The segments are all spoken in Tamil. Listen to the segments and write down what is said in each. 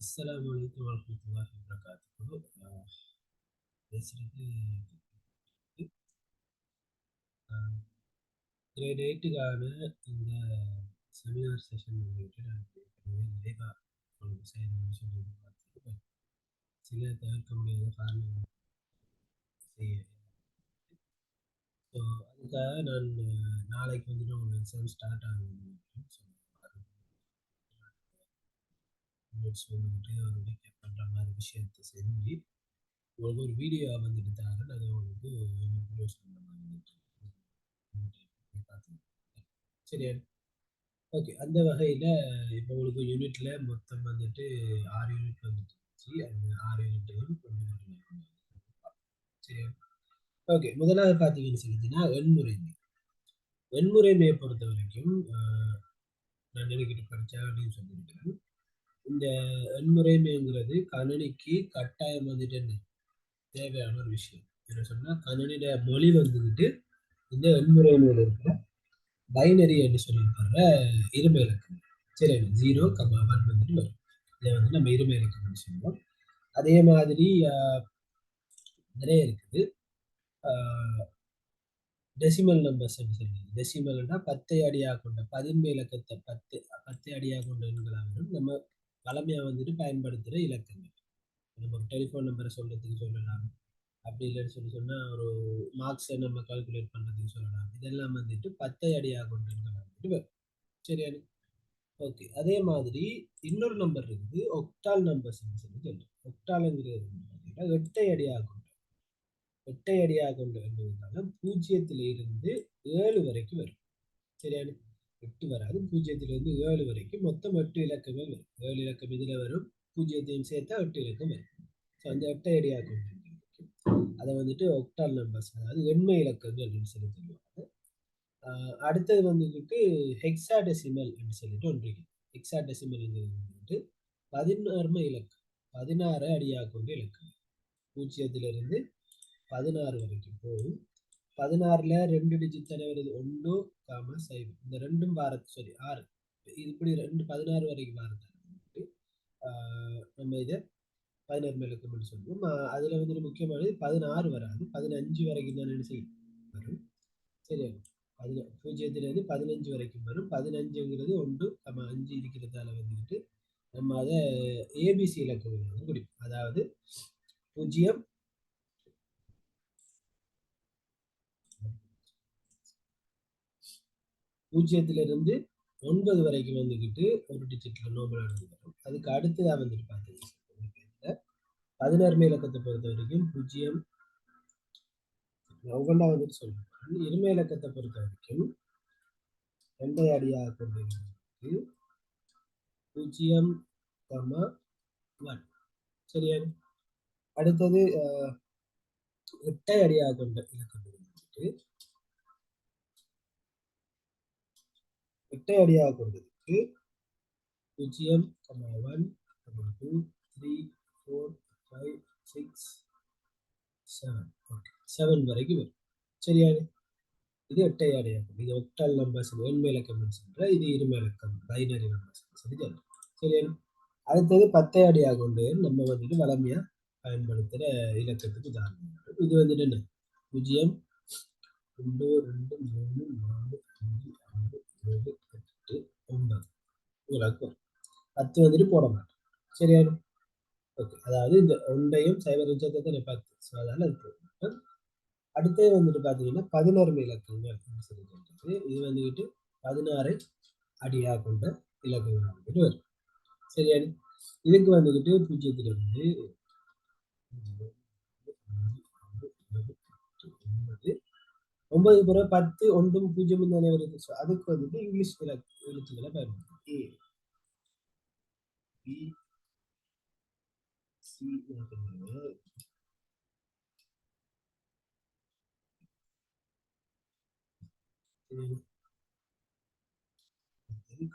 السلام عليكم ورحمة الله وبركاته. பேசுறது கிரேட் 8க்கான இந்த செமினார் செஷன் வந்துட்டு நான் நிறைவாக உங்களுக்கு செய்யணும்னு சொல்லி பார்த்துருக்கேன். சில தவிர்க்க முடியாத காரணங்கள் செய்ய. ஸோ அதுக்காக நான் நாளைக்கு வந்துட்டு உங்களுக்கு எக்ஸாம் ஸ்டார்ட் ஆகும். வந்துட்டு ஒரு ரீகேப் பண்ணுற மாதிரி விஷயத்தை செஞ்சு உங்களுக்கு ஒரு வீடியோ வந்துட்டு தரேன். நாங்கள் உங்களுக்கு வீடியோஸ் பண்ண மாதிரி பார்த்துருக்கேன். சரியா? ஓகே. அந்த வகையில் இப்போ உங்களுக்கு யூனிட்ல மொத்தம் வந்துட்டு 6 யூனிட் வந்துட்டு அந்த 6 யூனிட்டையும் கொண்டு வரணும். சரியா? ஓகே. முதலாவது பார்த்தீங்கன்னு சொல்லிச்சுன்னா எண்முறைமை. எண்முறைமையை பொறுத்த வரைக்கும் நான் நினைக்கிட்டு படித்தேன் அப்படின்னு சொல்லியிருக்கிறேன். இந்த எண்முறைமைங்கிறது கணினிக்கு கட்டாயம் வந்துட்டு என்ன தேவையான ஒரு விஷயம். என்ன சொன்னால் கணினியோட மொழி வந்துக்கிட்டு இந்த எண்முறைமையில் இருக்கிற பைனரி என்று சொல்லப்படுற இருமை இலக்கம். சரி, 0,1 வந்துட்டு வரும். இதை வந்து நம்ம இருமை இலக்கம்னு சொல்லுவோம். அதே மாதிரி நிறைய இருக்குது. டெசிமல் நம்பர்ஸ் சொல்லி, டெசிமல்னா 10 அடியாக கொண்ட 11 இலக்கத்தை 10 அடியாக கொண்ட எண்களாக நம்ம வளமையாக வந்துட்டு பயன்படுத்துகிற இலக்கங்கள். நம்ம ஒரு டெலிஃபோன் நம்பரை சொல்றதுக்கு சொல்லலாம், அப்படி இல்லைன்னு சொன்னால் ஒரு மார்க்ஸை நம்ம கால்குலேட் பண்ணுறதுக்கு சொல்லலாம். இதெல்லாம் வந்துட்டு 10 அடியாக கொண்ட எண்களாக வந்துட்டு வரும். சரியா? ஓகே. அதே மாதிரி இன்னொரு நம்பர் இருக்குது, ஒக்டால் நம்பர்ஸ் சொல்லி சொல்றோம். ஒக்டால்ங்கிறது பார்த்தீங்கன்னா 8 அடியாக கொண்ட 8 அடியாக கொண்ட என்பதனால 0லிருந்து 7 வரைக்கும் வரும். சரியான 8 வராது, 0லிருந்து 7 வரைக்கும் மொத்தம் 8 இலக்கங்கள் வரும். 7 இலக்கம் இதில் வரும், 0த்தையும் சேர்த்தா 8 இலக்கம் வரும். ஸோ அந்த 8 அடியாக கொண்ட அதை வந்துட்டு ஒக்டால் நம்பர்ஸ், அதாவது எண்மை இலக்கங்கள் அப்படின்னு சொல்லி சொல்லுவாங்க. அடுத்தது வந்துக்கிட்டு ஹெக்ஸாடெசிமல் அப்படின்னு சொல்லிட்டு ஒன்று இருக்கு. ஹெக்ஸாடெசிமல்ங்கிறது வந்துட்டு 16 இலக்கம், 16 அடியாக கொண்ட இலக்கம். 0லிருந்து 16 வரைக்கும் போகும். 16ல் 2 டிஜிட் தானே வருது, 1, 0. இந்த ரெண்டும் வாரத்து 6 இப்படி 16 வரைக்கும் வாரத்தை நம்ம இதை 16 இலக்கம்னு சொல்லுவோம். அதில் வந்துட்டு முக்கியமானது 16 வராது, 15 வரைக்கும் தான் என்ன செய்யும் வரும். சரியா? 0லிருந்து 15 வரைக்கும் வரும். 15ங்கிறது 1, 5 இருக்கிறதால வந்துட்டு நம்ம அதை ஏபிசி இலக்கம் முடியும். அதாவது 0 0லிருந்து 9 வரைக்கும் வந்துக்கிட்டு ஒரு டிஜிட்ல நோபலானது வரும். அதுக்கு அடுத்ததாக வந்துட்டு பார்த்தீங்கன்னா 16 இலக்கத்தை பொறுத்த வரைக்கும் 0 ஒவ்வொன்றா வந்துட்டு சொல்லுவோம். இருமை இலக்கத்தை பொறுத்த வரைக்கும் 2 அடியாக கொண்டிருக்கு 0,1. சரியா? அடுத்தது 8 அடியாக கொண்ட இலக்கம் வந்துட்டு 8 அடியாக கொண்டதுக்கு 0,1, 2, 3, 4, 5, 6, 7. ஓகே, 7 வரைக்கும் வரும். சரியா? இது 8 அடியாகும். இது ஒக்டால் நம்பர்ஸ், எண்மை இலக்கம் சொல்ற, இது இருமை இலக்கம், பைனரி நம்பர்ஸ் சொல்லி சொல்றோம். சரியா? அடுத்தது 10 அடியாக கொண்டு நம்ம வந்துட்டு வளமையா பயன்படுத்துற இலக்கத்துக்கு உதாரணம். இது வந்துட்டு என்ன 0, 1, 2, 3, 4, 5, 6, 7, 8, 9 இலக்கம். 10 வந்துட்டு போட மாட்டோம். சரியா? ஓகே. அதாவது இந்த ஒன்றையும் சைபர் உச்சத்தை 10. ஸோ அதனால அது போடும். அடுத்தது வந்துட்டு பார்த்தீங்கன்னா 11 இலக்கங்கள் அப்படின்னு சொல்லி சொல்றது. இது வந்துட்டு 16 அடியாக கொண்ட இலக்கங்கள் வந்துட்டு வரும். சரியா? இதுக்கு வந்துக்கிட்டு 0லிருந்து 9 பிறகு 10, 1, 0 தானே வருது. ஸோ அதுக்கு வந்துட்டு இங்கிலீஷ் எழுத்துக்களை பயன்படுத்தும். A, B, C இலக்கங்கள்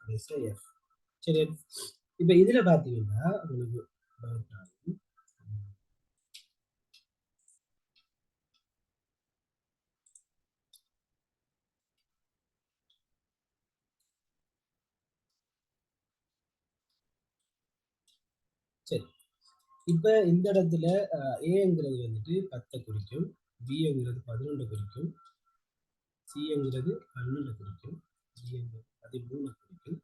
கடைசியா F. சரி, இப்ப இதுல பாத்தீங்கன்னா உங்களுக்கு சரி, இப்ப இந்த இடத்துல ஏங்கிறது வந்துட்டு 10 குறிக்கும், பிங்கிறது 11 குறிக்கும், சிங்கிறது 12 குறிக்கும், டிங்கிறது 13 குறிக்கும்,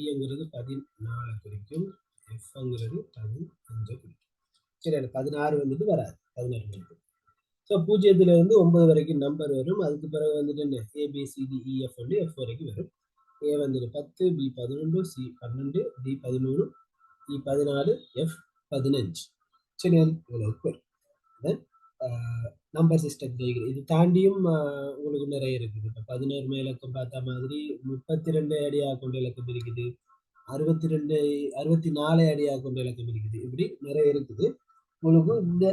இங்கிறது 14 குறிக்கும், எஃப்ங்கிறது 15 குறிக்கும். சரி, அது 16 வந்துட்டு வராது, 16 வந்துட்டு. ஸோ 0ல இருந்து 9 வரைக்கும் நம்பர் வரும். அதுக்கு பிறகு வந்துட்டு என்ன ABCDEF வந்து F வரைக்கும் வரும். ஏ வந்துட்டு 10, பி 11, சி 12, டி 13, இ 14, எஃப் 15. சரி, இவ்வளவு நம்பர் சிஸ்டம் ஜெயிக்கிறது. இது தாண்டியும் உங்களுக்கு நிறைய இருக்குது. இப்போ 11 இலக்கம் பார்த்த மாதிரி 32 அடியாக கொண்ட இலக்கம் இருக்குது, 62 64 அடியாக கொண்ட இலக்கம் இருக்குது. இப்படி நிறைய இருக்குது. உங்களுக்கு இந்த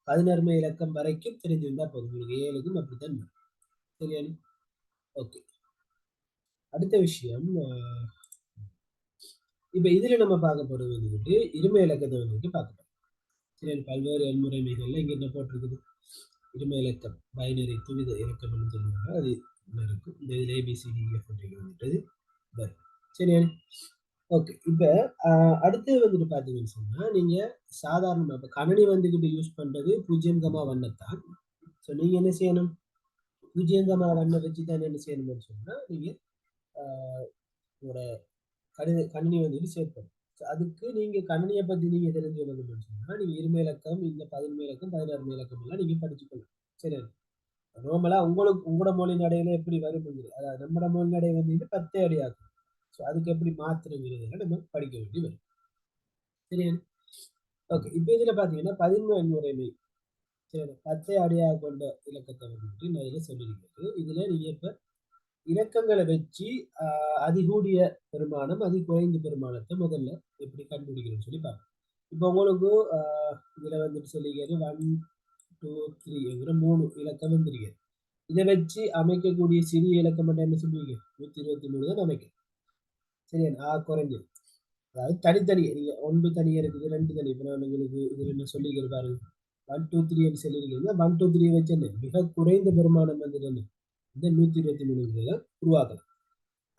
16 இலக்கம் வரைக்கும் தெரிஞ்சிருந்தா போதும். உங்களுக்கு 7க்கும் அப்படித்தான். சரியா? ஓகே, அடுத்த விஷயம், இப்ப இதுல நம்ம பார்க்க போறது வந்துட்டு இருமை இலக்கத்தை வந்துட்டு பார்க்க போறோம். சரி, பல்வேறு எண்முறைமைகள்ல இங்க என்ன போட்டிருக்குது, இருமை இலக்கம், பைனரி துவித இலக்கம்னு சொல்லுவாங்க. அது இருக்கும். இந்த இதுல ABCDEF வந்துட்டு வரும். சரியா? ஓகே, இப்ப அடுத்து வந்துட்டு பாத்தீங்கன்னு சொன்னா, நீங்க சாதாரணமா இப்ப கணினி வந்துகிட்டு யூஸ் பண்றது 0,1 தான். ஸோ நீங்க என்ன செய்யணும், 0,1 வச்சு தான் என்ன செய்யணும்னு சொன்னா, நீங்க உங்களோட கணினி வந்துட்டு சேர்க்கணும். அதுக்கு நீங்க கணினியை பத்தி நீங்க தெரிஞ்சு கொள்ளணும்னு சொன்னா, நீங்க இருமை இலக்கம், இந்த 11 இலக்கம், 16 இலக்கம் எல்லாம் நீங்க படிச்சுக்கணும். சரி, நார்மலா உங்களுக்கு உங்களோட மொழி நடையில எப்படி வரும்ங்கிறது, அதாவது நம்மட மொழி நடை வந்துட்டு 10 அடி ஆகும். ஸோ அதுக்கு எப்படி மாத்துறதுங்கிறதுல நம்ம படிக்க வேண்டி வரும். சரியா? ஓகே, இப்போ இதுல பாத்தீங்கன்னா 11 முறைமை. சரி, 10 அடியாக கொண்ட இலக்கத்தை வந்துட்டு நான் இதில் சொல்லியிருக்கிறது. இதுல நீங்க இப்ப இலக்கங்களை வச்சு அதிகூடிய பெருமானம், அதி குறைந்த பெருமானத்தை முதல்ல எப்படி கண்டுபிடிக்கணும்னு சொல்லி பார்ப்போம். இப்போ உங்களுக்கு இதுல வந்துட்டு சொல்லிக்கிறது 1, 2, 3ங்கிற 3 இலக்கம் வந்துருக்கிறது. இதை வச்சு அமைக்கக்கூடிய சிறிய இலக்கம் என்ன சொல்லுவீங்க, 123 தான் அமைக்கும். சரியா? குறைஞ்சது, அதாவது தனித்தனி, நீங்க 1 தனியா இருக்குது, 2 தனி. இப்போ நான் உங்களுக்கு இதுல என்ன சொல்லிக்கிறது பாருங்க, 1, 2, 3 சொல்லியிருக்கீங்க. 1, 2, 3 வச்சு என்ன மிக குறைந்த பெருமானம் வந்துட்டு என்ன இந்த 123 உருவாக்கலாம்.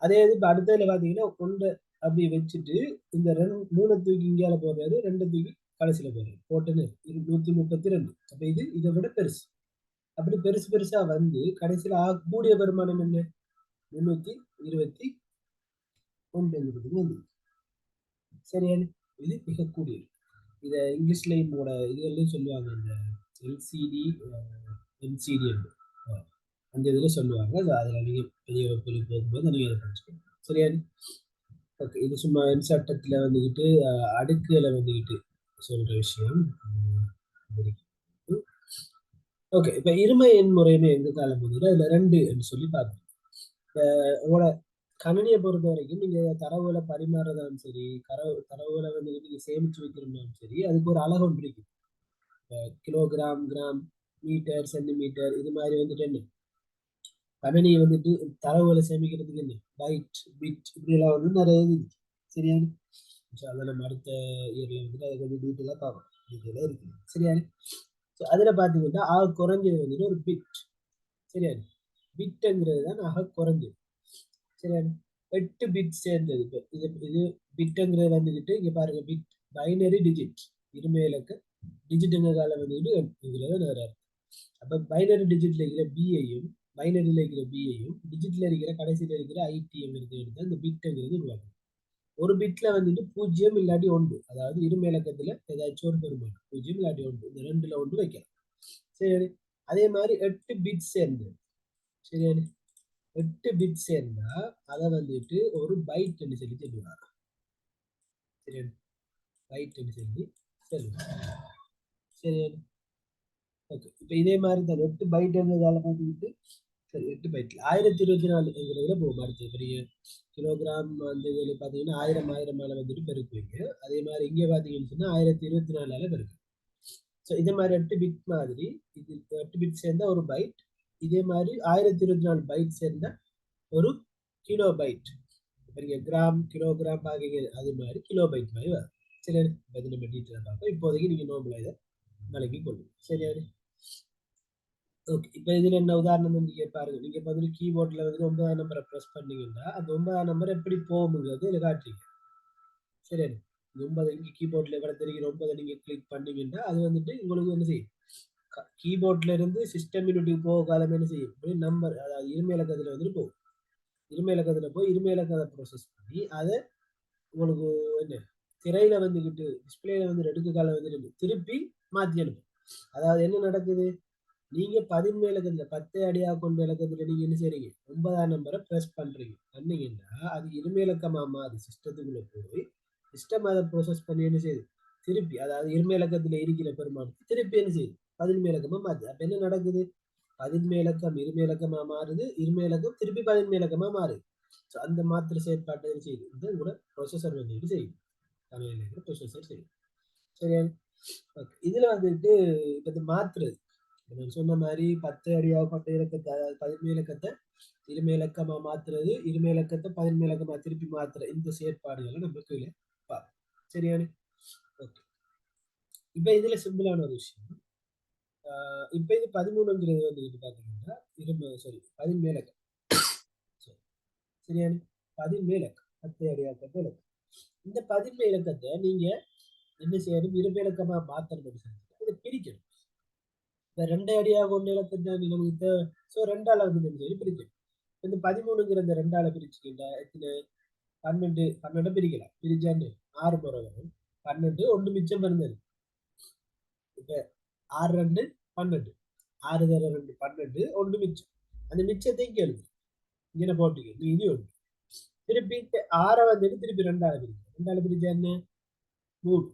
அதே இது இப்போ அடுத்ததுல பாத்தீங்கன்னா 1 அப்படி வச்சுட்டு இந்த 3 தூக்கி இங்கால போடுறாரு, 2 தூக்கி கடைசியில போடுறாரு, போட்டுன்னு 132. அப்ப இது இதை விட பெருசு. அப்படி பெருசு பெருசா வந்து கடைசியில கூடிய பெருமானம் என்ன 321. சரியா? இது மிக கூடியது. இத இங்கிலீஷ்லயும் இதுகள்லையும் சொல்லுவாங்க, இந்த LCD MCD அந்த இதுல சொல்லுவாங்க. அதுல நீங்க பெரிய வகுப்புல போகும்போது நீங்க அதை படிச்சுக்கணும். சரியா? ஓகே, இது சும்மா சட்டத்துல வந்துகிட்டு அடுக்குகளை வந்துகிட்டு சொல்ற விஷயம். ஓகே, இப்ப இருமை எண் முறைமை எங்க காலம் வந்துட்டு அதுல 2 சொல்லி பார்ப்போம். இப்ப உங்களோட கணினியை பொறுத்த வரைக்கும் நீங்க தரவுகளை பரிமாறதாலும் சரி, தரவுகளை வந்துட்டு நீங்க சேமிச்சு வைக்கிறோம்னாலும் சரி, அதுக்கு ஒரு அளவு ஒன்று இருக்கு. கிலோகிராம், கிராம், மீட்டர், சென்டிமீட்டர், இது மாதிரி வந்துட்டு என்ன கணினியை வந்துட்டு தரவுகளை சேமிக்கிறதுக்கு என்ன பைட், பிட், இப்படி எல்லாம் வந்து நிறைய இருக்கு. சரியா? அதை நம்ம அடுத்த இயர்ல வந்துட்டு அதை கொஞ்சம் டீட்டெயிலாக பார்ப்போம். டீட்டெயிலாக இருக்குது. சரியா? அதுல பாத்தீங்கன்னா குறைஞ்சது வந்துட்டு ஒரு பிட். சரியா? பிட்ங்கிறது தான் குறைஞ்சது. சரியா? 8 பிட் சேர்ந்தது. இது பிட்ங்கிறது வந்துட்டு இங்க பாருங்க, பிட் பைனரி டிஜிட், இருமை இலக்க டிஜிட்டுங்க கால வந்துட்டு இதுலதான் வராது. அப்ப பைனரி டிஜிட்ல இருக்கிற பியையும், பைனரியில இருக்கிற பியையும், டிஜிட்ல இருக்கிற கடைசியில இருக்கிற ஐடிங்கிறது எடுத்து அந்த பிட்ங்கிறது உருவாக்கும். ஒரு பிட்ல வந்துட்டு 0 இல்லாட்டி 1, அதாவது இருமை இலக்கத்துல ஏதாச்சும் ஒரு பெருமானம் 0 இல்லாட்டி 1, இந்த 2ல 1 வைக்கலாம். சரி, அதே மாதிரி 8 பிட் சேர்ந்து, சரி, 8 பிட் சேர்ந்தா அதை வந்துட்டு ஒரு பைட் சொல்லி சொல்லுவாங்க. சரி, பைட் சொல்லி சொல்லுவாங்க. சரி, ஓகே, இப்ப இதே மாதிரி தான் 8 பைட் இருந்ததால பார்த்துக்கிட்டு, சரி 8 பைட்ல 1024 போகும். அடுத்து பெரிய கிலோகிராம் வந்து இதுல பாத்தீங்கன்னா 1000 வந்துட்டு பெருக்குவீங்க. அதே மாதிரி இங்க பாத்தீங்கன்னு சொன்னா 1024 பெருக்கு. ஸோ இதே மாதிரி 8 பிட் மாதிரி, இது 8 பிட் சேர்ந்தா ஒரு பைட். இதே மாதிரி 1024 பைட் சேர்ந்தா ஒரு கிலோ பைட். நீங்க கிராம், கிலோகிராம் பாக்கீங்க, அது மாதிரி கிலோ பைட் மாதிரி வரும். சரி, பதில் நம்ம டீட்டெயிலாக பார்ப்போம். இப்போதைக்கு நீங்க நோம்புல இதை விளங்கி கொள்ளுங்க. சரியா? ஓகே, இப்போ இதுல என்ன உதாரணம் வந்து பாருங்க, நீங்க பதில் கீபோர்ட்ல வந்து 9ஆம் நம்பரை ப்ரெஸ் பண்ணீங்கன்னா அந்த 9ஆம் நம்பர் எப்படி போகுங்கிறது இதில் காட்டுறீங்க. சரி, 9 இங்கே கீபோர்டில் எவ்வளோ தெரிகிற 9 நீங்கள் கிளிக் பண்ணீங்கன்னா அது வந்துட்டு உங்களுக்கு என்ன செய்யும், கீபோர்ட்ல இருந்து சிஸ்டம் யூனிட்டுக்கு போக காலம் என்ன செய்யும், நம்பர் அதாவது இருமை இலக்கத்தில் வந்துட்டு போகும். இருமை இலக்கத்தில் போய் இருமை இலக்கத்தை ப்ரோசஸ் பண்ணி அதை உங்களுக்கு என்ன திரையில வந்துக்கிட்டு டிஸ்பிளேல வந்து 2 காலம் வந்துட்டு திருப்பி மாற்றி அனுப்பும். அதாவது என்ன நடக்குது, நீங்க 11 இலக்கத்துல 10 அடியாக கொண்ட இலக்கத்துல நீங்க என்ன செய்றீங்க, 9ஆம் நம்பரை பிரஸ் பண்றீங்க. பண்ணீங்கன்னா அது இருமை இலக்கமா மாறி சிஸ்டத்துக்குள்ள போய் சிஸ்டம் அதை ப்ரோசஸ் பண்ணி என்ன செய்யுது, திருப்பி அதாவது இருமை இலக்கத்துல இருக்கிற பெருமானத்தை திருப்பி என்ன செய்யுது, 11 இலக்கமா மாறுது. அப்ப என்ன நடக்குது, 11 இலக்கம் இருமை இலக்கமா மாறுது, இருமை இலக்கம் திருப்பி 11 இலக்கமா மாறுது. அந்த மாத்திரை செயற்பாட்டை என்ன செய்யுது, இது கூட ப்ரொசஸர் வந்துட்டு செய்யும், தமிழில் ப்ரொசஸர் செய்யும். சரியா? இதுல வந்துட்டு இப்ப மாத்துறது நான் சொன்ன மாதிரி 10 அடியாக கொண்ட இலக்கத்தை அதாவது 11 இலக்கத்தை இருமை இலக்கமா மாத்துறது, இருமை இலக்கத்தை 11 இலக்கமா திருப்பி மாத்துற இந்த செயற்பாடுகளை நம்ம கீழே பார்ப்போம். சரியானு? ஓகே. இப்ப இதுல சிம்பிளான ஒரு விஷயம், இப்ப இது 13ங்கிறது வந்து பாத்தீங்கன்னா சாரி 11 இலக்கம். சரியானு? 11 இலக்கம் 10 அடியாக கொண்ட இலக்கம். இந்த 11 இலக்கத்தை நீங்க என்ன செய்யணும், இருமை இலக்கமா மாத்தணும், இதை பிரிக்கணும். இந்த 2 அடியாக கொண்ட இலக்கத்தை நமக்கு ஸோ 2ஆல வந்து சொல்லி பிரிக்கணும். இந்த 13ங்கிற இந்த 2ஆல பிரிச்சுக்கிட்டா எத்தனை, 12 12 பிரிக்கலாம். பிரிச்சாண்டு 6 முறை வரும். 12 ஒன்று மிச்சம் இருந்தது. இப்ப 6 2 12, 6 தர 2 12, ஒன்று மிச்சம். அந்த மிச்சத்தையும் கேள்வி இங்கே போட்டுக்க மீதி ஒன்று. திருப்பி 6 வந்துட்டு திருப்பி 2ஆல பிரிக்கும். 2ஆல பிரிச்சா என்ன, 3.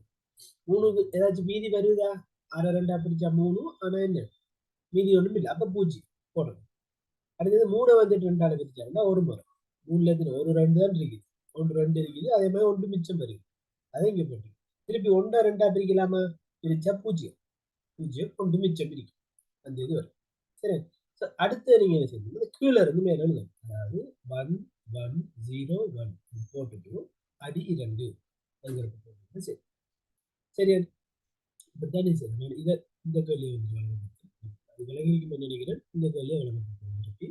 3க்கு ஏதாச்சும் மீதி வருதா, 6 2ஆ பிரிச்சா 3, ஆனா என்ன மீதி ஒன்றும் இல்லை, அப்ப 0 போடணும். அடுத்தது 3 வந்துட்டு 2ஆல பிரிச்சாங்கன்னா ஒரு முறை, 3ல இருந்து ஒரு 2 தான் இருக்குது, 1 2 இருக்குது, அதே மாதிரி 1 மிச்சம் வருது, அதை இங்க போட்டு திருப்பி 1 2ஆ பிரிக்கலாமா, பிரிச்சா 0 0 1 மிச்சம் பிரிக்கும், அந்த இது வரும். சரி, அடுத்து நீங்க என்ன செய்யணும், கீழே இருந்து மேல எழுதணும். அதாவது 1 1 0 1 போட்டுட்டு அடி 2 போட்டு சரி. சரியா? இப்படித்தான் நீ செய்யணும். இதை இந்த கேள்வி அது விலகிக்கும் நினைக்கிறேன். இந்த கேள்வியை விளங்கப்படுத்தி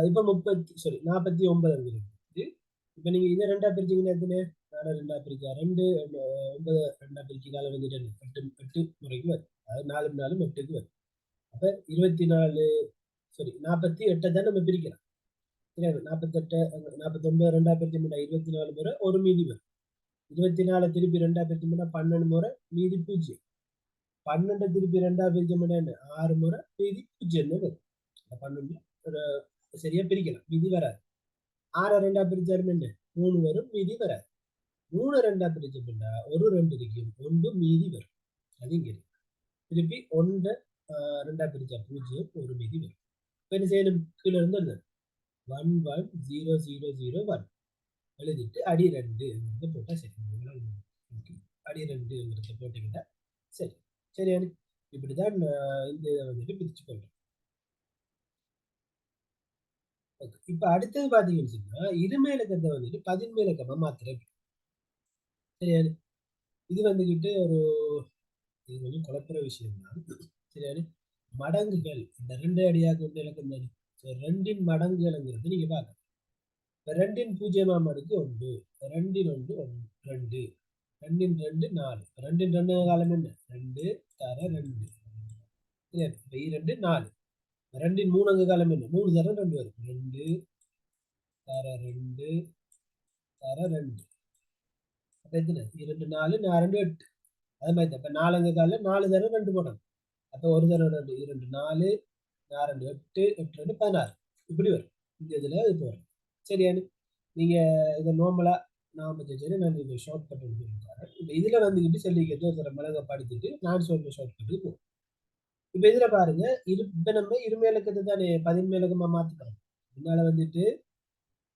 இப்ப 49 இருக்கு. இப்ப நீங்க இதை 2ஆ பிரிச்சீங்கன்னா எத்தனை, 4 2ஆ பிரிச்சா 2, 9 2ஆ பிரிச்சால வந்து 8 முறைக்கு வரும். அதாவது 4 4 8க்கு வரும். அப்ப 24 48 தான் நம்ம பிரிக்கலாம். 48 49 2ஆ பிரிச்சோம்னா 24 முறை ஒரு மீதி வரும். 24 திருப்பி 2ஆ பிரிச்சோம்னா 12 முறை மீதி 0. 12 திருப்பி 2ஆ பிரிச்சோம்னா என்ன, 6 முறை மீதி 0 வரும். 12 சரியா பிரிக்கலாம், மீதி வராது. 6 2ஆ பிரிச்சாலும் என்ன 3 வரும், மீதி வராது. 3 2ஆ பிரிச்சோம்னா ஒரு 2 இருக்கும், 1 மீதி வரும். அது இங்க இருக்கு. திருப்பி 1 2ஆ பிரிச்சா 0, ஒரு மீதி வரும். இப்ப என்ன செய்யணும், கீழே இருந்து 1 1 0 0 0 1 எழுதிட்டு அடி 2 போட்டா சரி. அடி 2 போட்டீங்கன்னா சரி. சரியான? இப்படிதான் இந்த வந்துட்டு பிரிச்சு கொள்றேன். இப்ப அடுத்தது பாத்தீங்கன்னு சொன்னா இருமை இலக்கத்தை வந்துட்டு 11 இலக்கமா மாத்துறது. சரியான? இது வந்துகிட்டு இது கொஞ்சம் குழப்புற விஷயம் தான். சரியான? மடங்குகள் இந்த 2 அடியாக கொண்ட இலக்கம் தானே, 2இன் மடங்குகள்ங்கிறது நீங்க பாக்க 2இன் 0ஆம் அடுக்கு 1, 2இன் 1 2, 2இன் 2 4, 2இன் 2 காலம் என்ன 2 தர 2, 2 4, 2இன் 3 காலம் என்ன 3 தர 2 வரும், 2 தர 2 தர 2, அப்ப எத்தனை 2 4 4 8. அதே மாதிரி இப்ப 4 காலம் 4 தர 2 போடணும். அப்ப ஒரு தர 2 2 4 4 8 8 2 16 இப்படி வரும். இந்த இதுல இது வரும். சரியானு? நீங்க இதை நார்மலா நான் இதை ஷார்ட் கட் சொல்லித்தரேன். இப்ப இதுல வந்துகிட்டு சொல்லிக்கிறது ஒரு மிளகா படிச்சுட்டு நான் சொல்ற ஷார்ட் கட்டுக்கு போகும். இப்ப இதுல பாருங்க, இப்ப நம்ம இருமை இலக்கத்தை தானே 11 இலக்கமா மாத்திக்கிறோம். இதனால வந்துட்டு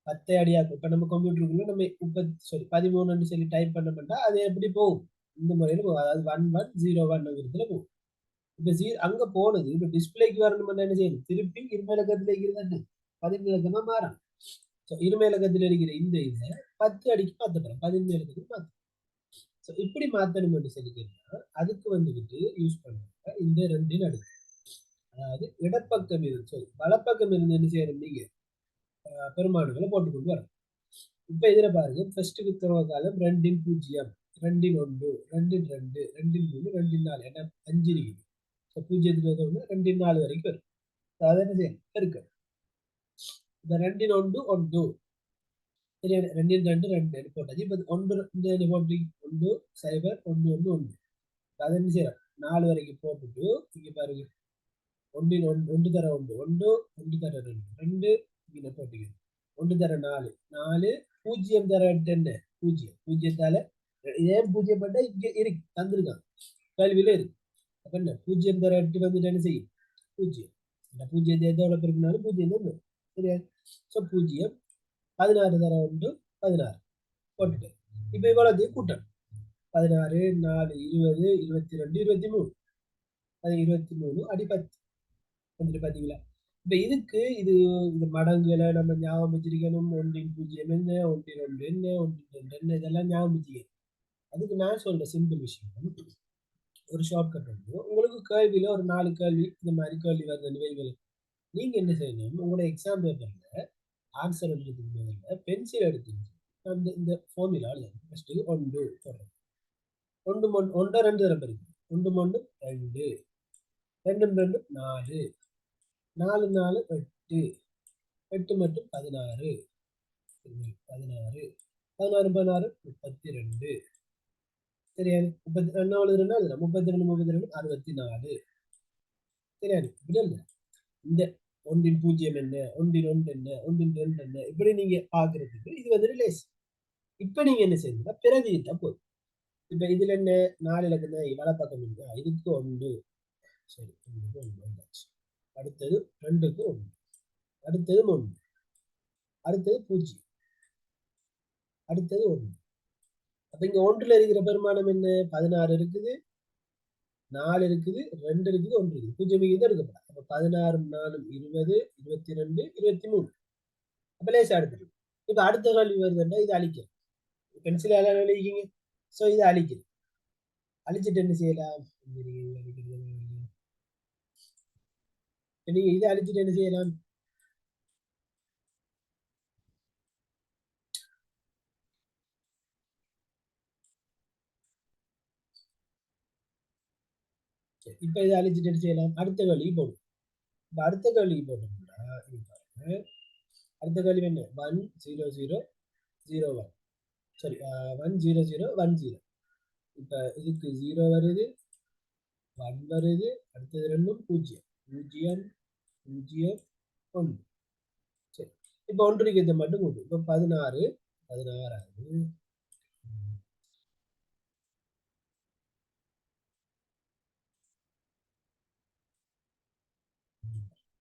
10 அடியாக்கும். இப்ப நம்ம கம்ப்யூட்டருக்குள்ள நம்ம 13 சொல்லி டைப் பண்ண அது எப்படி போகும், இந்த முறையில போகும். அதாவது 1101 போகும். இப்ப அங்க போனது இப்ப டிஸ்பிளேக்கு வரணும்னா என்ன செய்யணும், திருப்பி இருமை இலக்கத்துல இருக்கிறது 11 இலக்கமா மாறணும். இருமை இலக்கத்தில் இருக்கிற இந்த இதை 10 அடிக்கு மாத்தணும், 11 இலக்கத்துக்கு மாத்தணும். இப்படி மாத்தணும் என்று சொல்லிக்கிறீங்கன்னா அதுக்கு வந்துகிட்டு யூஸ் பண்ணுவாங்க இந்த 2இன் அடுக்கு. அதாவது இடப்பக்கம் இருந்து வலப்பக்கம் இருந்து என்ன செய்யணும், நீங்க பெருமானங்களை போட்டுக்கொண்டு வரணும். இப்ப இதுல பாருங்க ஃபர்ஸ்ட்டுக்கு தருவ காலம் 2 0 2 1 2 2 2 3 2 4 ஏன்னா 5 இருக்குது. ஸோ 0 2 4 வரைக்கும் வரும். அதை என்ன செய்யணும் இருக்கு. இந்த 2 1 1 சரி 2 2 2 போட்டாச்சு. இப்போ 1 இந்த போட்டு 1 0 1 1 1 அதை என்ன செய்யறோம் 4 வரைக்கும் போட்டுட்டு இங்க பாருங்க 1 1 தர 1 1 1 தர 2 2 இங்க போட்டுக்கணும் 1 தர 4 4 0 தர 8 என்ன 0 0 இதே 0 பண்ணா இங்க இருக்கு தந்திருக்காங்க கேள்வியில இருக்கு. அப்ப என்ன 0 தர 8 வந்துட்டு என்ன செய்யும் 0 இந்த 0 எதோட பெருக்கினாலும் 0 தான் வரும். சரியா? ஸோ 0 16 தர 1 16 போட்டுட்டு இப்போ இவ்வளவு கூட்டணும் 16 4 20 22 23 அது 23 அடி 10 வந்துட்டு பாத்தீங்களா? இப்ப இதுக்கு இது இந்த மடங்குகளை நம்ம ஞாபகம் வச்சிருக்கணும். 1 0 என்ன 1 2 என்ன 1 2 என்ன இதெல்லாம் ஞாபகம் வச்சுக்கணும். அதுக்கு நான் சொல்ற சிம்பிள் விஷயம் ஒரு ஷார்ட்கட் வந்து உங்களுக்கு கேள்வியில ஒரு 4 கேள்வி இந்த மாதிரி கேள்வி வருதுன்னு வைகள். நீங்க என்ன செய்யணும் உங்களோட எக்ஸாம் பேப்பர்ல ஆன்சர் எழுதுறதுக்கு முதல்ல பென்சில் எடுத்துங்க அந்த இந்த ஃபார்முலா ஃபர்ஸ்ட் 1 சொல்றேன் 1 1 2 தரம் இருக்கு 1 1 2 2 2 4 4 4 8 8 மட்டும் 16 16 16 16 32 சரியா 32 32 64 சரியா இப்படி இல்ல இந்த 1 0 என்ன 1 1 என்ன 1 2 என்ன இப்படி நீங்க பாக்குறதுக்கு இது வந்து ரிலேஸ். இப்ப நீங்க என்ன செய்யணும்னா பிரதியிட்டா போதும். இப்ப இதுல என்ன 4 இலக்கம் தான் வலை பக்கம் இருக்கா இதுக்கு 1 சரி 1 வந்தாச்சு. அடுத்தது 2க்கு 1 அடுத்தது 1 அடுத்தது 0 அடுத்தது 1 அப்ப இங்க 1ல இருக்கிற பெருமானம் என்ன 16 இருக்குது 4 இருக்குது 2 இருக்குது 1 இருக்குது 0 இங்க எடுக்கப்படாது. அப்ப 16 4 20 22 23 அப்ப லேசா எடுத்துருக்கு. இப்ப அடுத்த கேள்வி வருதுன்னா இது அழிக்கும் பென்சில் அழிக்கீங்க. சோ இது அழிக்குது அழிச்சிட்டு என்ன செய்யலாம் நீங்க இதை அழிச்சிட்டு என்ன செய்யலாம் இப்ப இதை அழிச்சிட்டு என்ன செய்யலாம் அடுத்த கேள்வி போடும். இப்ப அடுத்த கேள்வி போட்டோம்னா அடுத்த கேள்வி என்ன 1 0 0 0 1 சாரி 1 0 0 1 0 இப்ப இதுக்கு 0 வருது 1 வருது அடுத்தது ரெண்டும் 0 0 0 1 சரி இப்ப ஒன்றுக்கு இதை மட்டும் கூட்டு இப்ப 16 16 ஆகுது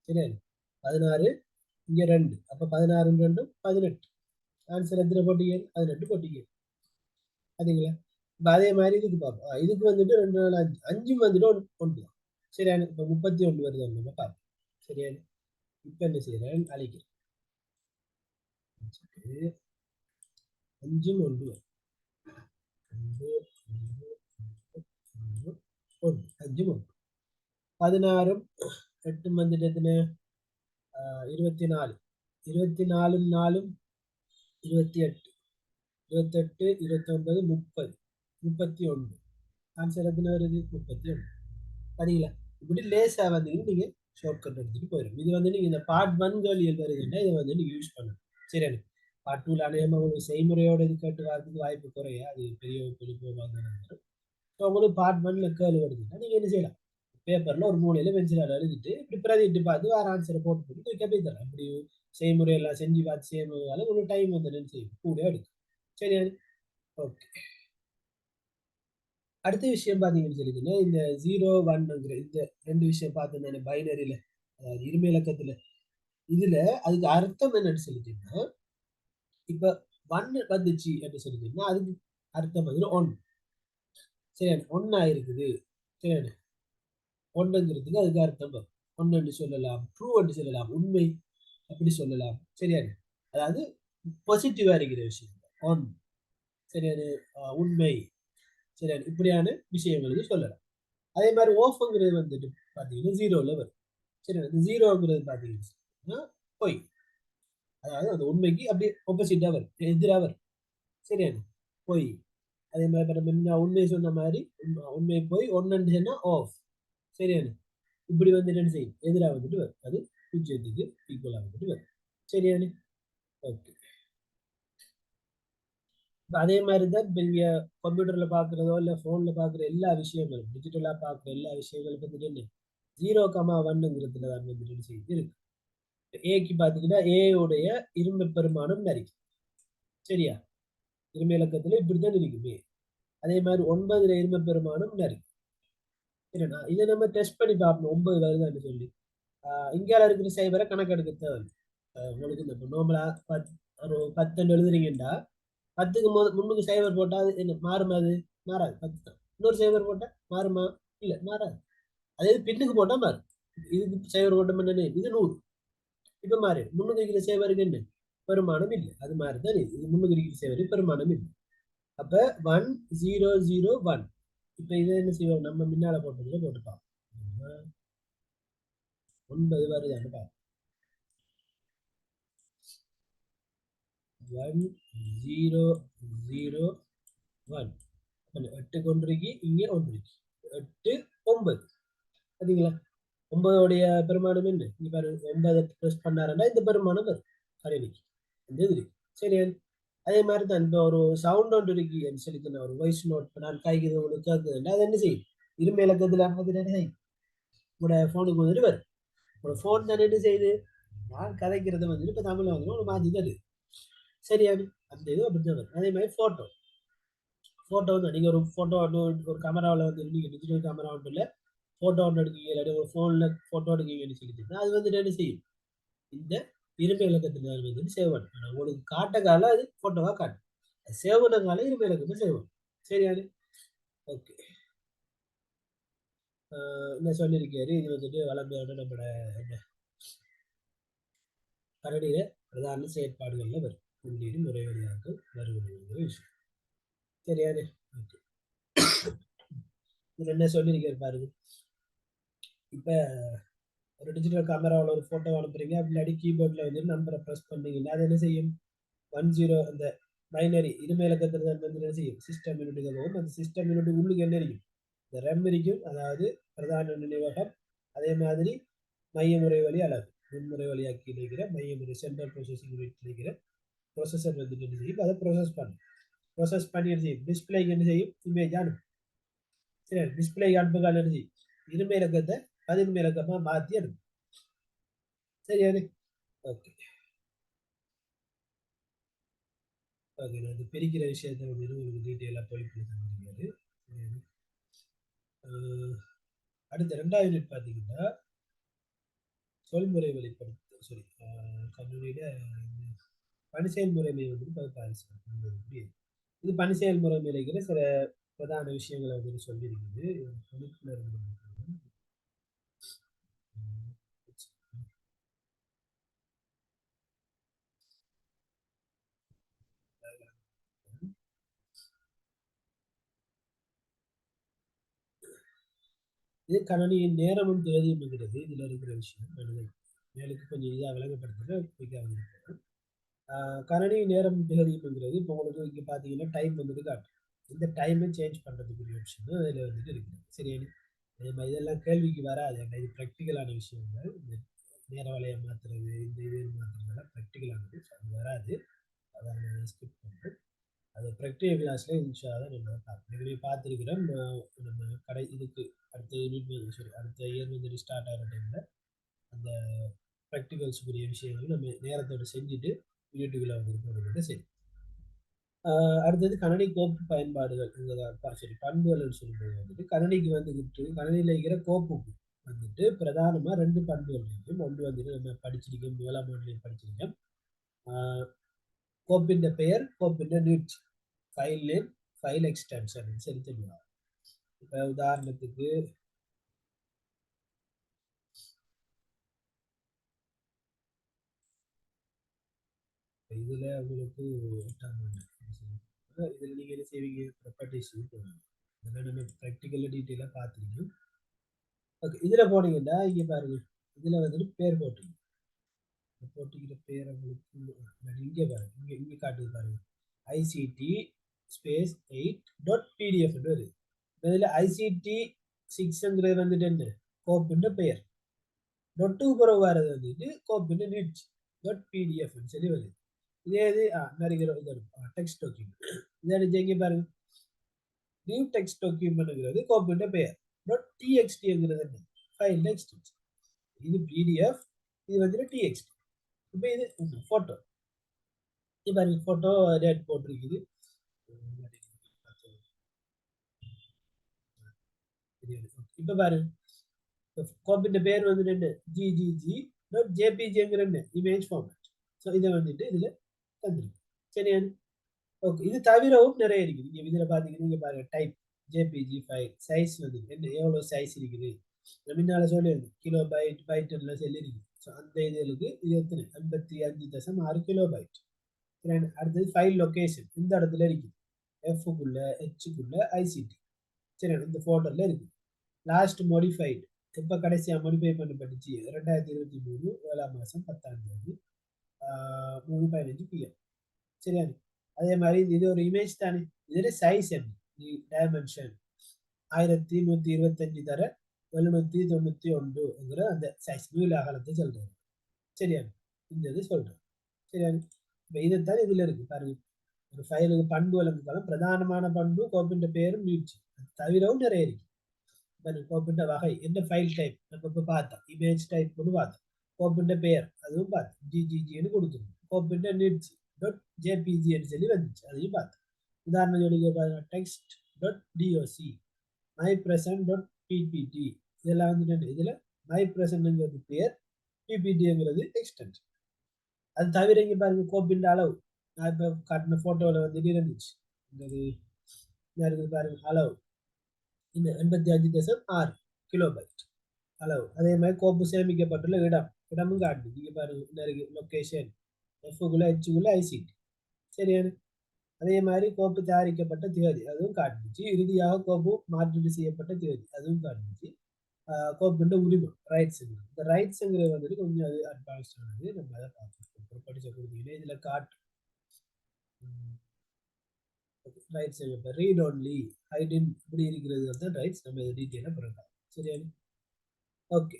சரி 16 இங்க 2 அப்ப 16 2 18 ஆன்சர் எத்தனை போட்டீங்க 18 போட்டீங்க பாத்தீங்களா? இப்ப அதே மாதிரி இதுக்கு பார்ப்போம் இதுக்கு வந்துட்டு 2 4 5 5 வந்துட்டு 1 தான் சரியான இப்ப 31 வருது நம்ம பார்ப்போம் சரியான இப்ப என்ன செய்யறேன் அழிக்கிறேன் 5 1 5 1 16 8 வந்துட்டு எத்தனை 24 24 4 28 28 29 30 31 ஆன்சர் எத்தனை வருது 31 பாத்தீங்களா? இப்படி லேசா வந்து நீங்க ஷார்ட்கட் எடுத்துட்டு போயிடும். இது வந்து நீங்க இந்த பார்ட் 1 கேள்விகள் வருதுன்னா இதை வந்து நீங்க யூஸ் பண்ணணும் சரி பார்ட் 2ல அநேகமா உங்களுக்கு செய்முறையோட இது கேட்டு வரதுக்கு வாய்ப்பு குறைய அது பெரிய வரும். உங்களுக்கு பார்ட் 1ல கேள்வி வருதுன்னா நீங்க என்ன செய்யலாம் பேப்பர்ல ஒரு மூலையில பென்சிலால எழுதிட்டு இப்படி பிரதிட்டு பார்த்து வேற ஆன்சரை போட்டு போட்டு கேப்பே தரலாம். இப்படி செய்முறை எல்லாம் செஞ்சு பார்த்து செய்யறதால உங்களுக்கு டைம் வந்து செய்யும் கூட எடுக்கும் சரி ஓகே. அடுத்த விஷயம் பாத்தீங்கன்னு சொல்லிங்கன்னா இந்த 0 1ங்கிற இந்த 2 விஷயம் பார்த்தோம்னா பைனரியில அதாவது இருமை இலக்கத்துல இதுல அதுக்கு அர்த்தம் என்னன்னு சொல்லிட்டீங்கன்னா இப்ப 1 வந்துச்சு அப்படின்னு சொல்லிட்டீங்கன்னா அதுக்கு அர்த்தம் வந்து 1 சரி 1 ஆயிருக்குது சரி 1ங்கிறதுக்கு அதுக்கு அர்த்தம் 1 சொல்லலாம் ட்ரூ என்று சொல்லலாம் உண்மை அப்படி சொல்லலாம் சரியாது அதாவது பாசிட்டிவா இருக்கிற விஷயம் 1 சரியாது உண்மை சரியா இப்படியான விஷயங்களுக்கு சொல்லலாம். அதே மாதிரி ஓஃப்ங்கிறது வந்துட்டு பாத்தீங்கன்னா 0ல வரும் சரி 0ங்கிறது பாத்தீங்கன்னா பொய் அதாவது அந்த உண்மைக்கு அப்படியே ஆப்போசிட்டா வரும், எதிராக வரும். சரியான போய் அதே மாதிரி இப்ப நம்ம உண்மையை சொன்ன மாதிரி உண்மை போய் ஒன்னு சொன்னா ஆஃப். சரியான இப்படி வந்து என்ன செய்யும், எதிராக வந்துட்டு வரும். அது பூஜ்ஜியத்துக்கு ஈக்குவலா வந்துட்டு வரும். சரியானு ஓகே. அதே மாதிரி தான் இப்போ இங்கே கம்ப்யூட்டரில் பார்க்குறதோ இல்லை ஃபோனில் பார்க்குற எல்லா விஷயங்களும், டிஜிட்டலாக பார்க்குற எல்லா விஷயங்களும் வந்துட்டு என்ன 0,1ங்கிறதுல தான் வந்துட்டு செய்து இருக்கு. ஏக்கு பார்த்தீங்கன்னா ஏவுடைய இருமை பெருமானம் நிறைய. சரியா இருமை இலக்கத்தில் இப்படித்தான் இருக்குமே. அதே மாதிரி 9ல இருமை பெருமானம் நிறைய. சரிண்ணா இதை நம்ம டெஸ்ட் பண்ணி பார்ப்போம் 9 வருதான்னு சொல்லி. இந்தியாவில் இருக்கிற சைபரை கணக்கெடுக்க தேவை. உங்களுக்கு இந்த நோம்பலா ஒரு 10 எழுதுறீங்கடா, 10க்கு முன்னுக்கு சைபர் போட்டா அது என்ன மாறுமா? அது மாறாது. 10 தான். இன்னொரு சைபர் போட்டா மாறுமா? இல்ல மாறாது. அதே பின்னுக்கு போட்டா மாறும். இதுக்கு சைபர் போட்ட என்ன இது 100 இப்ப மாறி முன்னுக்கு இருக்கிற சைபருக்கு என்ன பெருமானம் இல்லை. அது மாதிரிதான் இது முன்னுக்கு இருக்கிற சைபருக்கு பெருமானம் இல்லை. அப்ப 1001 இப்ப இதை என்ன செய்வோம், நம்ம முன்னால போட்டதுல போட்டுப்பான் 9 வருதான்னு பார்ப்போம். 1001 8 கொண்டிருக்கு, இங்க 1 இருக்கு. 8 9 பாத்தீங்களா? 9உடைய பெருமானம் என்ன? இங்க பாருங்க, 9 ப்ரெஸ் பண்ணாருன்னா இந்த பெருமானம் வரும் கணினிக்கு. இந்த இது இருக்கு. சரி அதே மாதிரி தான் இந்த ஒரு சவுண்ட் ஒன்று இருக்கு சொல்லி ஒரு வாய்ஸ் நோட் நான் கைக்கு உங்களுக்கு கேட்குதுன்னா அது என்ன செய்யும், இருமை இலக்கத்துல அது என்ன செய்யும், உங்களோட ஃபோனுக்கு வந்துட்டு வரும். உங்களோட ஃபோன் தானே என்ன செய்யுது, நான் கதைக்கிறத வந்துட்டு இப்போ தமிழ்ல வந்து ஒரு மாற்றி தருது. சரியாது அந்த இது அப்படிதான் வரும். அதே மாதிரி ஃபோட்டோ வந்து நீங்கள் ஒரு ஃபோட்டோ ஒரு கேமராவில் வந்து நீங்கள் டிஜிட்டல் கேமரா ஒன்று இல்லை ஃபோட்டோ ஒன்று எடுக்கீங்க, இல்லாட்டி ஒரு ஃபோனில் ஃபோட்டோ எடுக்கீங்கன்னு சொல்லிட்டுன்னா அது வந்துட்டு என்ன செய்யும், இந்த இருமை இலக்கத்தில் வந்துட்டு சேவ் பண்ணும். உங்களுக்கு காட்ட காலம் அது ஃபோட்டோவாக காட்டும், சேவ் பண்ண காலம் இருமை இலக்கத்தை சேவ் பண்ணும். சரியாது ஓகே. என்ன சொல்லியிருக்காரு, இது வந்துட்டு வளமையான நம்மளோட என்ன கரடியில பிரதான செயற்பாடுகள்ல வரும். உள்ளீடு முறைவழியாக்கள் மறுவழிங்கிற விஷயம். சரியாது ஓகே. இதுல என்ன சொல்லியிருக்காரு பாருங்க. இப்ப ஒரு டிஜிட்டல் கேமராவில் ஒரு ஃபோட்டோ அனுப்புறீங்க, அப்படி கீபோர்டில் வந்து நம்பரை ப்ரெஸ் பண்ணீங்கன்னா அது என்ன செய்யும், 10 அந்த பைனரி இருமை இலக்கத்தில் வந்து என்ன செய்யும், சிஸ்டம் யூனிட்டுக்கு போகும். அந்த சிஸ்டம் யூனிட் உள்ளுக்கு என்ன இருக்கும், இந்த ரெம் இருக்கும், அதாவது பிரதான நினைவகம். அதே மாதிரி மைய முறை வழி அழகு முன்முறை வழியாக்கி இருக்கிற மைய முறை சென்ட்ரல் ப்ரோசஸிங் யூனிட் இருக்கிற ப்ரொசஸர் வந்துட்டு என்ன செய்யும், அதை ப்ரோசஸ் பண்ணி என்ன செய்யும், டிஸ்பிளேக்கு என்ன செய்யும், இமேஜ் அனுப்பும். சரி டிஸ்பிளே அனுப்புகால் என்ன செய்யும், இருமை இலக்கத்தை பதின்மை இலக்கமா மாற்றி அனுப்பும். சரியாது ஓகே. ஓகே நான் இது பிரிக்கிற விஷயத்தை வந்து உங்களுக்கு டீட்டெயிலாக தொழில்நுட்பம் முடியாது. அடுத்த 2வது யூனிட் பார்த்தீங்கன்னா சொல்முறை வெளிப்படுத்த சாரி கல்லூரியில பணிசெயல் முறைமை வந்து பகுப்பாய்வு. இது பணிசெயல் முறைமையில சில பிரதான விஷயங்களை வந்து சொல்லியிருக்குது. இது கணனியின் நேரமும் தேதியும்ங்கிறது இதுல இருக்கிற விஷயம். மேலுக்கு கொஞ்சம் இதாக விளங்கப்படுத்துறது கணனி நேரம் தேதியும்ங்கிறது இப்போ உங்களுக்கு இங்கே பார்த்தீங்கன்னா டைம் வந்துட்டு காட்டும். இந்த டைமை சேஞ்ச் பண்ணுறதுக்குரிய விஷயம் அதில் வந்துட்டு இருக்குது. சரி அதே மாதிரி இதெல்லாம் கேள்விக்கு வராது, இது ப்ராக்டிக்கலான விஷயங்கள். இந்த நேர வலையை மாற்றுறது, இந்த இது மாற்றுறதெல்லாம் ப்ராக்டிக்கலானது, அது வராது. அதை நான் ஸ்கிப் பண்ணுறேன். அது ப்ராக்டிக்கல் கிளாஸில் இன்ஷால்லாம் நம்ம பார்ப்போம். இதுவே பார்த்துருக்கிறோம். நம்ம இதுக்கு அடுத்த யூனிட் சாரி அடுத்த இயர் வந்து ஸ்டார்ட் ஆகிற டைமில் அந்த ப்ராக்டிகல்ஸுக்குரிய விஷயங்கள் நம்ம நேரத்தோடு செஞ்சுட்டு யூனிட்டுக்குள்ளே வந்து போகிறது. சரி அடுத்தது கணனி கோப்பு பயன்பாடுகள் சரி பண்புகள்னு சொல்லும்போது வந்துட்டு கணனிக்கு வந்துக்கிட்டு கணனியில் இருக்கிற கோப்பு வந்துட்டு பிரதானமாக 2 பண்புகள் இருக்கும். ஒன்று வந்துட்டு நம்ம படிச்சிருக்கோம், 7ஆம் ஆண்டுலையும் படிச்சிருக்கோம். கோப்பின் பெயர், கோப்பின் நீட்சி, ஃபைல் நேம், ஃபைல் எக்ஸ்டென்ஷன் சரி தெரியும். இப்போ உதாரணத்துக்கு இதில் உங்களுக்கு 8ஆம் ஆண்டு இதில் நீங்கள் என்ன செய்வீங்க, ப்ராப்பர்ட்டிஸ் போகணும். இதெல்லாம் நம்ம ப்ராக்டிக்கலாக டீட்டெயிலாக பார்த்துருக்கோம். ஓகே இதில் போனீங்கன்னா இங்கே பாருங்க, இதில் வந்துட்டு பேர் போட்டுருங்க. போட்டிக்கிற பேர் உங்களுக்கு இங்கே பாருங்க, இங்கே காட்டுது பாருங்க, ஐசிடி ஸ்பேஸ் 8.pdf வருது. இதில் ஐசிடி 6ங்கிறது வந்துட்டு என்ன கோப்புன்ற பெயர், டொட்டு பிறகு வரது வந்துட்டு கோப்புன்ற நீட்ஸ் .pdf சொல்லி வருது. இதே இது நிறைய டெக்ஸ்ட் டாக்குமெண்ட் இதை இங்கே பாருங்க, நியூ டெக்ஸ்ட் டாக்குமெண்ட்ங்கிறது கோப்புன்ற பெயர், .txtங்கிறது என்ன ஃபைல் எக்ஸ்டென்ஷன். இது பிடிஎஃப், இது வந்துட்டு டிஎக்ஸ்டி. இப்போ இது போட்டோ, இப்போ போட்டோ டேட் போட்டிருக்குது. இப்போ பாருங்க, கோப்பின் பேர் வந்துட்டு என்ன ggg.jpgங்கிற இமேஜ் ஃபார்மேட். ஸோ இதை வந்துட்டு இதுல தந்துருக்கு. சரியா? ஓகே, இது தவிரவும் நிறைய இருக்குது. நீங்க இதுல பாத்தீங்கன்னா நீங்க பாருங்க, டைப் ஜேபிஜி ஃபைல், சைஸ் வந்து என்ன எவ்வளவு சைஸ் இருக்குது, முன்னால சொல்லியிருக்கு கிலோ பைட் பைட்ல சொல்லி இருக்கு. ஸோ அந்த இதுகளுக்கு இது எத்தனை 55.6 கிலோ பைட். அடுத்தது ஃபைல் லொகேஷன் இந்த இடத்துல இருக்கு, எஃப்க்குள்ள ஹெச்சுக்குள்ள ஐசிடி. சரி, இந்த ஃபோல்டர்ல இருக்கு. லாஸ்ட் மோடிஃபைடு இப்போ கடைசியாக மோடிஃபை பண்ணப்பட்டுச்சு 2023 7ஆம் மாதம் 10ஆம் தேதி 3:15 PM. சரியா? அதே மாதிரி இது ஒரு இமேஜ் தானே, இதுல சைஸ் என்ன டைமென்ஷன் 1125 தர 791 அந்த சைஸ் நீள அகலத்தை சொல்றாரு. சரியா? இந்த இது சொல்றேன். சரியா? இப்போ இதைத்தான் இதுல இருக்கு பாருங்க. ஒரு ஃபைலுக்கு பண்பு வழங்குகளும் பிரதானமான பண்பு கோப்பின் பேரும் நீட்சி, தவிரவும் நிறைய இருக்கு. கோப்பின் வகை என்ன ஃபைல் டைப் நம்ம இப்போ பார்த்தோம், இமேஜ் டைப் கொண்டு பார்த்தோம். கோப்பின் பெயர் அதுவும் பார்த்தோம், ஜிஜிஜின்னு கொடுத்துருவோம். கோப்பின் நீட்சி .jpgன்னு சொல்லி வந்துச்சு, அதையும் பார்த்தோம். உதாரணம் சொல்லி text.doc, mypresent.ppt, இதெல்லாம் வந்துட்டு இதுல mypresentங்கிறது பேர், ppt-ங்கிறது எக்ஸ்டென்ஷன். அது தவிர இங்க பாருங்க கோப்பின் அளவு, நான் இப்போ காட்டின போட்டோவில் வந்துட்டு இருந்துச்சு, இந்த பாருங்க அளவு இந்த 85.6 கிலோபைட் அளவு. அதே மாதிரி கோப்பு சேமிக்கப்பட்டுள்ள இடமும் காட்டுது. நீங்க பாருங்க லொகேஷன், எஃப்க்குள்ள ஹெச்சுக்குள்ள ஐசிடி. சரியான? அதே மாதிரி கோப்பு தயாரிக்கப்பட்ட தேதி அதுவும் காட்டுச்சு. இறுதியாக கோப்பு மாற்றீடு செய்யப்பட்ட தேதி அதுவும் காட்டுச்சு. கோப்புன்ற உரிமம் ரைட்ஸ், இந்த ரைட்ஸ்ங்கிறது வந்துட்டு கொஞ்சம் அது அட்வான்ஸ் ஆனது, நம்ம அதை பார்த்துருக்கோம் படிச்ச கொடுத்தீங்கன்னா இதுல காட்டு ரைட்ஸ் ரீட் ஒன்லி ஹைடின் இப்படி இருக்கிறது வந்து ரைட்ஸ். நம்ம இதை டீட்டெயிலாக பண்ணலாம். சரியா? Okay,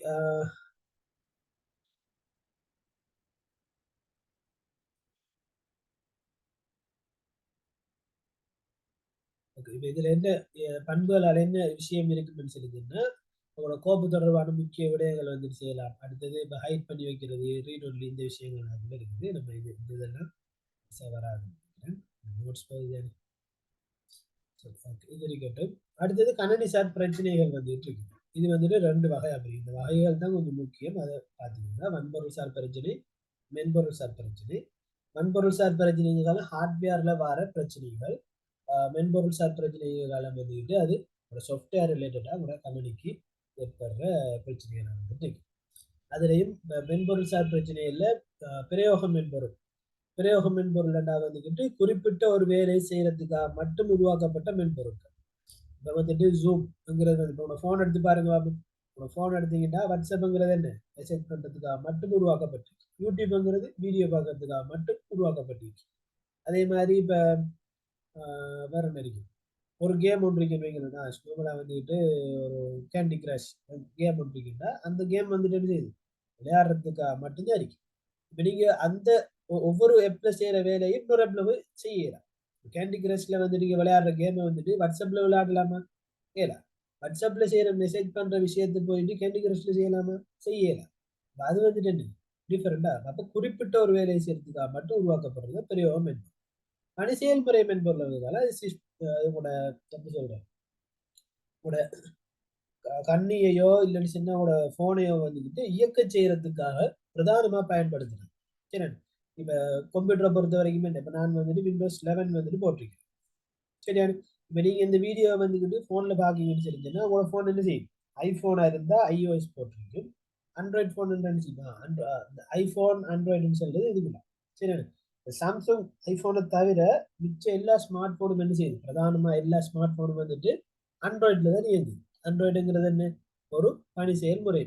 okay. இப்போ இதுல என்ன பண்புகளால் என்ன விஷயம் இருக்குன்னு சொல்லிதுன்னா, உங்களோட கோப்பு தொடர்பான முக்கிய விடயங்கள் வந்துட்டு செய்யலாம். அடுத்தது இப்போ ஹைட் பண்ணி வைக்கிறது, ரீட் ஒன்லி, இந்த விஷயங்கள் அதுல இருக்குது. நம்ம இதெல்லாம் வராது நோட்ஸ் போகுது. இது இருக்கட்டும். அடுத்தது கணனி சார் பிரச்சனைகள் வந்துட்டு இருக்கு. இது வந்துட்டு 2 வகை. அப்படி இந்த வகைகள் தான் கொஞ்சம் முக்கியம். அதை பார்த்தீங்கன்னா வன்பொருள் சார் பிரச்சனை, மென்பொருள் சார் பிரச்சனை. வன்பொருள் சார் பிரச்சனைகள் ஹார்ட்வேர்ல வர பிரச்சனைகள், மென்பொருள் சார் பிரச்சனைகள் வந்துட்டு அது ஒரு சாஃப்ட்வேர் ரிலேட்டடா ஒரு கம்பெனிக்கு ஏற்படுற பிரச்சனைகள் வந்துட்டு இருக்கு. அதுலேயும் மென்பொருள் சார் பிரச்சனைகள்ல பிரயோக மென்பொருள், பிரயோக மென்பொருள் வந்துக்கிட்டு குறிப்பிட்ட ஒரு வேலை செய்யறதுக்காக மட்டும் உருவாக்கப்பட்ட மென்பொருட்கள். இப்போ வந்துட்டு ஜூம்ங்கிறது இப்போ ஃபோன் எடுத்து பாருங்க பாபு, உங்களோட ஃபோன் எடுத்தீங்கன்னா வாட்ஸ்அப்புங்கிறது என்ன மெசேஜ் பண்றதுக்காக மட்டும் உருவாக்கப்பட்டிருக்கு. யூடியூப்ங்கிறது வீடியோ பார்க்கறதுக்காக மட்டும் உருவாக்கப்பட்டிருக்கு. அதே மாதிரி இப்போ வேற என்ன இருக்கு, ஒரு கேம் ஒன்று இருக்குன்னா ஸ்கூலில் வந்துட்டு ஒரு கேண்டி கிரஷ் கேம் ஒன்று இருக்குன்னா அந்த கேம் வந்துட்டு என்ன செய்யுது, விளையாடுறதுக்காக மட்டும்தான் இருக்கு. இப்போ நீங்க அந்த ஒவ்வொரு ஆப்ல செய்யற வேலையும் இன்னொரு ஆப்ல போய் செய்யலாம். கேண்டி கிரஷ்ல வந்து நீங்க விளையாடுற கேமை வந்துட்டு வாட்ஸ்அப்ல விளையாடலாமா? செய்யலாம். வாட்ஸ்அப்ல செய்யற மெசேஜ் பண்ற விஷயத்தை போயிட்டு கேண்டி கிரஷ்ல செய்யலாமா? செய்யலாம். அது வந்துட்டு என்ன டிஃபரெண்டா? அப்ப குறிப்பிட்ட ஒரு வேலையை செய்யறதுக்காக மட்டும் உருவாக்கப்படுறது பெரிய மென்பொருள். பணி செயல்முறை மென்பொருள் உங்களோட எப்படி சொல்றேன், உங்களோட கண்ணியையோ இல்லைன்னு சொன்னா உங்களோட போனையோ வந்துட்டு இயக்க செய்யறதுக்காக பிரதானமா பயன்படுத்துறேன். சரி, இப்ப கம்ப்யூட்டரை பொறுத்த வரைக்குமே இப்ப நான் வந்துட்டு விண்டோஸ் 11 வந்துட்டு போட்டிருக்கேன். சரியா? இப்ப நீங்க இந்த வீடியோ வந்துக்கிட்டு போன்ல பாக்கீங்கன்னு தெரிஞ்சுன்னா உங்களோட போன் என்ன செய்யும், ஐபோனா இருந்தா iOS போட்டிருக்கும், ஆண்ட்ராய்ட் போன் ஐபோன் ஆண்ட்ராய்டுன்னு சொல்றது இதுக்குள்ள. சரி, சாம்சங் ஐபோனை தவிர மிச்ச எல்லா ஸ்மார்ட் போனும் என்ன செய்யுது, பிரதானமா எல்லா ஸ்மார்ட் போனும் வந்துட்டு ஆண்ட்ராய்ட்ல தான் இயங்குது. ஆண்ட்ராய்டுங்கிறது என்ன, ஒரு பணி செயல்முறை.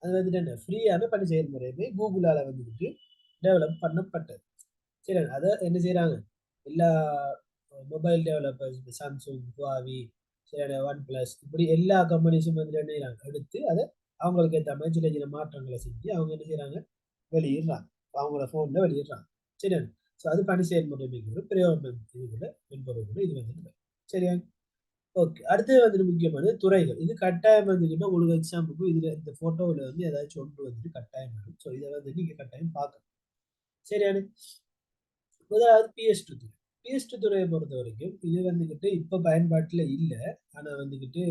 அது வந்துட்டு என்ன ஃப்ரீயான பணி செயல்முறையுமே கூகுளால வந்துட்டு டெவலப் பண்ணப்பட்டது. சரி, அதை என்ன செய்யறாங்க எல்லா மொபைல் டெவலப்பர்ஸ் சாம்சங், ஹுவாவி, சரி, ஒன் பிளஸ் இப்படி எல்லா கம்பெனிஸும் வந்துட்டு என்ன செய்யறாங்க எடுத்து அதை அவங்களுக்கு ஏற்ற மாதிரி சின்ன சின்ன மாற்றங்களை செஞ்சு அவங்க என்ன செய்யறாங்க வெளியிடுறாங்க. அவங்களோட போன்ல வெளியிடுறாங்க. சரி, ஸோ அது பணி செயல்முறை ஒரு பிரயோகம் இதுல மென்பொருள் இது வந்துட்டு சரியா. ஓகே, அடுத்தது வந்துட்டு முக்கியமான துறைகள். இது கட்டாயம் வந்துக்கிட்டா உங்களுக்கு எக்ஸாம்பிளுக்கு இதுல இந்த போட்டோவில் வந்து ஏதாச்சும் ஒன்று வந்துட்டு கட்டாயம் வரும். ஸோ இதை வந்து நீங்க கட்டாயம் பார்க்கணும். சரியான முதலாவது பிஎஸ்2 துறை. பிஎஸ்2 துறையை பொறுத்த வரைக்கும் இது வந்துக்கிட்டு இப்ப பயன்பாட்டுல இல்லை. ஆனா வந்துக்கிட்டு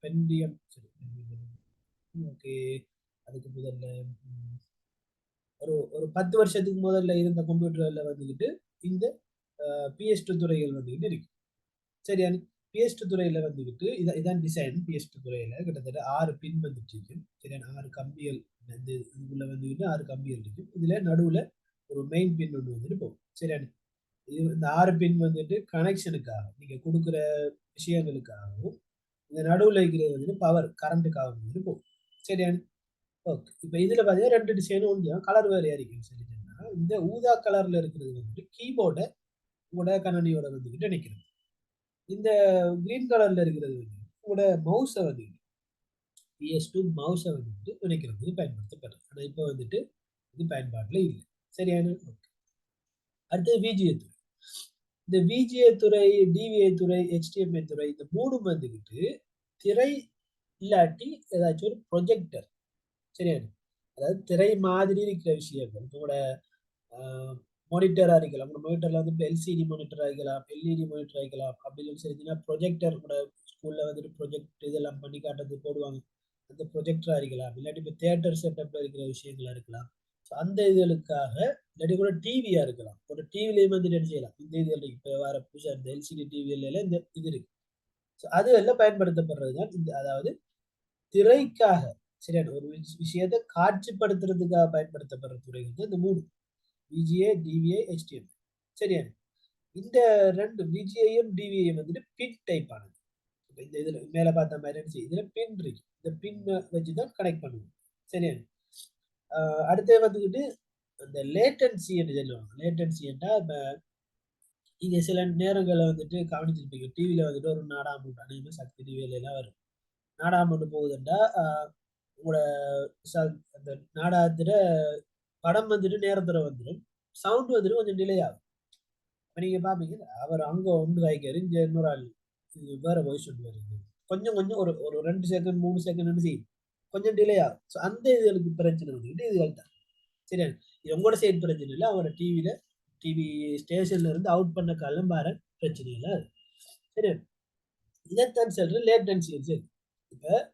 பென்டியம் சரி ஓகே அதுக்கு முதல்ல ஒரு ஒரு 10 வருஷத்துக்கு முதல்ல இருந்த கம்ப்யூட்டர்ல வந்துக்கிட்டு இந்த பிஎஸ்2 துறைகள் வந்துக்கிட்டு இருக்கு. சரியா, பிஎஸ்2 துறையில வந்துக்கிட்டு இதான் டிசைன். பிஎஸ்2 துறையில கிட்டத்தட்ட 6 பின் வந்துட்டு இருக்கு. சரியா, 6 கம்பிகள் வந்து இதுக்குள்ள வந்துக்கிட்டு 6 கம்பிகள் இருக்கு. இதுல நடுவுல ஒரு மெயின் பின் ஒன்று வந்துட்டு போகும். சரியா, இது இந்த 6 பின் வந்துட்டு கனெக்ஷனுக்காக நீங்க கொடுக்குற விஷயங்களுக்காகவும் இந்த நடுவுல இருக்கிறது வந்துட்டு பவர் கரண்ட்டுக்காக வந்துட்டு போகும். சரியா, ஓகே. இப்ப இதுல பாத்தீங்கன்னா 2 டிசைனும் ஒன்று கலர் வேறையா இருக்குன்னு சொல்லி சொன்னா இந்த ஊதா கலர்ல இருக்கிறது வந்துட்டு கீபோர்ட உங்களோட கணனியோட வந்துகிட்டு நினைக்கிறது. இந்த கிரீன் கலர்ல இருக்கிறது வந்து உங்களோட மவுஸை வந்து பிஎஸ்2 மவுஸை வந்துட்டு இணைக்கிறது பயன்படுத்தப்படுது. ஆனா இப்ப வந்துட்டு இது பயன்பாட்டுல இல்லை. சரியான அடுத்தது விஜிஏ துறை. இந்த விஜிஏ துறை, டிவிஏ துறை, HDMI துறை இந்த மூணு வந்துகிட்டு திரை இல்லாட்டி ஏதாச்சும் ஒரு ப்ரொஜெக்டர். சரியா, அதாவது திரை மாதிரி இருக்கிற விஷயங்கள் உங்களோட மானிட்டரா இருக்கலாம். உங்க மானிட்டர்ல வந்து எல்சிடி மானிட்டர் ஆகிக்கலாம், எல்இடி மானிட்டர் ஆகிக்கலாம். அப்படின்னு சொல்லிச்சுன்னா ப்ரொஜெக்டர் கூட ஸ்கூல்ல வந்துட்டு ப்ரொஜெக்ட் இதெல்லாம் பண்ணி காட்டுறது போடுவாங்க. அந்த ப்ரொஜெக்டரா இருக்கலாம். இல்லாட்டி இப்போ தியேட்டர் செட்டப்ல இருக்கிற விஷயங்களா இருக்கலாம். அந்த இதுகளுக்காக இல்லாட்டி கூட டிவியா இருக்கலாம். ஒரு டிவிலையும் வந்து என்ன செய்யலாம் இந்த இதுகள் இப்போ வர புதுசா இந்த எல்சிடி டிவில இந்த இது இருக்கு. அது எல்லாம் பயன்படுத்தப்படுறதுதான் இந்த அதாவது திரைக்காக சரியான ஒரு விஷயத்தை காட்சிப்படுத்துறதுக்காக பயன்படுத்தப்படுற துறை வந்து இந்த மூணு விஜிஏ, டிவிஏ, HDMI. சரியா, இந்த ரெண்டு விஜிஐயும் டிவிஐயும் வந்துட்டு பின் டைப் ஆனது. இந்த இதுல மேல பார்த்த மாதிரி இருந்துச்சு. இதுல பின் இருக்கு. இந்த பின் வச்சுதான் கனெக்ட் பண்ணுவோம். சரியா, அடுத்து வந்துக்கிட்டு அந்த லேட்டன்சி என்று சொல்லுவாங்க. லேட்டன்சின்னா நீங்க சில நேரங்களை வந்துட்டு கவனிச்சிருப்பீங்க. டிவியில வந்துட்டு ஒரு நாடாம அநேகமா சக்தி டிவியில எல்லாம் வரும். நாடாம ஒன்று போகுதுண்டா உங்களோட அந்த நாடகத்துல படம் வந்துட்டு நேரத்துல வந்துடும். சவுண்ட் வந்துட்டு கொஞ்சம் டிலே ஆகும். இப்ப நீங்க பாப்பீங்க அவர் அங்க ஒன்று காய்க்காரு, இங்க இன்னொரு ஆள் வேற வாய்ஸ் ஒன்று வருது. கொஞ்சம் கொஞ்சம் ஒரு ஒரு 2 செகண்ட் 3 செகண்ட் செய்யும். கொஞ்சம் டிலே ஆகும். ஸோ அந்த இதுகளுக்கு பிரச்சனை வந்துட்டு இதுகள் தான். சரியா, இது உங்களோட சைடு பிரச்சனை இல்லை. அவரோட டிவி ஸ்டேஷன்ல இருந்து அவுட் பண்ண காலம் பாரு பிரச்சனை இல்லை. சரி, இதைத்தான் சொல்ற லேட்டன்சி. சரி, இப்ப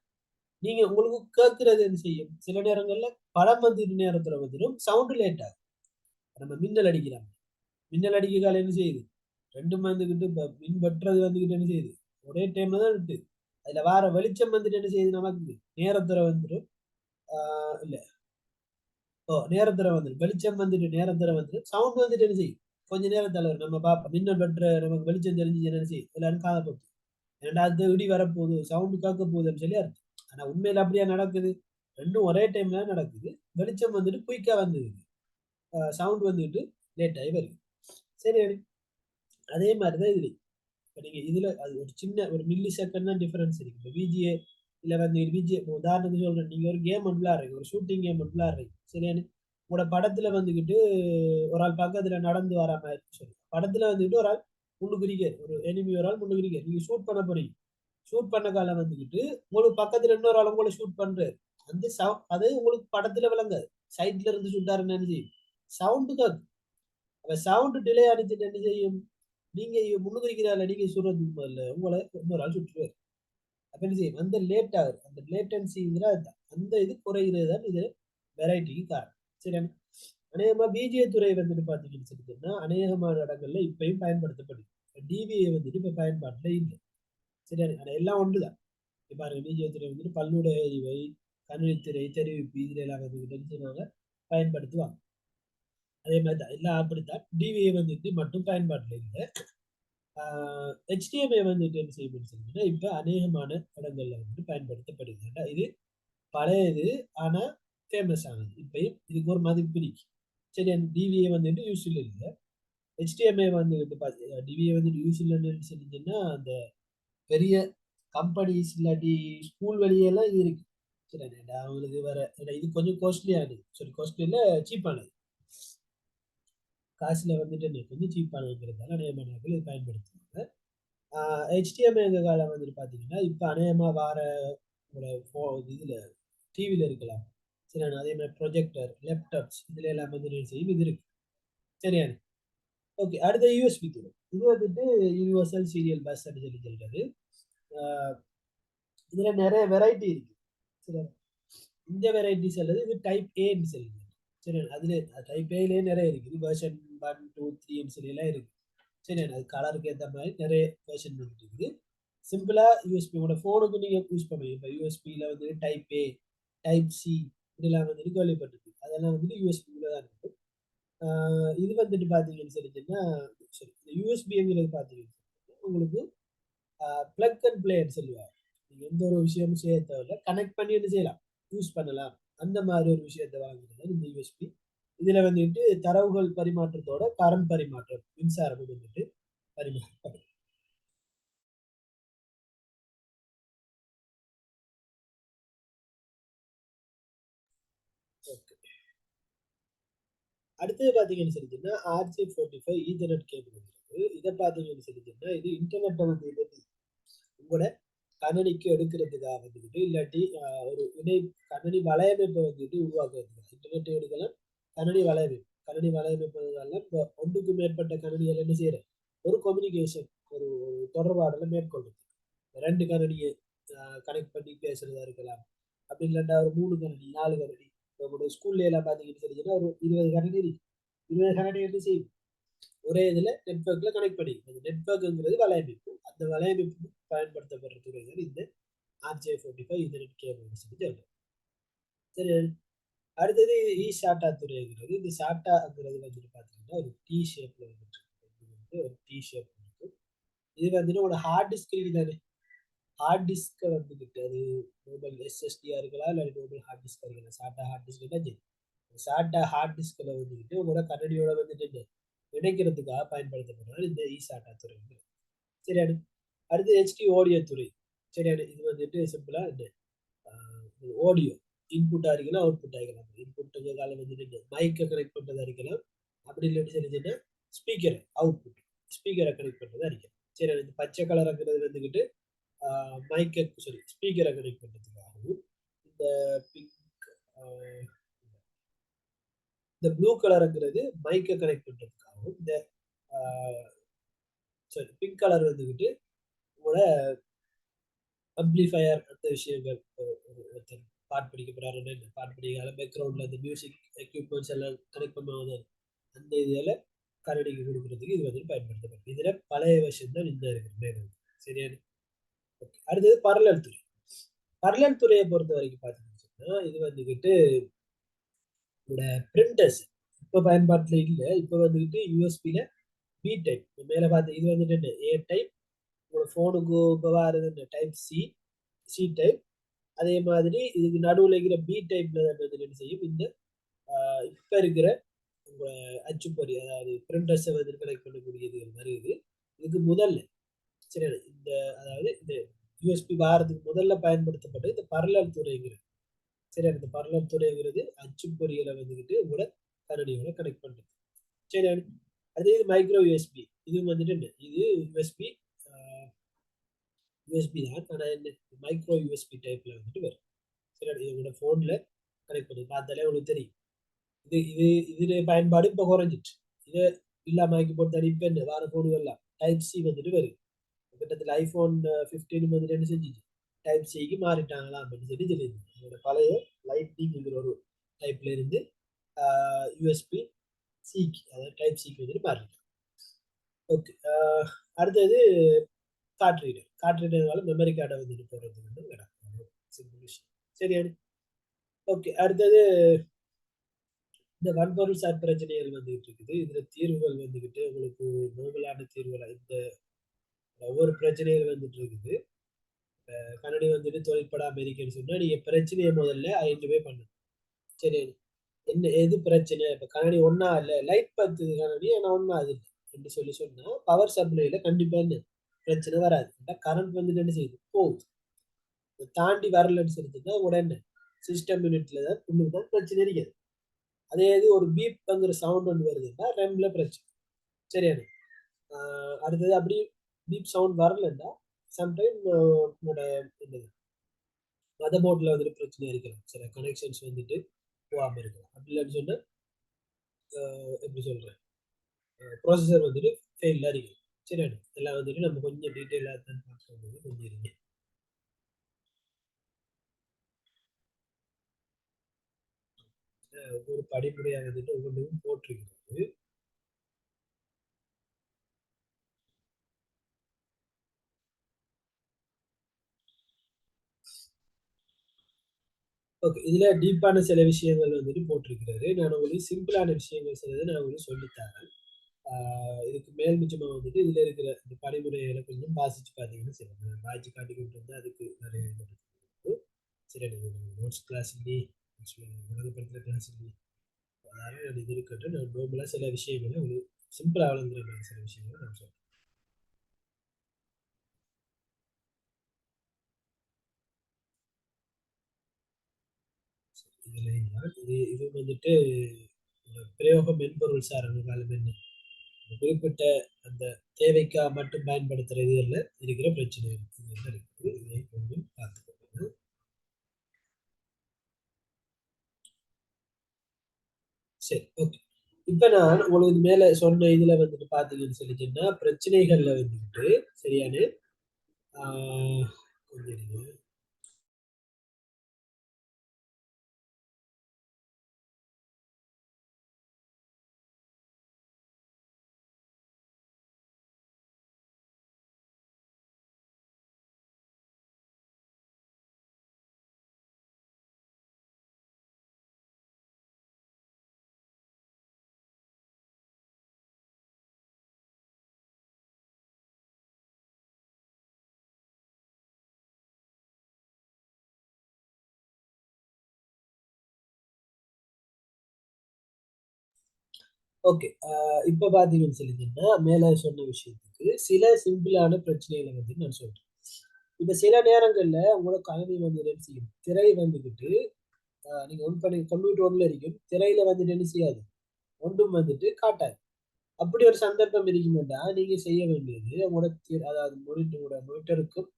நீங்க உங்களுக்கு கேட்கறது என்ன செய்யும் சில நேரங்கள்ல படம் வந்துட்டு நேரத்துல வந்துடும் சவுண்ட் லேட் ஆகும். நம்ம மின்னல் அடிக்கிறாங்க. மின்னல் அடிக்க காலம் என்ன செய்யுது ரெண்டும் வந்துக்கிட்டு மின் வெட்டுறது வந்துக்கிட்டு என்ன செய்யுது ஒரே டைம்ல தான் இருக்கு. அதுல வார வெளிச்சம் வந்துட்டு என்ன செய்யுது நமக்கு நேரத்துல வந்துடும். இல்ல நேரத்துல வந்துடும் வெளிச்சம் வந்துட்டு நேரத்துல வந்துடும். சவுண்ட் வந்துட்டு என்ன செய்யும் கொஞ்ச நேரத்துல நம்ம பார்ப்போம். மின்னல் வெட்டுற நமக்கு வெளிச்சம் தெரிஞ்சு என்ன செய்யும் எல்லாரும் காதை போச்சு ரெண்டாவது இடி வரப்போகுது சவுண்டு கேட்க போகுதுன்னு சொல்லி அர்த்தம். ஆனா உண்மையில அப்படியா நடக்குது? ரெண்டும் ஒரே டைம்ல நடக்குது. வெளிச்சம் வந்துட்டு குயிக்கா வந்துடுது, சவுண்ட் வந்துட்டு லேட் ஆகி வருது. சரி, அதே மாதிரிதான் இதுல இப்ப நீங்க இதுல அது ஒரு சின்ன ஒரு மில்லி செகண்ட் தான் டிஃபரன்ஸ் இருக்கு. இப்போ விஜிஏ இல்ல வந்து விஜிஏ உதாரணத்துக்கு சொல்றேன். நீங்க ஒரு கேம் ஒன்று விளையாடுறீங்க, ஒரு ஷூட்டிங் கேம் ஒன்று விளையாடுறீங்க. சரியானு உங்களோட படத்துல வந்துக்கிட்டு ஒரு ஆள் பக்கத்துல நடந்து வர மாதிரி சொல்லி படத்துல வந்துட்டு ஒரு ஆள் முன்னுக்குறிக்க ஒரு எனிமி ஒரு ஆள் முன்னுக்குறிக்க நீங்க ஷூட் பண்ண போறீங்க. ஷூட் பண்ண காலம் வந்துக்கிட்டு உங்களுக்கு பக்கத்துல இன்னொரு ஆள் உங்களை ஷூட் பண்றாரு. அந்த அது உங்களுக்கு படத்துல விளங்காது. சைட்ல இருந்து சுட்டாருன்னு என்ன செய்யும் சவுண்டு தான். அப்ப சவுண்ட் டிலே அடிச்சுட்டு என்ன செய்யும் நீங்க முன்னுக்குறிக்கிறால நீங்க சொல்றது இல்ல உங்களை இன்னொரு ஆள் சுட்டுருவாரு. அப்ப என்ன செய்யும் அந்த லேட் ஆகுது. அந்த லேட்டன்சிங்கிற அந்த இது குறைகிறது தான் இது வெரைட்டிக்கு காரணம். சரி, அநேகமா பிஜிஏ துறை வந்துட்டு பாத்தீங்கன்னு சொல்லிட்டுன்னா அநேகமான இடங்கள்ல இப்பயும் பயன்படுத்தப்படுது. டிவிஏ வந்துட்டு இப்ப பயன்பாட்டுல இல்லை. சரி, ஆனா எல்லாம் ஒன்றுதான். இப்ப பாருங்க பிஜிஏ துறை வந்துட்டு பல்லுடைய இவை கணினித்திரை தெரிவிப்பு இதுல எல்லாம் வந்துட்டு சொன்னாங்க பயன்படுத்துவாங்க. அதே மாதிரி தான் எல்லாம் அப்படித்தான். டிவிஏ வந்துட்டு மட்டும் பயன்பாட்டுல இல்லை. HDMI வந்துட்டு என்ன செய்யணும்னு சொன்னீங்கன்னா இப்ப அநேகமான இடங்கள்ல வந்துட்டு பயன்படுத்தப்படுது. இது பழையது ஆனா ஃபேமஸ் ஆனது. இப்ப இதுக்கு ஒரு மதிப்பு இருக்கு. சரி, டிவிஏ வந்துட்டு யூஸ்ல இல்லை. HDMI வந்துட்டு டிவிஏ வந்துட்டு யூஸ் இல்லைன்னு சொல்லிச்சுன்னா அந்த பெரிய கம்பெனிஸ் இல்லாட்டி ஸ்கூல் வழியெல்லாம் இது இருக்கு. சரி, அவங்களுக்கு வேற இது கொஞ்சம் காஸ்ட்லியானது. சரி, காஸ்ட்லி இல்லை, சீப்பானது. காசுல வந்துட்டு கொஞ்சம் சீப்பானதுங்கிறதால அநேகமானவர்கள் இது பயன்படுத்துவாங்க. HDMI எங்க காலம் வந்துட்டு பார்த்தீங்கன்னா, இப்போ அநேகமா வார ஒரு இதுல டிவில இருக்கலாம். சரி, அதே மாதிரி ப்ரொஜெக்டர், லேப்டாப்ஸ் இதுல எல்லாம் வந்து என்ன செய்யும், இது இருக்கு. சரியா? ஓகே. அடுத்த யூஎஸ்பி துறை. இது வந்துட்டு யூனிவர்சல் சீரியல் பஸ் அப்படின்னு சொல்லி சொல்றது. இதுல நிறைய வெரைட்டி இருக்கு. சரி, இந்த வெரைட்டிஸ் அல்லது இது டைப் ஏன்னு சொல்லுங்க. சரி, அதுல டைப் ஏலயே நிறைய இருக்குது. வெர்ஷன் 1, 2, 3 சொல்லி எல்லாம் இருக்கு. சரி, அது கலருக்கு ஏற்ற மாதிரி நிறைய வெர்ஷன் வந்துட்டு இருக்குது. சிம்பிளா யூஎஸ்பி உங்களோட போனுக்கு நீங்க யூஸ் பண்ணுவீங்க. இப்போ யூஎஸ்பியில வந்து டைப் ஏ, டைப் சி இதெல்லாம் வந்துட்டு கேள்விப்பட்டிருக்கு. அதெல்லாம் வந்துட்டு யூஎஸ்பியில தான் இருக்கு. இது வந்துட்டு பார்த்தீங்கன்னு சொல்லிச்சுன்னா, சரி, இந்த யூஎஸ்பிங்கிறது பார்த்தீங்கன்னு உங்களுக்கு பிளக் அண்ட் பிளேன்னு சொல்லுவாங்க. நீங்க எந்த ஒரு விஷயமும் செய்ய தேவையில்ல, கனெக்ட் பண்ணி என்ன செய்யலாம், யூஸ் பண்ணலாம். அந்த மாதிரி ஒரு விஷயத்தை வாங்குறது இந்த யூஎஸ்பி. இதுல வந்துட்டு தரவுகள் பரிமாற்றத்தோட கரண்ட் பரிமாற்றம், மின்சாரம் வந்துட்டு பரிமாற்றம். ஓகே. அடுத்தது பார்த்தீங்கன்னு சொல்லிச்சுன்னா RJ45 ஈத்தர்நெட் கேபிள் இருக்குது. இதை பார்த்தீங்கன்னு சொல்லிச்சுன்னா இது இன்டர்நெட்டை வந்து உங்களோட கணனிக்கு எடுக்கிறதுக்காக வந்துக்கிட்டு இல்லாட்டி ஒரு கணனி வலையமைப்பை வந்துட்டு உருவாக்குறதுக்கு இன்டர்நெட் எடுக்கலாம். கணனி வலையமைப்பதால இப்போ ஒன்றுக்கும் மேற்பட்ட கணனிகள் என்ன செய்யற ஒரு கம்யூனிகேஷன், ஒரு தொடர்பாடலை மேற்கொள்ளுது. 2 கணனியை கனெக்ட் பண்ணி பேசுறதா இருக்கலாம். அப்படி இல்லாட்டா ஒரு 3 கணனி, 4 கணனி. நம்மளோட ஸ்கூல்ல எல்லாம் பார்த்தீங்கன்னு சொல்லிச்சுன்னா ஒரு 20 கணனி இருக்கு. 20 கணனி என்ன செய்யும், ஒரே இதுல நெட்வொர்க்ல கனெக்ட் பண்ணி அந்த நெட்வொர்க்ங்கிறது வலையமைப்பு. அந்த வலையமைப்பு பயன்படுத்தப்படுற துறைகள் இந்த RJ45 ஈத்தர்நெட் கேபிள் சொல்லி சொல்றோம். சரி, அடுத்தது சாட்டா துறைங்கிறது. இந்த சாட்டாங்கிறது வந்துட்டு பார்த்தீங்கன்னா ஒரு டி ஷேப்ல வந்துட்டு ஒரு டி ஷேப் இருக்கு. இது வந்துட்டு ஒரு ஹார்ட் டிஸ்க் தானே. ஹார்ட் டிஸ்க் வந்துகிட்டு அது நோபல் SSDயா இருக்கலாம், இல்லை நோபல் ஹார்ட் டிஸ்க் இருக்கலாம். சாட்டா ஹார்ட் டிஸ்க் தான். சாட்டா ஹார்ட் டிஸ்க்ல வந்துட்டு உங்களோட கண்ணடியோட வந்துட்டு இணைக்கிறதுக்காக பயன்படுத்தப்படுறது இந்த சாட்டா துறை. சரியான. அடுத்து ஹெச்டி ஆடியோ துறை. சரியான. இது வந்துட்டு சிம்பிளா இந்த ஆடியோ இன்புட் ஆகிக்கலாம், அவுட்புட் ஆகிக்கலாம். இன்புட்டுங்க காலம் வந்துட்டு மைக்கை கனெக்ட் பண்றதா இருக்கலாம். அப்படி இல்லைன்னு சொல்லிச்சுன்னா ஸ்பீக்கரை அவுட்புட் ஸ்பீக்கரை கனெக்ட் பண்றதா இருக்கலாம். சரி, இந்த பச்சை கலருங்கிறது வந்துக்கிட்டு மைக்கை சாரி ஸ்பீக்கரை கனெக்ட் பண்றதுக்காகவும், இந்த பிங்க் இந்த ப்ளூ கலருங்கிறது மைக்கை கனெக்ட் பண்றதுக்காகவும், இந்த சாரி பிங்க் கலர் வந்துக்கிட்டு உங்களோட அம்ப்ளிஃபயர் அந்த விஷயங்கள். ஒருத்தர் பாட்டு படிக்க போறாருன்னு பாட்டு படிக்காத பேக்ரவுண்ட்ல அந்த மியூசிக் எக்யூப்மெண்ட்ஸ் எல்லாம் கனெக்ட் பண்ணுவாங்க. அந்த இதில் கரடிக்கு கொடுக்கறதுக்கு இது வந்து பயன்படுத்தப்படும். இதுல பழைய வருஷம் தான் இந்த இருக்கு. சரியான. அடுத்தது பரலல் துறை. பரலல் துறையை பொறுத்த வரைக்கும் பார்த்தீங்கன்னா இது வந்துகிட்டு உங்களோட பிரிண்டர்ஸ் இப்போ பயன்பாட்டில் இல்லை. இப்போ வந்துகிட்டு யூஎஸ்பியில பி டைப் மேலே பார்த்து இது வந்துட்டு ஏ டைப். உங்களோட ஃபோனுக்கு இப்போ வாரது டைப் சி டைப். அதே மாதிரி இதுக்கு நடுவில் இருக்கிற பி டைப்ல என்ன செய்யும், இந்த இப்ப இருக்கிற உங்க அச்சுப்பொறி அதாவது பிரிண்டர்ஸை வந்து கனெக்ட் பண்ணக்கூடியது வருது. இதுக்கு முதல்ல சரி இந்த அதாவது இந்த யூஎஸ்பி வாரத்துக்கு முதல்ல பயன்படுத்தப்பட்ட இந்த பரலல் துறைங்கிறது. சரி, இந்த பரலல் துறைங்கிறது அச்சுப்பொறிகளை வந்துக்கிட்டு உங்களோட கரடியோட கனெக்ட் பண்றது. சரி, அது இது மைக்ரோ யூஎஸ்பி. இது வந்துட்டு இது யூஎஸ்பி தான். ஆனால் என்ன மைக்ரோ யூஎஸ்பி டைப்ல வந்துட்டு வரும். சரி, இது உங்களோட போன்ல கனெக்ட் பண்ணி பார்த்தாலே உங்களுக்கு தெரியும். இது இது பயன்பாடு இப்போ குறைஞ்சிட்டு. இது இல்லாம ஆக்கி போட்டு இப்ப என்ன வேற போன்கள்லாம் டைப் சி வந்துட்டு வருது. கிட்டத்தட்ட ஐபோன் 15 வந்துட்டு என்ன செஞ்சிச்சு, டைப் சிக்கு மாறிட்டாங்களா அப்படின்னு சொல்லி தெரியுது. அதோட பழைய லைட்னிங் ஒரு டைப்ல இருந்து யூஎஸ்பி சிக்கு அதாவது டைப் சிக்கு வந்துட்டு மாறிட்டாங்க. ஓகே. அடுத்தது கார்ட் ரீடர்னால மெமரி கார்டை வந்துட்டு போடுறது வந்து நடக்கும். சிம்பிள் விஷயம். சரியா. ஓகே. அடுத்தது இந்த வன்பொருள் சார் பிரச்சனைகள் வந்துகிட்டு இருக்குது. இதுல தீர்வுகள் வந்துகிட்டு உங்களுக்கு நோபலான தீர்வுகள் இந்த ஒவ்வொரு பிரச்சனைகள் வந்துட்டு இருக்குது. கண்ணாடி வந்துட்டு தொழிற்படாம இருக்குன்னு சொன்னா நீங்க பிரச்சனையை முதல்ல ஐடென்டிஃபை பண்ணணும். சரி, என்ன எது பிரச்சனை? இப்ப கண்ணாடி ஒண்ணா இல்ல லைட் பத்துது கண்ணாடி ஆனா ஒண்ணா அது இல்ல சொல்லி சொன்னா பவர் சப்ளைல கண்டிப்பா என்ன பிரச்சனை வராது. கரண்ட் வந்துட்டு என்ன செய்யுது போகுது. இதை தாண்டி வரலன்னு சொல்லிட்டுன்னா உடனே சிஸ்டம் யூனிட்ல தான் இன்னும் பிரச்சனை இருக்குது. அதே இது ஒரு பீப்ங்கிற சவுண்ட் ஒன்று வருதுன்னா ரெம்ல பிரச்சனை. சரியான அடுத்தது அப்படி பீப் சவுண்ட் வரலன்னா சம்டைம் உங்களோட என்னது மதர் போர்ட்ல வந்துட்டு பிரச்சனை இருக்கலாம். சில கனெக்ஷன்ஸ் வந்துட்டு போகாம இருக்கலாம். அப்படி இல்லைன்னு சொன்னா எப்படி சொல்றேன் ப்ராசஸர் வந்துட்டு ஃபெயிலாக இருக்கு. சரியான எல்லாம் வந்துட்டு நம்ம கொஞ்சம் டீட்டெயிலாக தான் பார்க்கும்போது கொஞ்சம் இருங்க. ஒரு படிப்படியாக வந்துட்டு ஒவ்வொன்றும் போட்டிருக்கிறது. ஓகே, இதுல டீப்பான சில விஷயங்கள் வந்துட்டு போட்டிருக்கிறாரு. நான் உங்களுக்கு சிம்பிளான விஷயங்கள் சிலதை நான் உங்களுக்கு சொல்லித்தரேன். இதுக்கு மேல் மிச்சமா வந்துட்டு இதுல இருக்கிற இந்த படிமுறைகளை கொஞ்சம் வாசிச்சு பார்த்தீங்கன்னா சரி, நான் வாய்ச்சி காட்டி கொண்டு வந்து அதுக்கு நிறைய இது இருக்கு. சரி, நோட்ஸ் கிளாஸ் இல்லி உலகப்படுத்துகிற கிளாஸ் இல்லி அதனால நான் இது இருக்கட்டும். நான் நோம்பலாக சில விஷயங்களை உங்களுக்கு சிம்பிளாக வளர்ந்துற மாதிரி சில விஷயங்களை நான் சொல்றேன். இதுல இது வந்துட்டு பிரயோக மென்பொருள் சார்ந்த காலம் என்ன குறிப்பிட்ட அந்த தேவைக்கா மட்டும் பயன்படுத்துறது இல்ல இருக்கிற பிரச்சனை இருக்கு. என்ன இருக்குது இதை கொஞ்சம் பார்த்துக்கோங்க. சரி, ஓகே. இப்ப நான் உங்களுக்கு மேல சொன்ன இதுல வந்துட்டு பாத்தீங்கன்னு சொல்லிட்டீங்கன்னா பிரச்சனைகள்ல வந்துட்டு சரியான கொஞ்சம் இருங்க. ஓகே, இப்ப பாத்தீங்கன்னு சொல்லிட்டீங்கன்னா மேல சொன்ன விஷயத்துக்கு சில சிம்பிளான பிரச்சனைகளை வந்து நான் சொல்றேன். இப்ப சில நேரங்கள்ல உங்களோட கணினி வந்து என்ன செய்யும் திரை வந்துகிட்டு நீங்க ஒன் பண்ணி கம்ப்யூட்டர் ஒன்ல இருக்கும் திரையில வந்துட்டு என்ன செய்யாது ஒன்றும் வந்துட்டு காட்டாது. அப்படி ஒரு சந்தர்ப்பம் இருக்குமெண்டா நீங்க செய்ய வேண்டியது உங்களோட அதாவது உங்களோட மோனிட்டருக்கும்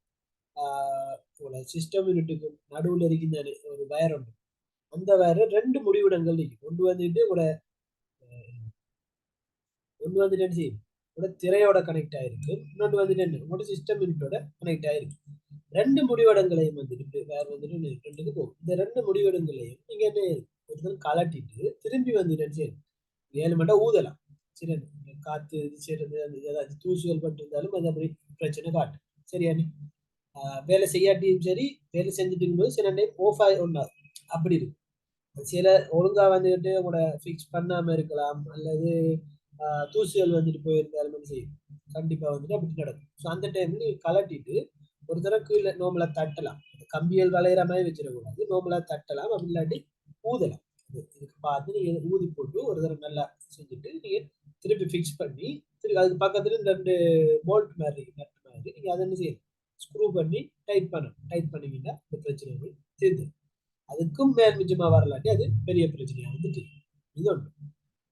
உங்களோட சிஸ்டம் யூனிட்டுக்கும் நடுவுல இருக்கின்ற ஒரு வயர் ஒன்று அந்த வயர் ரெண்டு முடிவிடங்கள் இருக்கு. ஒன்று வந்துட்டு என்ன செய்யும் உங்களோட திரையோட கனெக்ட் ஆயிருக்கு. இன்னொன்று வந்துட்டு என்ன உங்களோட சிஸ்டம் யூனிட்டோட கனெக்ட் ஆயிருக்கு. ரெண்டு முடிவடங்களையும் வந்துட்டு வேற வந்துட்டு ரெண்டுக்கு போகும். இந்த ரெண்டு முடிவடங்களையும் நீங்க என்ன ஒருத்தர் கலட்டிட்டு திரும்பி வந்துட்டு என்ன செய்யணும் 7 மண்டா ஊதலாம். சரி, காத்து இது செய்யறது அந்த ஏதாச்சும் தூசுகள் பட்டிருந்தாலும் அது அப்படி பிரச்சனை காட்டும். சரியா வேலை செய்யாட்டியும் சரி வேலை செஞ்சுட்டு இருக்கும்போது சில டைம் ஆஃப் ஆகி ஒன்றா அப்படி இருக்கு. சில ஒழுங்கா வந்துட்டு கூட ஃபிக்ஸ் பண்ணாம இருக்கலாம் அல்லது தூசுகள் வந்துட்டு போயிருந்தாலும் செய்யும் கண்டிப்பா வந்துட்டு அப்படி நடக்கும். ஸோ அந்த டைம்ல நீங்க கலட்டிட்டு ஒரு தடவை கீழே நோம்பலா தட்டலாம். கம்பியல் வளையிற மாதிரி வச்சிடக்கூடாது. நோம்பலா தட்டலாம். அப்படி இல்லாட்டி ஊதலாம். இதுக்கு பார்த்து நீங்க ஊதி போட்டு ஒரு தடவை நல்லா செஞ்சுட்டு நீங்க திருப்பி ஃபிக்ஸ் பண்ணி திருப்பி அதுக்கு பக்கத்துல ரெண்டு போல்ட் மாதிரி இருக்கு நட் மாதிரி நீங்க அதை என்ன செய்யணும் ஸ்க்ரூ பண்ணி டைட் பண்ணணும். டைட் பண்ணீங்கன்னா இந்த பிரச்சனை வந்து தீர்ந்து அதுக்கும் மேல் மிச்சமா வரலாட்டி அது பெரிய பிரச்சனையா வந்துட்டு இது ஒன்று.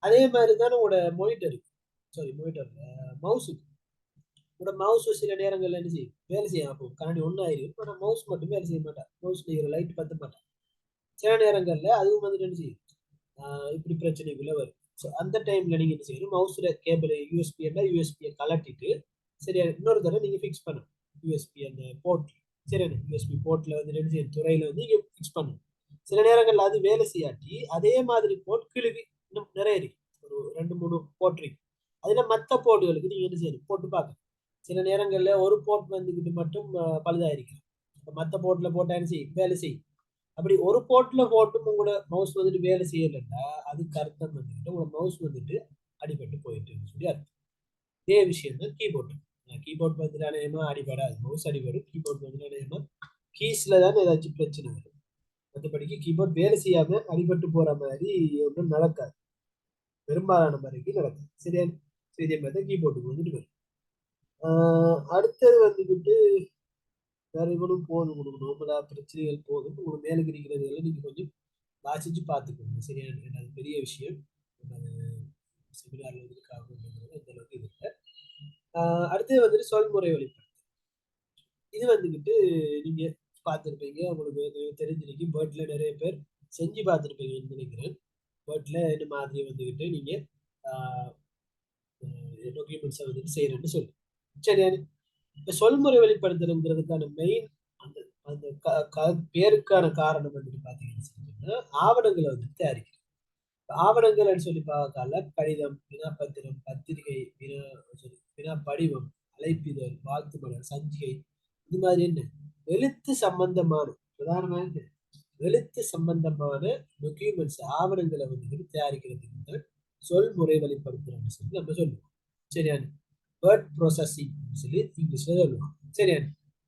அதே மாதிரி தான் உங்களோட மொனிட்டர் சாரி மொனிட்டர் மவுஸுக்கு உங்களோட மவுஸ் சில நேரங்கள்ல என்ன செய்யும் வேலை செய்யும். அப்போ கரண்டி ஒன்றும் ஆயிரும் ஆனால் மவுஸ் மட்டும் வேலை செய்ய மாட்டேன். மவுஸ் நீங்க லைட் பத்த மாட்டேன். சில நேரங்கள்ல அதுவும் வந்துட்டு என்ன செய்யும் இப்படி பிரச்சனைக்குள்ள வரும். ஸோ அந்த டைம்ல நீங்க என்ன செய்யணும் மவுஸ்ல கேபிள் யூஎஸ்பி யூஎஸ்பியை கலட்டிட்டு சரியா இன்னொரு தடவை நீங்க ஃபிக்ஸ் பண்ணணும். யூஎஸ்பி அந்த போர்ட் சரியான யூஎஸ்பி போர்ட்ல வந்து என்ன செய்யும் துறையில வந்து நீங்க ஃபிக்ஸ் பண்ணணும். சில நேரங்கள்ல அது வேலை செய்யாட்டி அதே மாதிரி போர்ட் கிழவி இன்னும் நிறைய இருக்கு. ஒரு 2 3 போர்ட் இருக்கு. அதுல மற்ற போர்டுகளுக்கு நீங்க என்ன செய்யணும் போட்டு பார்க்கணும். சில நேரங்கள்ல ஒரு போர்ட் வந்துகிட்டு மட்டும் பழுதாயிருக்கலாம். மற்ற போர்ட்ல போட்டா என்ன செய்யும் வேலை செய்யும். அப்படி ஒரு போர்ட்ல போட்டும் உங்களோட மவுஸ் வந்துட்டு வேலை செய்யலைன்னா அதுக்கு அர்த்தம் வந்துட்டு உங்களோட மவுஸ் வந்துட்டு அடிபட்டு போயிட்டு சொல்லி அர்த்தம். இதே விஷயம் தான் கீபோர்டு. கீபோர்ட் வந்துட்டு அநேகமா அடிபடாது, மவுஸ் அடிபடும். கீபோர்ட் வந்துட்டு அநேகமா கீஸ்ல தான் ஏதாச்சும் பிரச்சனை வரும். மற்றபடிக்கு கீபோர்ட் வேலை செய்யாம அடிபட்டு போற மாதிரி ஒன்றும் நடக்காது, பெரும்பாலான மாதிரிக்கு நடக்காது. சரியா? இதே மாதிரி தான் கீபோர்டுக்கு வந்துட்டு வரும். அடுத்தது வந்துக்கிட்டு வேற இவனும் போதும், உங்களுக்கு நோம்பலா பிரச்சனைகள் போதும். உங்களுக்கு மேலுக்கு இருக்கிறதுல நீங்க கொஞ்சம் வாசிச்சு பார்த்துக்கோங்க. சரியா? அது பெரிய விஷயம். செமினார்ல வந்துருக்காங்க இந்த அளவுக்கு இது இல்லை. அடுத்தது வந்துட்டு சொல்முறை வெளிப்படுத்து. இது வந்துக்கிட்டு நீங்க பார்த்துருப்பீங்க, உங்களுக்கு தெரிஞ்சிருக்கு. பேர்ட்ல நிறைய பேர் செஞ்சு பார்த்துருப்பீங்கன்னு நினைக்கிறேன். பேர்ட்ல இந்த மாதிரி வந்துக்கிட்டு நீங்க டாக்குமெண்ட்ஸை வந்துட்டு செய்யறேன்னு சொல்லி. சரியா? இப்ப சொல்முறை வெளிப்படுத்துறதுக்கான மெயின் அந்த அந்த பேருக்கான காரணம் வந்துட்டு பாத்தீங்கன்னா ஆவணங்களை வந்துட்டு தயாரிக்கிறது. ஆவணங்கள்னு சொல்லி பார்த்தால கடிதம், வினாப்பத்திரம், பத்திரிகை, வினா படிவம், அழைப்பிதழ், வாழ்த்து மலர், சஞ்சிகை, இது மாதிரி என்ன எழுத்து சம்பந்தமான பிரதானமான எழுத்து சம்பந்தமான டாக்குமெண்ட்ஸ் ஆவணங்களை வந்துட்டு தயாரிக்கிறதுக்கு சொல்முறை வெளிப்படுத்துறோம்னு சொல்லி நம்ம சொல்லுவோம். சரியா? வேர்ட் ப்ராசஸிங் சொல்லி இங்கிலீஷ்ல சொல்லுவோம். சரியா?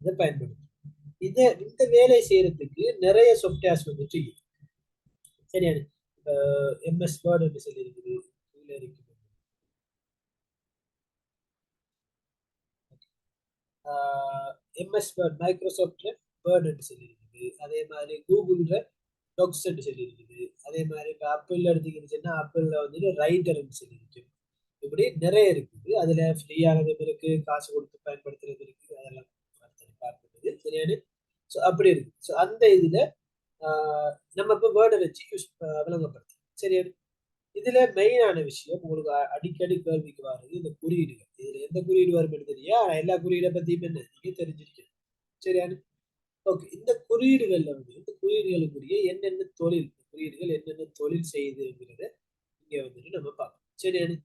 இதை பயன்படுத்தும். இந்த வேலை செய்யறதுக்கு நிறைய சாஃப்ட்வேர்ஸ் வந்துட்டு சரியா? எம்எஸ் வேர்ட் என்று சொல்லி இருக்குது, எம்எஸ் வேர்ட், மைக்ரோசாஃப்ட்ல வேர்ட் என்று சொல்லி இருக்குது. அதே மாதிரி கூகுள்ல டாக்ஸ் என்று சொல்லி இருக்குது. அதே மாதிரி இப்போ ஆப்பிள் எடுத்துக்கிட்டுச்சுன்னா ஆப்பிள்ல வந்துட்டு ரைட்டர் என்று சொல்லி இருக்கு. இப்படி நிறைய இருக்குது. அதுல ஃப்ரீயானதும் இருக்கு, காசு கொடுத்து பயன்படுத்துறது இருக்கு. அதெல்லாம் பார்க்கிறது சரியாது. ஸோ அப்படி இருக்கு. ஸோ அந்த இதுல நம்ம இப்போ வேர்டை வச்சு விளங்கப்படுத்து. சரியாது. இதுல மெயினான விஷயம் உங்களுக்கு அடிக்கடி கேள்விக்கு வர்றது இந்த குறியீடுகள். இதுல எந்த குறியீடு வரும் தெரியா, எல்லா குறியீடை பத்தியும் என்ன நீங்க தெரிஞ்சிருக்கீங்க. சரியாது. ஓகே, இந்த குறியீடுகள்ல வந்து இந்த குறியீடுகளுக்குரிய என்னென்ன தொழில், குறியீடுகள் என்னென்ன தொழில் செய்யுதுங்கிறத இங்க வந்துட்டு நம்ம பார்க்கணும். சரியாது.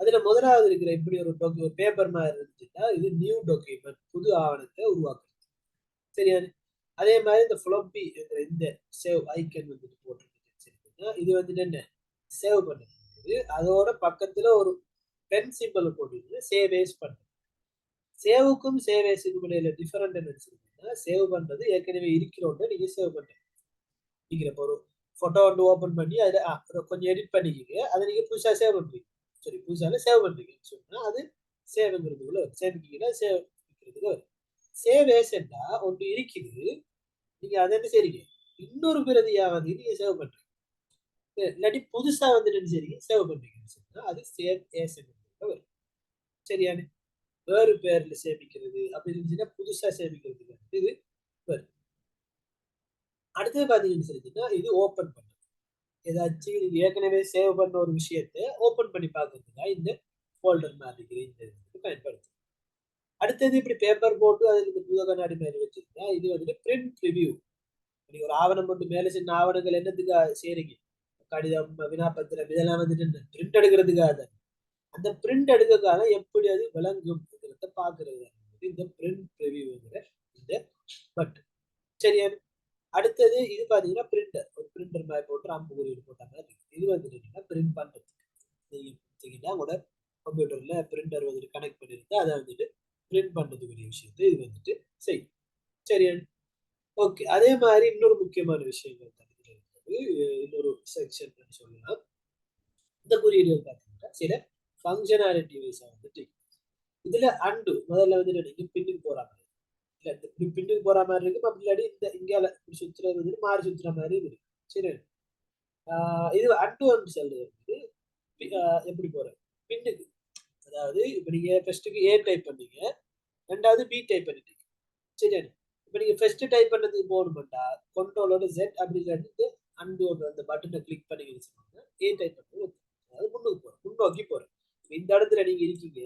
அதுல முதலாவது இருக்கிற இப்படி ஒரு பேப்பர் மாதிரி இருந்துச்சுன்னா இது நியூ டாக்குமெண்ட், புது ஆவணத்தை உருவாக்குறது. சரியாது. அதே மாதிரி இந்த ஃப்ளோப்பி என்ற இந்த சேவ் ஐக்கன் வந்துட்டு போட்டுருக்குது. இது வந்துட்டு என்ன சேவ் பண்ணுறது. அதோட பக்கத்துல ஒரு பென் சிம்பிள் போட்டு சேவ் ஏஸ் பண்றது. சேவுக்கும் சேவ் ஏஸுக்கும் இடையில டிஃபரெண்ட் என்ன, சேவ் பண்றது ஏற்கனவே இருக்கிறோன்னு நீங்க சேவ் பண்றீங்க. நீங்க இப்போ ஒரு போட்டோ வந்து ஓபன் பண்ணி அதுல கொஞ்சம் எடிட் பண்ணிக்கிங்க, அதை நீங்க புதுசா சேவ் பண்றீங்க. சரி, புதுசால சேவ் பண்றீங்கன்னு சொன்னா அது சேவ்ங்கிறதுக்குள்ள சேமிக்கீங்கன்னா சேவ் வரும். சேவ் ஏஸ்ன்னா ஒன்று இருக்குது, நீங்க அதை என்ன செய்றீங்க இன்னொரு பிரதியா வந்து நீங்க சேவ் பண்றீங்க. இல்லாட்டி புதுசா வந்துட்டு சரி சேவ் பண்றீங்கன்னு சொன்னா அது சேவ் ஏஸ் வரும். சரியானு வேறு பேர்ல சேமிக்கிறது அப்படி இருந்துச்சுன்னா புதுசா சேமிக்கிறதுக்கு இது வரும். அடுத்தது பாத்தீங்கன்னு சொல்லிச்சுன்னா இது ஓபன் பண்றது. ஏதாச்சும் நீங்க ஏற்கனவே சேவ் பண்ண ஒரு விஷயத்தை ஓபன் பண்ணி பார்க்கறதுக்கா இந்த ஃபோல்டர் மாதிரி இந்த பயன்படுத்தும். அடுத்தது இப்படி பேப்பர் போட்டு அதில் இந்த புது கண்ணாடி மாதிரி வச்சிருந்தா இது வந்துட்டு பிரிண்ட் ரிவ்யூ. நீங்க ஒரு ஆவணம் போட்டு மேலே சின்ன ஆவணங்கள் என்னத்துக்காக செய்றீங்க, கடிதம், வினாப்பத்திரம், இதெல்லாம் வந்துட்டு பிரிண்ட் எடுக்கிறதுக்காக. அந்த பிரிண்ட் எடுக்கிறதுக்காக எப்படி அது விளங்கும் பாக்குறது இந்த பிரிண்ட் ரிவ்யூங்கிற இந்த பட். சரியா. அடுத்தது இது பாத்தீங்கன்னா பிரிண்டர், ஒரு பிரிண்டர் மாதிரி போட்டு அம்பு குறியீடு போட்ட மாதிரி இது வந்துட்டு பிரிண்ட் பண்றதுக்கு உங்களோட கம்ப்யூட்டர்ல பிரிண்டர் வந்துட்டு கனெக்ட் பண்ணிருந்து அதை வந்துட்டு பிரிண்ட் பண்றதுக்குரிய விஷயத்தை இது வந்துட்டு செய்யும். சரியா. ஓகே, அதே மாதிரி இன்னொரு முக்கியமான விஷயங்கள் இன்னொரு செக்ஷன் சொல்லலாம். இந்த குறியீடுகள் பார்த்தீங்கன்னா சில ஃபங்க்ஷனாலிட்டி வைஸா வந்துட்டு இதுல அண்டு முதல்ல வந்துட்டு நீங்க பின்னுக்கு போற மாதிரி இல்ல, பின்னுக்கு போற மாதிரி இருக்கும். அப்படி இல்லாட்டி இந்த இங்கால சுத்துறது வந்துட்டு மாறி சுத்துற மாதிரி இருக்கு. சரி, இது அண்டு வந்து சொல்றது வந்து எப்படி போறது பின்னுக்கு. அதாவது இப்ப நீங்க ஃபர்ஸ்ட்டுக்கு ஏ டைப் பண்ணீங்க, ரெண்டாவது பி டைப் பண்ணிட்டீங்க. சரியா. இப்ப நீங்க ஃபர்ஸ்ட் டைப் பண்ணதுக்கு போகணும்டா கண்ட்ரோலோட Z அப்படி இல்லாட்டி அண்டு அந்த பட்டனை கிளிக் பண்ணீங்கன்னு சொன்னாங்க ஏ டைப் பண்ணி அதாவது முன்னுக்கு போறோம், முன்னோக்கி போறோம். இந்த இடத்துல நீங்க இருக்கீங்க,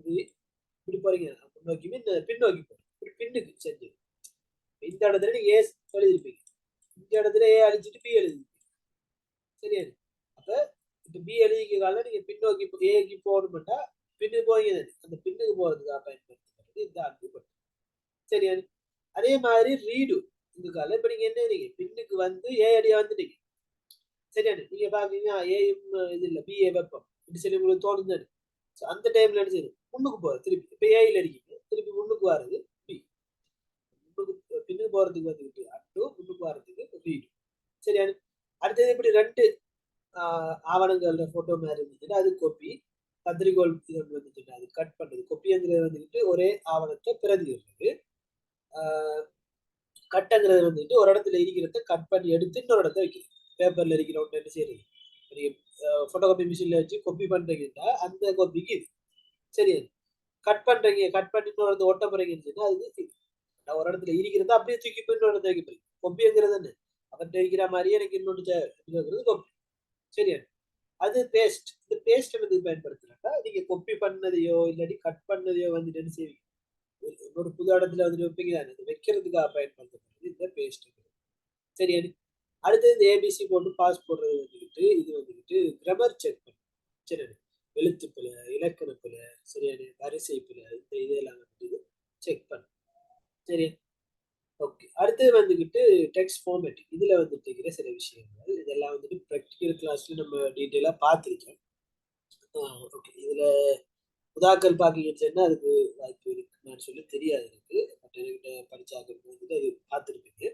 இது இப்படி போறீங்க முன்னோக்கி பின்னோக்கி போறோம், இப்படி பின்னுக்கு செஞ்சு இந்த இடத்துல நீங்க ஏ எழுதிருப்பீங்க, இந்த இடத்துல ஏ அழிச்சிட்டு பி எழுதிருப்பீங்க. சரியா. அப்ப இப்ப பி எழுதிக்கால நீங்க பின்னோக்கி ஏக்கு போகணும்டா பின்னுக்கு போறீங்க, அந்த பின்னுக்கு போறதுக்காக பயன்படுத்துறது இந்த அண்டு பட்டன். சரியா. அதே மாதிரி ரீடு இதுக்கால இப்ப நீங்க என்ன பின்னுக்கு வந்து ஏ அடியா வந்துட்டீங்க. சரியா. நீங்க பாத்தீங்கன்னா ஏயும் இது இல்ல பிஏ வெப்பம் இப்படி சொல்லி உங்களுக்கு தோணுது. அந்த டைம்ல என்ன செய்யுது, முன்னுக்கு போறது திருப்பி. இப்ப ஏல இருக்கீங்க, திருப்பி முன்னுக்கு வர்றது பி. முன்னுக்கு பின்னுக்கு போறதுக்கு வந்துட்டு அட்டு, முன்னுக்கு வர்றதுக்கு ரீடு. சரியா? அடுத்தது இப்படி 2 ஆவணங்கள்ல போட்டோ மாதிரி இருந்துச்சுன்னா அது கோப்பி. கத்திரிக்கோள் இது வந்துச்சுன்னா அது கட் பண்றது. கொப்பிங்கிறது வந்துட்டு ஒரே ஆவணத்தை பிரதிடுறது. கட்டுங்கிறது வந்துட்டு ஒரு இடத்துல இருக்கிறத கட் பண்ணி எடுத்து இன்னொரு இடத்த வைக்கிறது. பேப்பர்ல இருக்கிற ஒன்று என்ன செய்யறது, நீங்க போட்டோ காப்பி மிஷின்ல வச்சு கொப்பி பண்றீங்கன்னா அந்த கொப்பிக்கு இது. சரி, கட் பண்றீங்க, கட் பண்ணி இன்னொரு இடத்த ஒட்ட போறீங்கன்னு அது ஒரு இடத்துல இருக்கிறத அப்படியே தூக்கி போய் இன்னொரு இடத்த வைக்க போறீங்க. கொப்பிங்கிறது என்ன, அவர்கிட்ட இருக்கிற மாதிரியே எனக்கு இன்னொன்று தேவைங்கிறது கொப்பி. சரியா? அது பேஸ்ட். இந்த பேஸ்ட் எதுக்கு பயன்படுத்துறாங்க, நீங்க கொப்பி பண்ணதையோ இல்லாட்டி கட் பண்ணதையோ வந்துட்டு என்ன செய்வீங்க, ஒரு புது இடத்துல வந்துட்டு வைப்பீங்க, வைக்கிறதுக்காக பயன்படுத்தப்படுறது இந்த பேஸ்ட். சரி, அடுத்தது இந்த ஏபிசி போட்டு பாஸ் போடுறது வந்துக்கிட்டு இது வந்துக்கிட்டு கிராமர் செக் பண்ணும். சரி, எழுத்து பிழை, இலக்கண பிழை, சரியான வரிசை பிழை, இந்த இதெல்லாம் வந்துட்டு செக் பண்ணும். சரி, ஓகே. அடுத்தது வந்துக்கிட்டு டெக்ஸ்ட் ஃபார்மேட்டிங். இதுல வந்துட்டு இருக்கிற சில விஷயங்கள் இதெல்லாம் வந்துட்டு ப்ராக்டிக்கல் கிளாஸ்ல நம்ம டீட்டெயிலா பார்த்துருக்கோம். ஓகே. இதுல புதாக்கள் பார்க்கீங்கன்னா அதுக்கு வாய்ப்பு இருக்குன்னு சொல்லி தெரியாது எனக்கு. பட் என்கிட்ட படிச்சாக்கள் வந்துட்டு அது பார்த்துருப்பீங்க.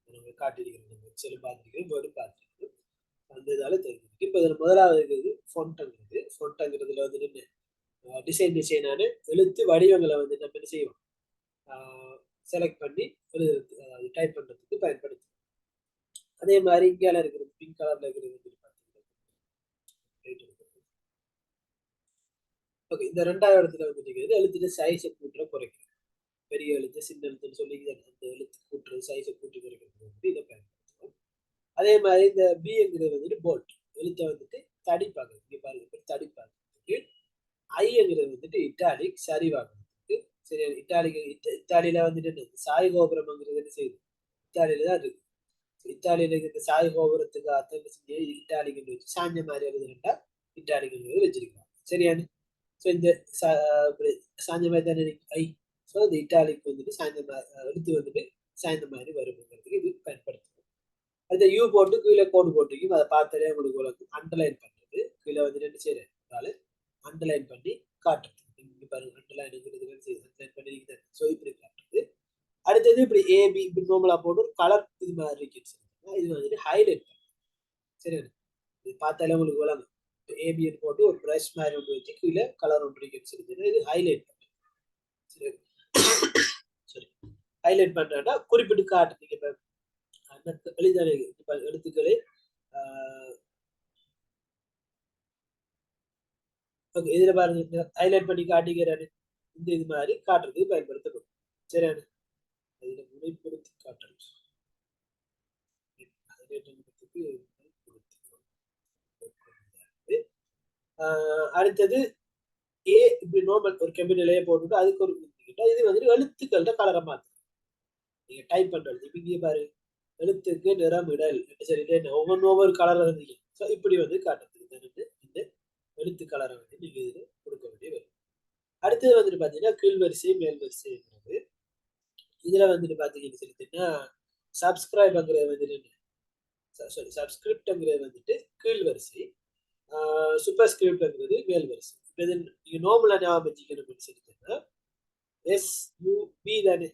நம்ம காட்டியிருக்கிறோம், எக்ஸலும் பார்த்துருக்கேன், வேர்டும் பார்த்துருக்கேன். அந்த இதால தெரிஞ்சிருக்கு. இப்போ இதில் முதலாவது இருக்கிறது ஃபொண்டங்கிறது. ஃபொண்டங்கிறதுல வந்துட்டு என்ன, டிசைனான எழுத்து வடிவங்களை வந்து நம்ம என்ன செய்வோம், செலக்ட் பண்ணி எழுதுறது, அதாவது டைப் பண்ணுறதுக்கு பயன்படுத்தும். அதே மாதிரி இந்தியாவில் இருக்கிறது பிங்க் கலர்ல இருக்கிறது ஓகே. இந்த 2வது இடத்துல வந்துட்டு எழுத்துட்டு சைஸை கூட்டுற குறைக்கிறது. பெரிய எழுத்து சின்ன எழுத்துன்னு சொல்லி அந்த எழுத்து கூட்டுறது சைஸை கூட்டி குறைக்கிறது வந்து இதை பயன்படுத்துவோம். அதே மாதிரி இந்த பிங்கிறது வந்துட்டு போல்ட், எழுத்தை வந்துட்டு தடிப்பாங்க. இங்க பாருங்க, தடிப்பாங்க. ஐங்கிறது வந்துட்டு இட்டாலிக், சரிவாகிறதுக்கு. சரி, இத்தாலியில வந்துட்டு சாய் கோபுரம்ங்கிறது என்ன செய்யுது, இத்தாலியில தான் இருக்கு. இத்தாலியில இருக்கிற சாய் கோபுரத்துக்கு அர்த்தம் செஞ்சு இட்டாலிக்கு வச்சு சாஞ்ச மாதிரி எழுதுனா இட்டாலிக்கு வச்சிருக்காங்க. சரியானு? ஸோ இந்த சாஞ்ச மாதிரி தானே ஐ. ஸோ இந்த இட்டாலிக்கு வந்துட்டு சாய்ந்த மாதிரி எழுத்து வந்துட்டு சாய்ந்த மாதிரி வருங்கிறதுக்கு இது பயன்படுத்தும். அந்த யூ போட்டு கீழே கோடு போட்டிருக்கும், அதை பார்த்தாலே உங்களுக்கு அண்டர்லைன் பண்றது. கீழே வந்துட்டு என்ன செய்யறது, அண்டர்லைன் பண்ணி காட்டுறது. இங்க பாருங்க, அண்டர்லைன் பண்ணி ஸோ இப்படி காட்டுறது. அடுத்தது இப்படி ஏபி இப்படி நோமலா போட்டு ஒரு கலர் இது மாதிரி இருக்கு. இது வந்துட்டு ஹைலைட் பண்ணும். சரி, இது பார்த்தாலே உங்களுக்கு விளங்கும். ஏபிஎன் போட்டு ஒரு ப்ரஷ் மாதிரி ஒன்று வச்சு கீழே கலர் ஒன்று இருக்கு. இது ஹைலைட் பண்ணும். சரி, சரி, ஹைலைட் பண்றேன்னா குறிப்பிட்டு காட்டுறீங்க. இப்போ எளிதான எழுத்துக்களை இதுல பாருங்க, ஹைலைட் பண்ணி காட்டிக்கிறாரு. இந்த இது மாதிரி காட்டுறதுக்கு பயன்படுத்தப்படும். சரியான, இதுல முனைப்படுத்தி காட்டுறது. அடுத்தது ஏ இப்படி நோமல் ஒரு கெமினலையே போட்டுட்டு அதுக்கு ஒரு இது வந்துட்டு எழுத்துக்கள்கிட்ட கலரை மாத்து. நீங்க டைப் பண்றது இப்ப இங்கே பாரு, எழுத்துக்கு நிறமிடல் சொல்லிட்டு ஒவ்வொரு கலர் இருந்தீங்க. ஸோ இப்படி வந்து காட்டுறதுக்கு இந்த எழுத்து கலரை வந்து நீங்க இதுல கொடுக்க வேண்டிய வரும். அடுத்தது வந்துட்டு பாத்தீங்கன்னா கீழ் வரிசை மேல் வரிசைங்கிறது. இதுல வந்துட்டு பாத்தீங்கன்னு சொல்லிட்டீங்கன்னா சப்ஸ்கிரைப்ங்கிறது வந்துட்டு சாரி சப்ஸ்கிரிப்ட்ங்கிறது வந்துட்டு கீழ் வரிசை, சூப்பர் ஸ்கிரிப்ட்ங்கிறது மேல் வரிசை. இது நீங்க நார்மலா ஞாபகம் வச்சுக்கணும்னு சொல்லிட்டீங்கன்னா SUB தானே.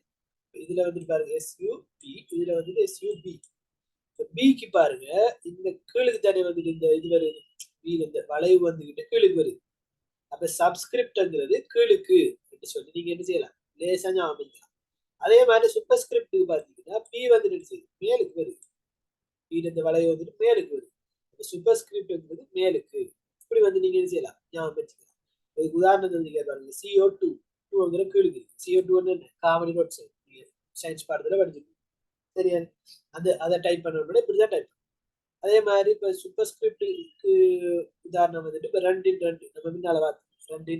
இதுல வந்துட்டு பாருங்க SUP, இதுல வந்துட்டு SUB. பிக்கு பாருங்க, இந்த கீழுக்கு தானே வந்துட்டு இந்த இது வருது, இந்த வளைவு வந்துகிட்டு கீழுக்கு வருது. அப்ப சப்ஸ்கிரிப்ட்ங்கிறது கீழுக்கு சொல்லி நீங்க என்ன செய்யலாம், லேசா ஞாபகம். அதே மாதிரி சூப்பர் ஸ்கிரிப்டுக்கு பாத்தீங்கன்னா பி வந்துட்டு மேலுக்கு வருது. இந்த வளைவு வந்துட்டு மேலுக்கு வருது. சூப்பர் ஸ்கிரிப்ட்ங்கிறது மேலுக்கு. இப்படி வந்து நீங்க என்ன செய்யலாம், ஞாபகம் வச்சுக்கலாம். அதுக்கு உதாரணம் நீங்க பாருங்க, CO2 டூங்கிற கீழுக்கு, CO2 என்ன கார்பன் டை ஆக்சைடு. நீங்க சயின்ஸ் பாடத்துல படிச்சிருக்கீங்க. சரியா? அதை டைப் பண்ண இப்படிதான் டைப். அதே மாதிரி இப்ப சூப்பர் ஸ்கிரிப்டுக்கு உதாரணம் வந்துட்டு இப்ப 2 நம்ம முன்னால பார்த்தோம். 2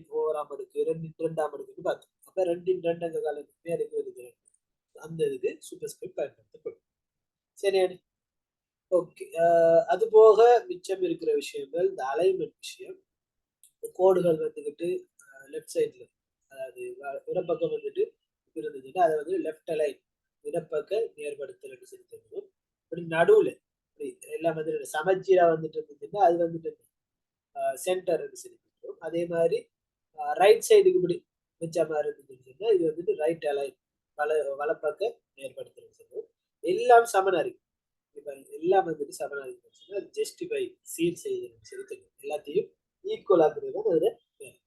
அடுக்கு 2 அடுக்குன்னு பார்த்தோம். அப்ப 2 அங்க காலம் மேலுக்கு வருது. அந்த இதுக்கு சூப்பர் ஸ்கிரிப்ட் பயன்படுத்தப்படும். சரியா? ஓகே. அது போக மிச்சம் இருக்கிற விஷயங்கள் இந்த அலைன்மெண்ட் விஷயம். கோடுகள் வந்துகிட்டு லெஃப்ட் சைட்ல, அதாவது இடப்பக்கம் வந்துட்டு இருந்ததுன்னா அதை வந்து லெஃப்ட் அலைன், இடப்பக்க நேர்படுத்தல் சொல்லி தெரியும். இப்படி நடுவுல எல்லாம் வந்து சமச்சீரா வந்துட்டு இருந்ததுன்னா அது வந்துட்டு சென்டர் சொல்லி தெரியும். அதே மாதிரி ரைட் சைடுக்கு இப்படி வச்ச மாதிரி இருந்துச்சுன்னா இது வந்துட்டு ரைட் அலைன் வலப்பக்க ஏற்படுத்துறது சொல்லுவோம். எல்லாம் சமனாரி இப்ப எல்லாம் வந்துட்டு சமனாரி அது ஜஸ்டிஃபை சீர் செய்யுதுன்னு சொல்லி தெரியும். எல்லாத்தையும் ஈக்குவல் ஆக்குறது தான் அதுல வேலை.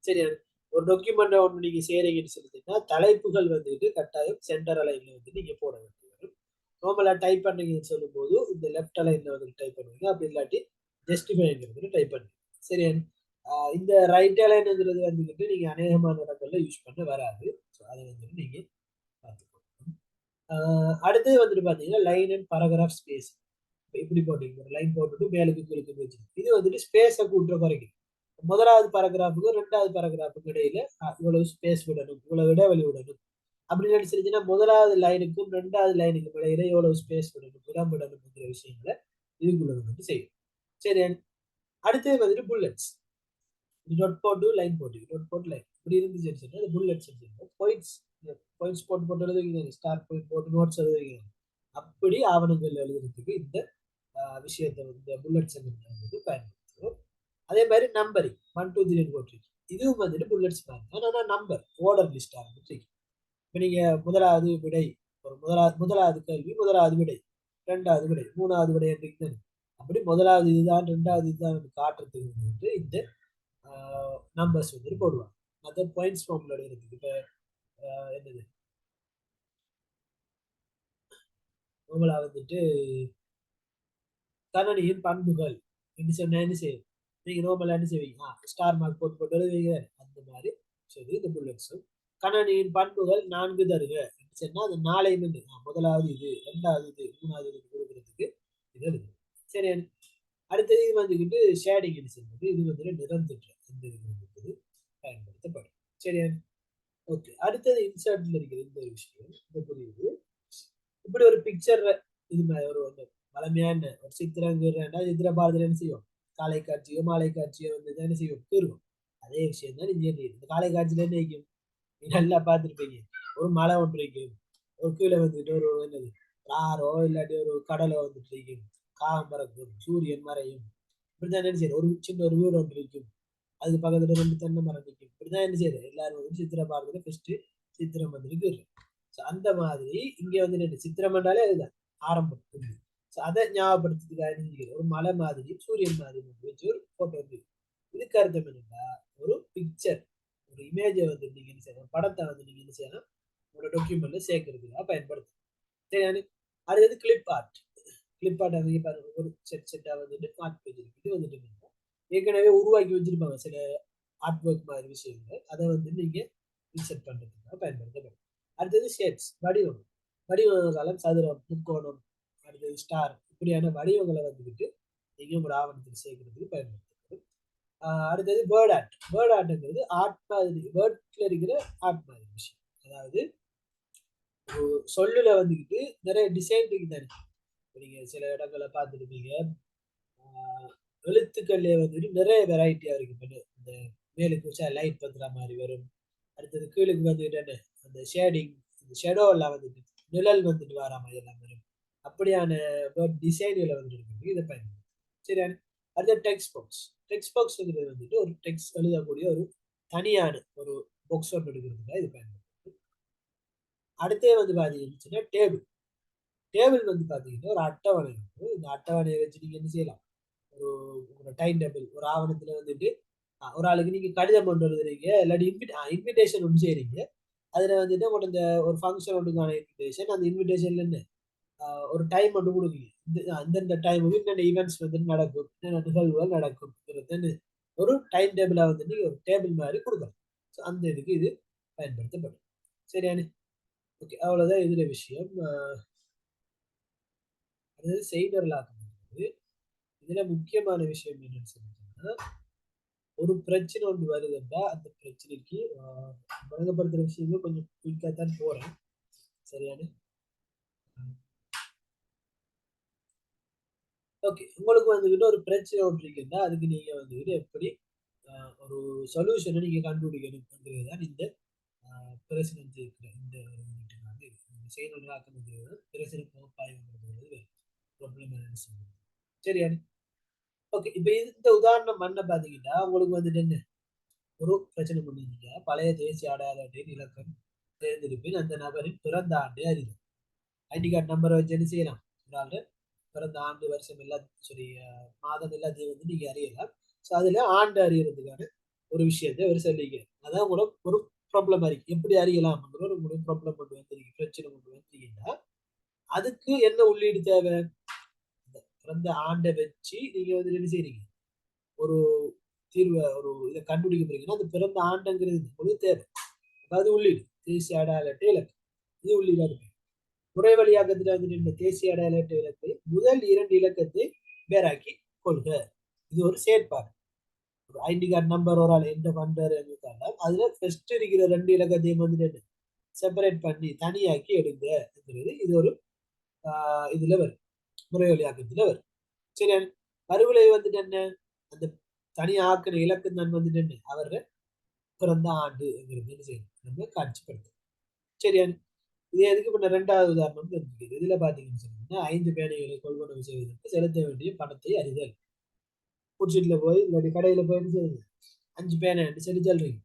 சரியா? ஒரு டாக்குமெண்ட் ஒன்று நீங்க செய்றீங்கன்னு சொல்லிட்டீங்கன்னா தலைப்புகள் வந்துட்டு கட்டாயம் சென்டர் அலைன்ல வந்து நீங்க போட வேண்டியது வரும். நார்மலா டைப் பண்ணீங்கன்னு சொல்லும்போது இந்த லெஃப்ட் அலைன்ல வந்து டைப் பண்ணுவீங்க. அப்படி இல்லாட்டி ஜஸ்டிஃபைங்கிறது டைப் பண்ணுவீங்க. சரியா? இந்த ரைட் அலைன்ங்கிறது வந்துட்டு நீங்க அநேகமான இடங்கள்ல யூஸ் பண்ண வராது. ஸோ அதை வந்துட்டு நீங்க பார்த்துக்கணும். அடுத்தது வந்துட்டு பார்த்தீங்கன்னா லைன் அண்ட் பாராகிராஃப் ஸ்பேஸ். இப்படி போட்டீங்க ஒரு லைன் போட்டுட்டு மேலுக்கு கீழுக்கு வச்சிருக்கு. இது வந்துட்டு ஸ்பேஸை கூட்டுற குறைக்கும். முதலாவது பாராகிராஃபுக்கும் ரெண்டாவது பாராகிராஃபுக்கு இடையில இவ்வளவு ஸ்பேஸ் விடணும், இவ்வளவு இடைவெளி விடணும் அப்படின்னு நினைச்சிருச்சுன்னா முதலாவது லைனுக்கும் ரெண்டாவது லைனுக்கும் இடையில எவ்வளவு ஸ்பேஸ் விடணும், இடம் விடணும்ங்கிற விஷயங்களை இதுக்குள்ள வந்துட்டு செய்யும். சரி, அடுத்தது வந்துட்டு புல்லட்ஸ். டாட் போட்டு லைன் போட்டு டாட் போட்டு லைன் இப்படி இருந்துச்சுன்னு சொன்னா அது புல்லட்ஸ் பாயிண்ட்ஸ். பாயிண்ட்ஸ் போட்டு போட்டு எழுதுவீங்க, ஸ்டார் பாயிண்ட் போட்டு நோட்ஸ் எழுதுவீங்க. அப்படி ஆவணங்கள் எழுதுறதுக்கு இந்த விஷயத்தை இந்த புல்லட்ஸ் வந்து பயன்படுத்துவோம். அதே மாதிரி நம்பரிங் 1 2 3 போட்டிருக்கு. இதுவும் வந்துட்டு புல்லட்ஸ் பாருங்க. ஆனா நம்பர் ஆர்டர் லிஸ்ட் ஆரம்பிச்சு இப்ப நீங்க முதலாவது விடை, ஒரு முதலாவது கேள்வி, முதலாவது விடை, இரண்டாவது விடை, மூணாவது விடை என்று அப்படி முதலாவது இதுதான், இரண்டாவது இதுதான் காட்டுறதுக்கு வந்துட்டு இந்த நம்பர்ஸ் வந்துட்டு போடுவாங்க. மற்ற பாயிண்ட்ஸ் ஃபார்ம்ல இருக்கு. இப்ப என்னது உங்களா வந்துட்டு கணனியின் பண்புகள் என்று சொன்னா என்ன செய்யும்? நீங்க நோமலா என்ன செய்வீங்க? ஸ்டார் மார்க் போட்டு போட்டு எழுதுவீங்க. அந்த மாதிரி சொல்லி இந்த புல்லட்ஸும் கணனியின் பண்புகள் 4 தருக சொன்னா அது 4 முதலாவது இது, இரண்டாவது இது, மூணாவது இது கொடுக்கறதுக்கு இது எழுது. சரி, அடுத்தது இது வந்துகிட்டு ஷேடிங் சொல்றது. இது வந்துட்டு நிறந்துட்டு இந்த இது வந்துட்டு பயன்படுத்தப்படும். சரியா? ஓகே, அடுத்தது இன்சர்ட்ல இருக்கிற இந்த ஒரு விஷயம் இந்த புரியுது. இப்படி ஒரு பிக்சர் இது ஒரு பழமையான ஒரு சித்திரங்கிறா சித்திர பாரதியில என்ன செய்யும்? காலை காட்சியோ மாலை காட்சியோ வந்து என்ன செய்யும்? கூறுவோம். அதே விஷயம் தான் இங்கே இந்த காலை காட்சியில என்ன வைக்கும்? நல்லா பார்த்துருப்பீங்க. ஒரு மலை ஒன்று இருக்கும், ஒரு கீழே வந்துட்டு ஒரு என்னது ஆறோ இல்லாட்டி ஒரு கடலை வந்துட்டு இருக்கும், காகம் பறக்கும், சூரியன் மறையும், இப்படிதான் என்ன செய்யும்? ஒரு சின்ன ஒரு வீடு ஒன்று இருக்கும், அதுக்கு பக்கத்துல 2 தென்னை மரம் நிற்கும். இப்படிதான் என்ன செய்யுது? எல்லாரும் வந்து சித்திர பாரதியில ஃபர்ஸ்ட் சித்திரம் வந்துருக்கு. அந்த மாதிரி இங்க வந்து சித்திரம் என்றாலே அதுதான் ஆரம்பம். அதை ஞாபகப்படுத்துறதுக்காக ஒரு மலை மாதிரி சூரியன் மாதிரி வச்சு ஒரு போட்டோ இருக்கு. இதுக்கு அர்த்தம் என்னன்னா ஒரு பிக்சர், ஒரு இமேஜை வந்து நீங்க என்ன செய்யணும், படத்தை வந்து நீங்க என்ன செய்யணும், ஒரு டாக்குமெண்ட்ல சேர்க்கறதுக்காக பயன்படுத்தும். சரி, அடுத்தது கிளிப் ஆர்ட். கிளிப் ஆர்ட் வந்து பாருங்க, ஒரு செட்டா வந்துட்டு ஆர்ட் பேஜ் இருக்கு. இது வந்துட்டு ஏற்கனவே உருவாக்கி வச்சிருப்பாங்க சில ஆர்ட் ஒர்க் மாதிரி விஷயங்கள். அதை வந்து நீங்க இன்செர்ட் பண்றதுக்காக பயன்படுத்தப்படும். அடுத்தது ஷேப்ஸ், வடிவம். வடிவங்காலம் சதுரம், முக்கோணம், அடுத்தது ஸ்டார், இப்படியான வடிவங்களை வந்துட்டு நீங்க ஒரு ஆவணத்தில் சேர்க்கறதுக்கு பயன்படுத்தப்படும். அடுத்தது பேர்ட் ஆர்ட். பேர்ட் ஆர்ட்ங்கிறது ஆர்ட் மாதிரி, பேர்ட்ல இருக்கிற ஆர்ட் மாதிரி விஷயம். அதாவது சொல்லுல வந்துக்கிட்டு நிறைய டிசைன் இருக்கு தானே. நீங்க சில இடங்களை பார்த்துருப்பீங்க, எழுத்துக்கள்ல வந்துட்டு நிறைய வெரைட்டியா இருக்கு. இந்த மேலுக்கு வச்சா லைட் பத்துற மாதிரி வரும். அடுத்தது கீழுக்கு வந்துட்டு என்ன அந்த ஷேடிங், இந்த ஷெடோ எல்லாம் வந்துட்டு நிழல் வந்துட்டு வர மாதிரி எல்லாம் வரும். அப்படியான டிசைன்களை வந்துட்டு இருக்கு. இதை பயன்படுத்தும். சரி, அடுத்த டெக்ஸ்ட் பாக்ஸ். டெக்ஸ்ட் பாக்ஸ்ங்கிறது வந்துட்டு ஒரு டெக்ஸ்ட் எழுதக்கூடிய ஒரு தனியான ஒரு பாக்ஸ் ஒன்று எடுக்கிறதுக்காக இது பயன்படுத்தும். அடுத்தே வந்து பாத்தீங்கன்னா டேபிள். டேபிள் வந்து பாத்தீங்கன்னா ஒரு அட்டவணை இருக்கும். இந்த அட்டவணையை வச்சு நீங்க என்ன செய்யலாம், ஒரு டைம் டேபிள், ஒரு ஆவணத்துல வந்துட்டு ஒரு ஆளுக்கு நீங்க கடிதம் கொண்டு எழுதுறீங்க, இல்லாட்டி இன்விடேஷன் ஒன்று செய்றீங்க. அதுல வந்துட்டு உங்களுக்கு இந்த ஒரு ஃபங்க்ஷன் ஒன்றுக்கான இன்விடேஷன். அந்த இன்விடேஷன்ல என்ன ஒரு டைம் ஒன்று கொடுக்குறீங்க. அந்தந்த டைமுக்கு என்னென்ன ஈவெண்ட்ஸ் வந்துட்டு நடக்கும், என்னென்ன நிகழ்வுகள் நடக்கும், ஒரு டைம் டேபிளா வந்துட்டு ஒரு டேபிள் மாதிரி கொடுக்கலாம். ஸோ அந்த இதுக்கு இது பயன்படுத்தப்படும். சரியானு? ஓகே, அவ்வளவுதான் இதுல விஷயம். அதாவது செய்தரலாக்கம். இதுல முக்கியமான விஷயம் என்னன்னு சொன்னீங்கன்னா, ஒரு பிரச்சனை ஒன்று வருதுன்னா அந்த பிரச்சனைக்கு வழங்கப்படுத்துற விஷயங்கள் கொஞ்சம் குயிக்கா தான் போறேன். சரியானு? ஓகே, உங்களுக்கு வந்துகிட்டு ஒரு பிரச்சனை ஒன்று இருக்குன்னா அதுக்கு நீங்க வந்துகிட்டு எப்படி ஒரு சொல்யூஷனை நீங்க கண்டுபிடிக்கணும்ங்கிறது தான் இந்த பிரசிடென்சி இருக்கிற இந்த செயலாக்கம்ங்கிறது பிரசிடென்ட் பகுப்பாய்வுங்கிறது ப்ராப்ளம் சொல்லுது. சரியா? ஓகே, இப்ப இந்த உதாரணம் பண்ண பாத்தீங்கன்னா உங்களுக்கு வந்துட்டு என்ன ஒரு பிரச்சனை பண்ணிருக்கீங்க. பழைய தேசிய அடையாள அட்டையின் இலக்கம் தேர்ந்தெடுப்பில் அந்த நபரின் பிறந்த ஆண்டை அறிதல். ஐடி கார்டு நம்பரை வச்சு என்ன செய்யலாம்? ஒரு ஆளு பிறந்த ஆண்டு வருஷம் எல்லாம் சரி மாதம் எல்லாத்தையும் வந்து நீங்க அறியலாம். ஸோ அதுல ஆண்டு அறியறதுக்கான ஒரு விஷயத்தை அவர் சொல்லிக்க. அதான் கூட ஒரு ப்ராப்ளம் இருக்கு. எப்படி அறியலாம்ங்கிற ஒரு ப்ராப்ளம் கொண்டு வந்திருக்கு, பிரச்சனை கொண்டு வந்தீங்கன்னா அதுக்கு என்ன உள்ளீடு தேவை? பிறந்த ஆண்டை வச்சு நீங்க வந்து என்ன செய்றீங்க? ஒரு தீர்வை ஒரு இதை கண்டுபிடிக்க போறீங்கன்னா அது பிறந்த ஆண்டுங்கிறது உங்களுக்கு தேவை. அதாவது உள்ளீடு தேசிய அடையாள அட்டை இலக்கு, இது உள்ளீடா இருக்கு. முறை வழியாக்கத்துல வந்துட்டு இந்த தேசிய அடையாள அட்டை இலக்கை முதல் 2 இலக்கத்தை வேறாக்கி கொள்க. இது ஒரு செயற்பாடு. ஒரு ஐடி கார்டு நம்பர் ஒரு ஆள் என்டர் பண்றாரு அதுல ஃபர்ஸ்ட் இருக்கிற 2 இலக்கத்தையும் வந்துட்டு செப்பரேட் பண்ணி தனியாக்கி எடுங்கிறது. இது ஒரு இதுல வரும், முறை வழியாக்கத்துல வரும். சரி, கருவிலை வந்துட்டு என்ன? அந்த தனி ஆக்கிற இலக்கு தான் வந்துட்டு என்ன? அவர் பிறந்த ஆண்டுங்கிறது என்ன செய்யணும்? நம்ம காட்சிப்படுத்தும். சரியா? இது எதுக்கு பண்ண 2வது உதாரணம் தெரிஞ்சுக்கிறது. இதுல பாத்தீங்கன்னு சொன்னீங்கன்னா 5 பேனைகளை கொள்வனவு செய்வதற்கு செலுத்த வேண்டிய பணத்தை அறிதல். புட்சீட்ல போய் இல்லாட்டி கடையில போய் என்ன செய்யுங்க? 5 பேனை சொல்லி சொல்றீங்க.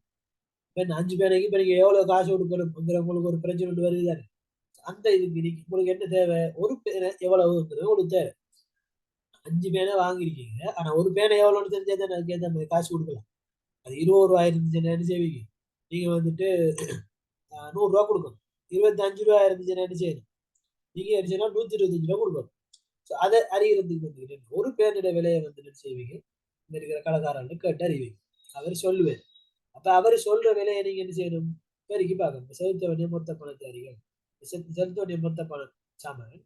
இப்ப 5 பேனைக்கு இப்ப நீங்க எவ்வளவு காசு கொடுக்கணும்ங்கிற உங்களுக்கு ஒரு பிரச்சனை ஒன்று வருது தானே? அந்த இதுக்கு நீங்க உங்களுக்கு என்ன தேவை? ஒரு பேனை எவ்வளவுங்கிறது உங்களுக்கு தேவை. 5 பேனை வாங்கியிருக்கீங்க. ஆனா ஒரு பேனை எவ்வளவுன்னு தெரிஞ்சா தானே அதுக்கேத்த மாதிரி காசு கொடுக்கலாம். அது ரூ. 20 இருந்துச்சுன்னா என்ன செய்வீங்க? நீங்க வந்துட்டு ரூ. 100 கொடுக்கணும். ரூ. 25 இருந்துச்சுன்னா என்ன செய்யணும்? நீங்க அடிச்சுன்னா ரூ. 125 கொடுக்கணும். ஸோ அதை அறிகிறதுக்கு வந்துட்டு ஒரு பேருடைய விலையை வந்துட்டு என்ன செய்வீங்க? இங்க இருக்கிற கடைக்காரர்கள் கேட்டு அறிவீங்க. அவர் சொல்லுவார். அப்ப அவர் சொல்ற விலையை நீங்க என்ன செய்யணும்? பெருக்கி பார்க்கணும். செலுத்த வேண்டிய மொத்த பணத்தை அறிகள். செலுத்த வேண்டிய மொத்த பணம் சாமான்.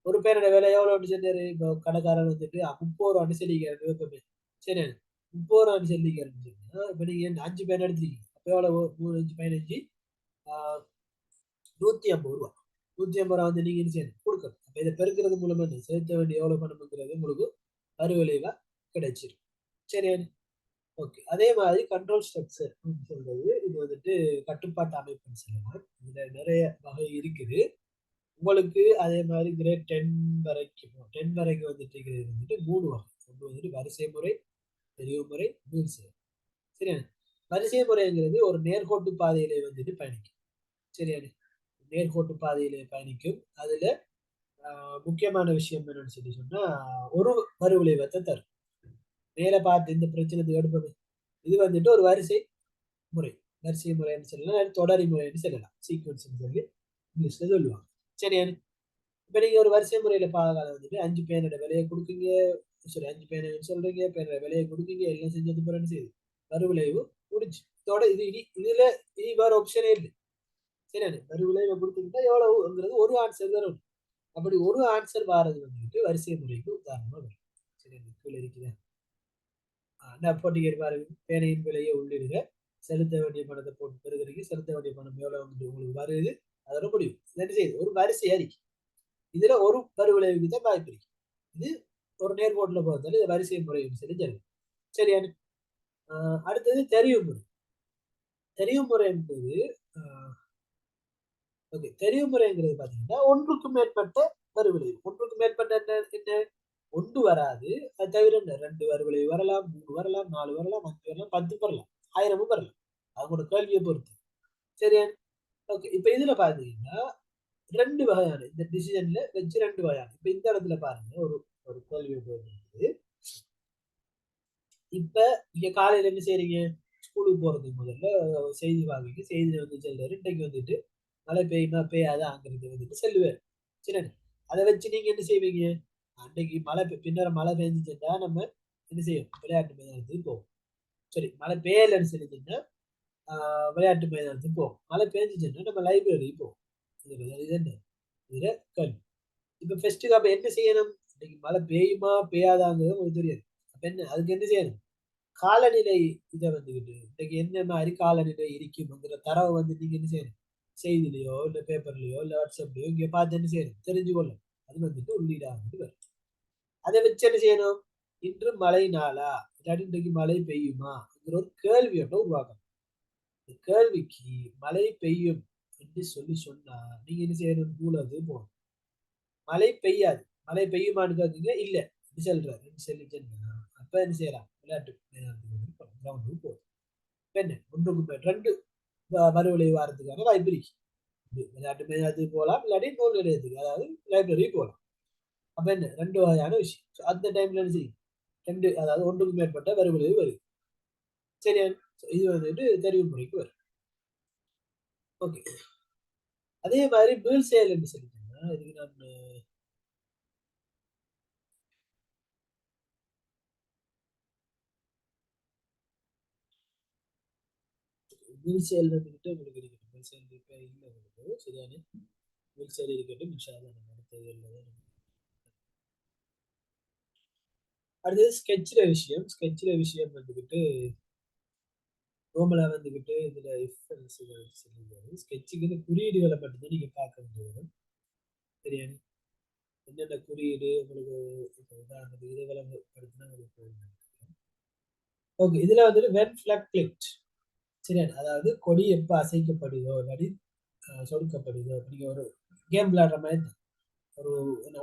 ஒரு பேரோட விலை எவ்வளோன்னு சொன்னாரு? இப்போ கடைக்காரர் வந்துட்டு ரூ. 30 சொல்லிக்கிறாரு எப்பவுமே. சரி, ரூ. 30 சொல்லிக்கிறேன்னு சொன்னா இப்ப நீங்க 5 பேர் எடுத்துருக்கீங்க. அப்ப எவ்வளவு? 3, 5, 15 ரூ. 150. ரூ. 150 வந்து நீங்க என்ன செய்யணும்? கொடுக்கணும். அப்ப இதை பெருக்கிறது மூலமா என்ன? செலுத்த வேண்டிய எவ்வளவு பணம்ங்கிறது உங்களுக்கு மறுவிளைவா கிடைச்சிரும். சரியா? ஓகே. அதே மாதிரி கண்ட்ரோல் ஸ்ட்ரக்சர் சொல்றது இது வந்துட்டு கட்டுப்பாட்டு அமைப்புன்னு சொல்லலாம். இதுல நிறைய வகை இருக்குது. உங்களுக்கு அதே மாதிரி கிரேட் 10 வரைக்கும் 10 வரைக்கும் வந்துட்டு இருக்கிறது வந்துட்டு 3 வகை. ஒன்று வந்துட்டு வரிசை முறை, தெரிவு முறை, மீள்செயல். சரியா? வரிசை முறைங்கிறது ஒரு நேர்கோட்டு பாதையிலே வந்துட்டு பயணிக்கும். சரியா? நேர்கோட்டு பாதையிலே பயணிக்கும். அதுல முக்கியமான விஷயம் என்னன்னு சொல்லி சொன்னா ஒரு மறுவிளைவத்தை தரும். நேர பார்த்து இந்த பிரச்சனை எடுப்பது இது வந்துட்டு ஒரு வரிசை முறை. வரிசை முறைன்னு சொல்லலாம், தொடரி முறைன்னு சொல்லலாம். சீக்வன்ஸ் சொல்லி இங்கிலீஷ்ல சொல்லுவாங்க. சரியா? இப்ப நீங்க ஒரு வரிசை முறையில பாகால வந்துட்டு 5 பேனோட விலையை கொடுக்குறீங்க. சரி, 5 பேனை சொல்றீங்க, பேனோட விலையை கொடுக்குறீங்க, எல்லாம் செஞ்சது பிறகு செய்யுது மறுவிளைவு முடிஞ்சு. இதோட இது இதுல இனி வேற ஆப்ஷனே இல்லை. சரியானே? மறுவிளைவை கொடுத்துக்கிட்டா எவ்வளவுங்கிறது ஒரு ஆன்சர் தான் வரும். அப்படி ஒரு ஆன்சர் வாரது வந்துட்டு வரிசை முறைக்கு உதாரணமா வரும். சரி, கீழே இருக்குதா? நான் போட்டிக்கு பாருங்க. பேனையின் விலையை உள்ளிடுக. செலுத்த வேண்டிய பணத்தை போட்டு பெறுகிறீங்க. செலுத்த வேண்டிய பணம் எவ்வளவு வந்து உங்களுக்கு வருது, அதோட முடியும். என்ன செய்யுது? ஒரு வரிசை அறிக்கை. இதுல ஒரு மறுவிளைவுக்கு தான் வாய்ப்பு இருக்கு. இது ஒரு நேர்கோட்டுல பார்த்தாலும் இது வரிசை முறைன்னு சொல்லி தெரியும். சரியா? அடுத்தது தெரியும் முறை. தெரியும் முறை என்பது ஓகே. தெரியும் முறைங்கிறது பாத்தீங்கன்னா ஒன்றுக்கும் மேற்பட்ட மறுவிளைவு. ஒன்றுக்கும் மேற்பட்ட என்ன? ஒன்று வராது. அது தவிர 2 மறுவிளைவு வரலாம், 3 வரலாம், 4 வரலாம், 5 வரலாம், 10 வரலாம், 1000 வரலாம். அவங்களோட கேள்வியை பொறுத்து. சரியா? ஓகே. இப்ப இதுல பாத்தீங்கன்னா 2 வகையான இந்த டிசிஷன்ல வச்சு 2 வகையான. இப்ப இந்த இடத்துல பாருங்க ஒரு ஒரு கேள்வி போகுது. இப்ப நீங்க காலையில என்ன செய்றீங்க? ஸ்கூலுக்கு போறதுக்கு முதல்ல செய்தி வாங்கிட்டு செய்தியில வந்து சொல்றாரு. இன்னைக்கு வந்துட்டு மழை பெய்யுமா பெய்யாதாங்கிறது வந்துட்டு சொல்லுவாரு. சரிதானே? அத வச்சு நீங்க என்ன செய்வீங்க? அன்னைக்கு மழை பின்னர மழை பெஞ்சுச்சுன்னா நம்ம என்ன செய்வோம்? விளையாட்டு மைதானத்துக்கு போவோம். சரி, மழை பெய்யலன்னு சொல்லிச்சுன்னா விளையாட்டு மைதானத்துக்கு போவோம். மழை பெஞ்சுச்சுன்னா நம்ம லைப்ரரிக்கு போவோம். இது என்ன? இதுல கேள்வி. இப்ப ஃபர்ஸ்ட்டுக்கு அப்ப என்ன செய்யணும்? இன்னைக்கு மழை பெய்யுமா பெய்யாதாங்கிறது உங்களுக்கு தெரியாது. அப்ப என்ன? அதுக்கு என்ன செய்யணும்? காலநிலை இத வந்துகிட்டு இன்னைக்கு என்ன மாரி காலநிலை இருக்கும்ங்கிற தரவ வந்து நீங்க என்ன செய்யணும்? செய்தியிலயோ, இல்ல பேப்பர்லயோ, இல்ல WhatsAppலயோ இங்க பார்த்து என்ன செய்யணும்? தெரிஞ்சு கொள்ளணும். அது வந்துட்டு உள்ளீடா வந்துட்டு வரும். அத வச்சு என்ன செய்யணும்? இன்று மழை நாளா? இல்லாட்டி இன்றைக்கு மழை பெய்யுமாங்கிற ஒரு கேள்வி ஒண்ண உருவாக்கணும். இந்த கேள்விக்கு மழை பெய்யும் என்று சொல்லி சொன்னா, நீங்க என்ன செய்யணும்? நூலகத்துக்கு போகணும். மழை பெய்யாது. மழை பெய்யுமான்னு கேட்குறீங்க, இல்ல. அப்படி சொல்றாரு. சொல்லிட்டேன்னா, அப்ப என்ன செய்யலாம்? விளையாட்டு மைதானத்துக்கு வந்து கிரவுண்டுக்கு போகும். என்ன ஒன்றுக்கு ரெண்டு மறுவழி வாரத்துக்கான வாய்ப்பு இருக்கு. விளையாட்டு மைதானத்துக்கு போகலாம், இல்லாட்டி நூல் நிலையத்துக்கு, அதாவது லைப்ரரி போகலாம். அப்ப என்ன ரெண்டு வகையான விஷயம். அந்த டைம்ல என்ன செய்யும், ரெண்டு, அதாவது ஒன்றுக்கு மேற்பட்ட மறுவழி வருது. சரியா? இது வந்துட்டு தெரிவு முறைக்கு வரும். ஓகே. அதே மாதிரி மீள் செயல் என்று சொல்லிட்டோம்னா, இதுக்கு நான் மீள் செயல் வந்துட்டு உங்களுக்கு இருக்கட்டும். மீள் செயல் இருக்க இல்லை உங்களுக்கு சரியான மீள் செயல் இருக்கட்டும். நம்ம அடுத்த அடுத்தது ஸ்கெட்ச்ல விஷயம் வந்துக்கிட்டு ரோமலா வந்துக்கிட்டு இதுல சொல்லியிருக்காரு. ஸ்கெட்சுக்கு குறியீடுகளை மட்டும்தான் நீங்க பார்க்க முடியும். சரியா? என்னென்ன குறியீடு உங்களுக்கு உதாரணத்துக்கு இதை விளம்பரப்படுத்தினா உங்களுக்கு ஓகே. இதுல வந்துட்டு வென் ஃபிளாக் கிளிக்ட். சரியா? அதாவது கொடி எப்ப அசைக்கப்படுதோ இல்லாட்டி சொடுக்கப்படுதோ, நீங்க ஒரு கேம் விளையாடுற மாதிரி தான். ஒரு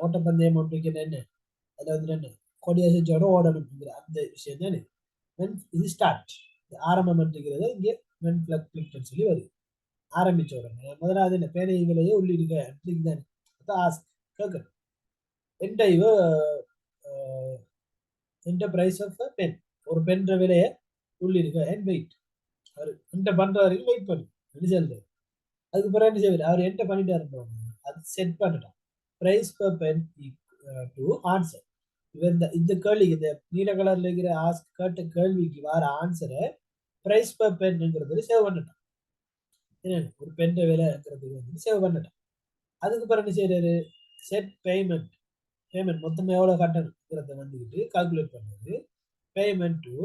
ஓட்டப்பந்தயம் ஒன்றுக்கு என்ன அதுல வந்து என்ன கொடி அசைச்சோட ஓடணுங்கிற அந்த விஷயம் தானே. இது ஸ்டார்ட், ஆரம்பம் என்றுங்கிறது இங்கே வென் ஃபிளாக் கிளிக்ட்னு சொல்லி வருது. ஆரம்பிச்ச உடனே முதலாவது என்ன பேனை விலையே உள்ளிருக்க அப்படின்னு தானே. ஆஸ்க் கேட்கணும். என்டைவ என்ற பிரைஸ் ஆஃப் பென், ஒரு பென்ற விலையை உள்ளிருக்க அண்ட் வெயிட். அவர் என்ட பண்ற வரைக்கும் வெயிட் பண்ணு ரிசல்ட். அதுக்கு பிறகு என்ன செய்வார், அவர் என்ட பண்ணிட்டாரு, அது செட் பண்ணிட்டான். Price per pen to answer. இவர் இந்த கேள்விக்கு, இந்த நீல கலர்ல இருக்கிற ஆஸ்க் கேட்ட கேள்விக்கு வர ஆன்சரை பிரைஸ் பர் பென்ங்கிறது சேவ் பண்ணிட்டான். ஒரு பென்ற விலைங்கிறது வந்து சேவ் பண்ணிட்டான். அதுக்கு பிறகு என்ன செய்யறாரு, செட் பேமெண்ட். பேமெண்ட் மொத்தம் எவ்வளவு கட்டணுங்கிறத வந்துக்கிட்டு கால்குலேட் பண்ணுறது. Payment to